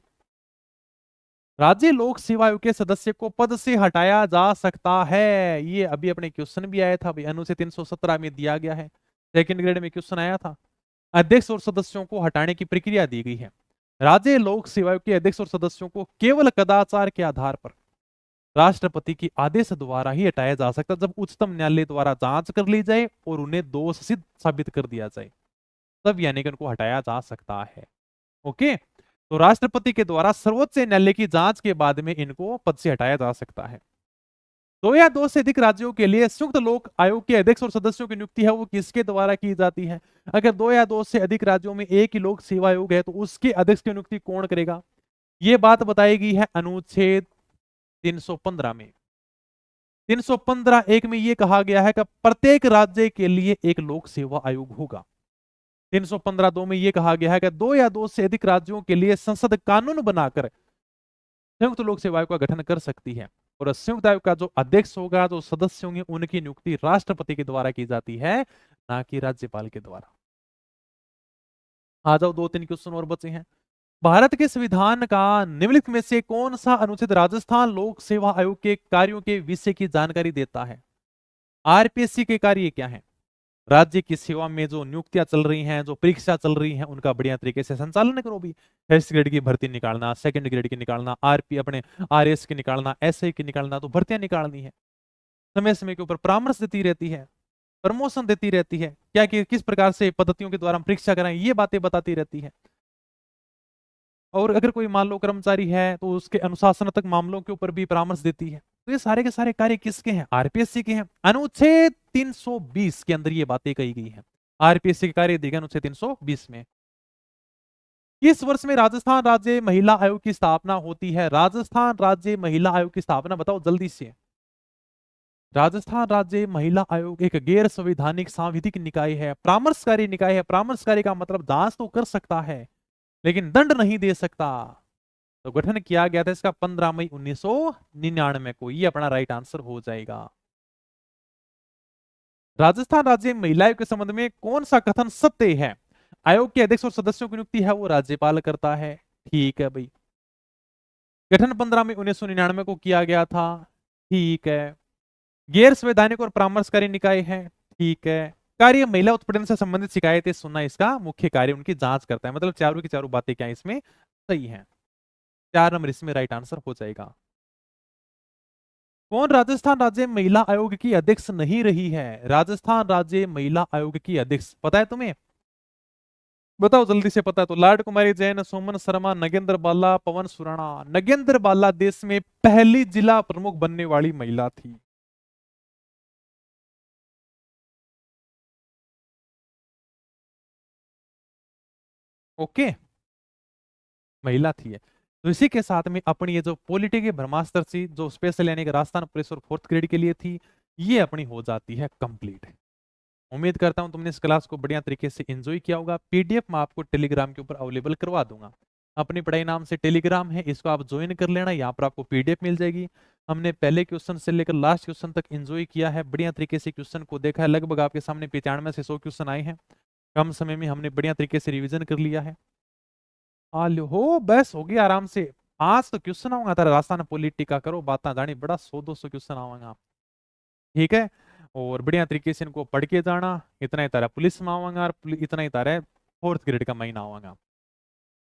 राज्य लोक सेवा आयोग के सदस्य को पद से हटाया जा सकता है। ये अभी अपने क्वेश्चन भी आया था भाई, अनुच्छेद 317 में दिया गया है। सेकंड ग्रेड में क्वेश्चन आया था। अध्यक्ष और सदस्यों को हटाने की प्रक्रिया दी गई है। राज्य लोक सेवा आयोग के अध्यक्ष और सदस्यों को केवल कदाचार के आधार पर राष्ट्रपति के आदेश द्वारा ही हटाया जा सकता है, जब उच्चतम न्यायालय द्वारा जांच कर ली जाए और उन्हें दोष सिद्ध साबित कर दिया जाए, तब यानी कि उनको हटाया जा सकता है। ओके, तो राष्ट्रपति के द्वारा सर्वोच्च न्यायालय की जांच के बाद में इनको पद से हटाया जा सकता है। 2 या 2 से अधिक राज्यों के लिए संयुक्त लोक आयोग के अध्यक्ष और सदस्यों की नियुक्ति है वो किसके द्वारा की जाती है? अगर 2 या 2 से अधिक राज्यों में एक ही लोक सेवा आयोग है तो उसके अध्यक्ष की नियुक्ति कौन करेगा? ये बात बताई गई है अनुच्छेद 315 में। 315(1) में ये कहा गया है कि प्रत्येक राज्य के लिए एक लोक सेवा आयोग होगा। 315(2) में यह कहा गया है कि 2 या 2 से अधिक राज्यों के लिए संसद कानून बनाकर संयुक्त लोक सेवा आयोग का गठन कर सकती है, और संयुक्त आयोग का जो अध्यक्ष होगा, जो सदस्य होंगे, उनकी नियुक्ति राष्ट्रपति के द्वारा की जाती है, ना कि राज्यपाल के द्वारा। आ जाओ, 2-3 क्वेश्चन और बचे हैं। भारत के संविधान का निम्नलिखित में से कौन सा अनुच्छेद राजस्थान लोक सेवा आयोग के कार्यों के विषय की जानकारी देता है? आरपीएससी के कार्य क्या है? राज्य की सेवा में जो नियुक्तियां चल रही हैं, जो परीक्षा चल रही हैं, उनका बढ़िया तरीके से संचालन करो भी। फर्स्ट ग्रेड की भर्ती निकालना, सेकंड ग्रेड की निकालना, आरपी अपने आरएस की निकालना, एसआई की निकालना, तो भर्तियां निकालनी है। समय समय के ऊपर परामर्श देती रहती है, प्रमोशन देती रहती है, क्या कि किस प्रकार से पद्धतियों के द्वारा हम परीक्षा कराएं, ये बातें बताती रहती है। और अगर कोई मान लो कर्मचारी है तो उसके अनुशासनात्मक मामलों के ऊपर भी परामर्श देती है। तो ये सारे के सारे कार्य किसके हैं? आरपीएससी के हैं। अनुच्छेद 320 के अंदर ये बातें कही गई हैं। आरपीएससी के कार्य दिए गए अनुच्छेद 320 में। किस वर्ष में राजस्थान राज्य महिला आयोग की स्थापना होती है? राजस्थान राज्य महिला आयोग की स्थापना बताओ जल्दी से। राजस्थान राज्य महिला आयोग एक गैर संवैधानिक सांविधिक निकाय है, परामर्शकारी निकाय है। परामर्शकारी का मतलब जांच तो कर सकता है लेकिन दंड नहीं दे सकता। तो गठन किया गया था इसका 15 मई 1999 को। ये अपना राइट आंसर हो जाएगा। राजस्थान राज्य महिला आयोग के संबंध में कौन सा कथन सत्य है? आयोग के अध्यक्ष और सदस्यों की नियुक्ति है वो राज्यपाल करता है। ठीक है भाई। गठन 15 मई 1999 को किया गया था। ठीक है। गैर संवैधानिक और परामर्शकारी निकाय है। ठीक है। कार्य महिला उत्पीड़न से संबंधित शिकायतें सुनना इसका मुख्य कार्य, उनकी जांच करता है। मतलब चारों की चारों बातें क्या इसमें सही हैं। 4 नंबर इसमें राइट आंसर हो जाएगा। कौन राजस्थान राज्य महिला आयोग की अध्यक्ष नहीं रही है? राजस्थान राज्य महिला आयोग की अध्यक्ष पता है तुम्हें? बताओ जल्दी से। पता है तो लाड कुमारी जैन, सोमन शर्मा, नगेंद्र बाला, पवन सुराणा। नगेंद्र बाला देश में पहली जिला प्रमुख बनने वाली महिला थी। ओके, महिला थी। तो इसी के साथ में अपनी ये जो पॉलिटी की ब्रह्मास्त्र थी, जो स्पेशल यानी कि राजस्थान पुलिस और 4th ग्रेड के लिए थी, ये अपनी हो जाती है कंप्लीट। उम्मीद करता हूं तुमने इस क्लास को बढ़िया तरीके से एंजॉय किया होगा। पीडीएफ मैं आपको टेलीग्राम के ऊपर अवेलेबल करवा दूंगा। अपनी पढ़ाई नाम से टेलीग्राम है, इसको आप ज्वाइन कर लेना। यहाँ पर आपको पीडीएफ मिल जाएगी। हमने पहले क्वेश्चन से लेकर लास्ट क्वेश्चन तक एंजॉय किया है, बढ़िया तरीके से क्वेश्चन को देखा है। लगभग आपके सामने 95 से 100 क्वेश्चन आए हैं। कम समय में हमने बढ़िया तरीके से रिविजन कर लिया है। हो बस हो गया आराम से। आज तो क्वेश्चन आऊंगा तारा राजस्थान पॉलिटी का, करो बात जानी, बड़ा 100-200 क्वेश्चन आवांगा। ठीक है। और बढ़िया तरीके से इनको पढ़ के जाना। इतना ही तारा पुलिस में आवांगा और इतना ही तारा 4th ग्रेड का महीना आवांगा।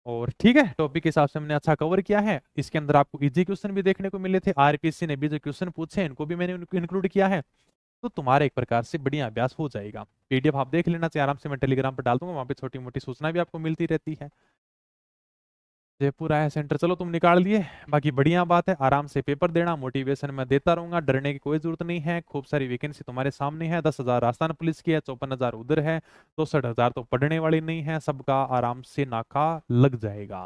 और ठीक है, टॉपिक के हिसाब से हमने अच्छा कवर किया है। इसके अंदर आपको इजी क्वेश्चन भी देखने को मिले थे। आरपीएससी ने भी जो क्वेश्चन पूछे इनको भी मैंने इंक्लूड किया है। तो तुम्हारा एक प्रकार से बढ़िया अभ्यास हो जाएगा। पीडीएफ आप देख लेना चाहिए आराम से, मैं टेलीग्राम पर डाल दूंगा, वहां पे छोटी मोटी सूचना भी आपको मिलती रहती है। जयपुर आया सेंटर, चलो तुम निकाल लिए, बाकी बढ़िया बात है। आराम से पेपर देना, मोटिवेशन मैं देता रहूंगा, डरने की कोई जरूरत नहीं है। खूब सारी वैकेंसी तुम्हारे सामने है। 10,000 राजस्थान पुलिस की है, 54,000 उधर है, 62,000 तो पढ़ने वाली नहीं है। सबका आराम से नाका लग जाएगा।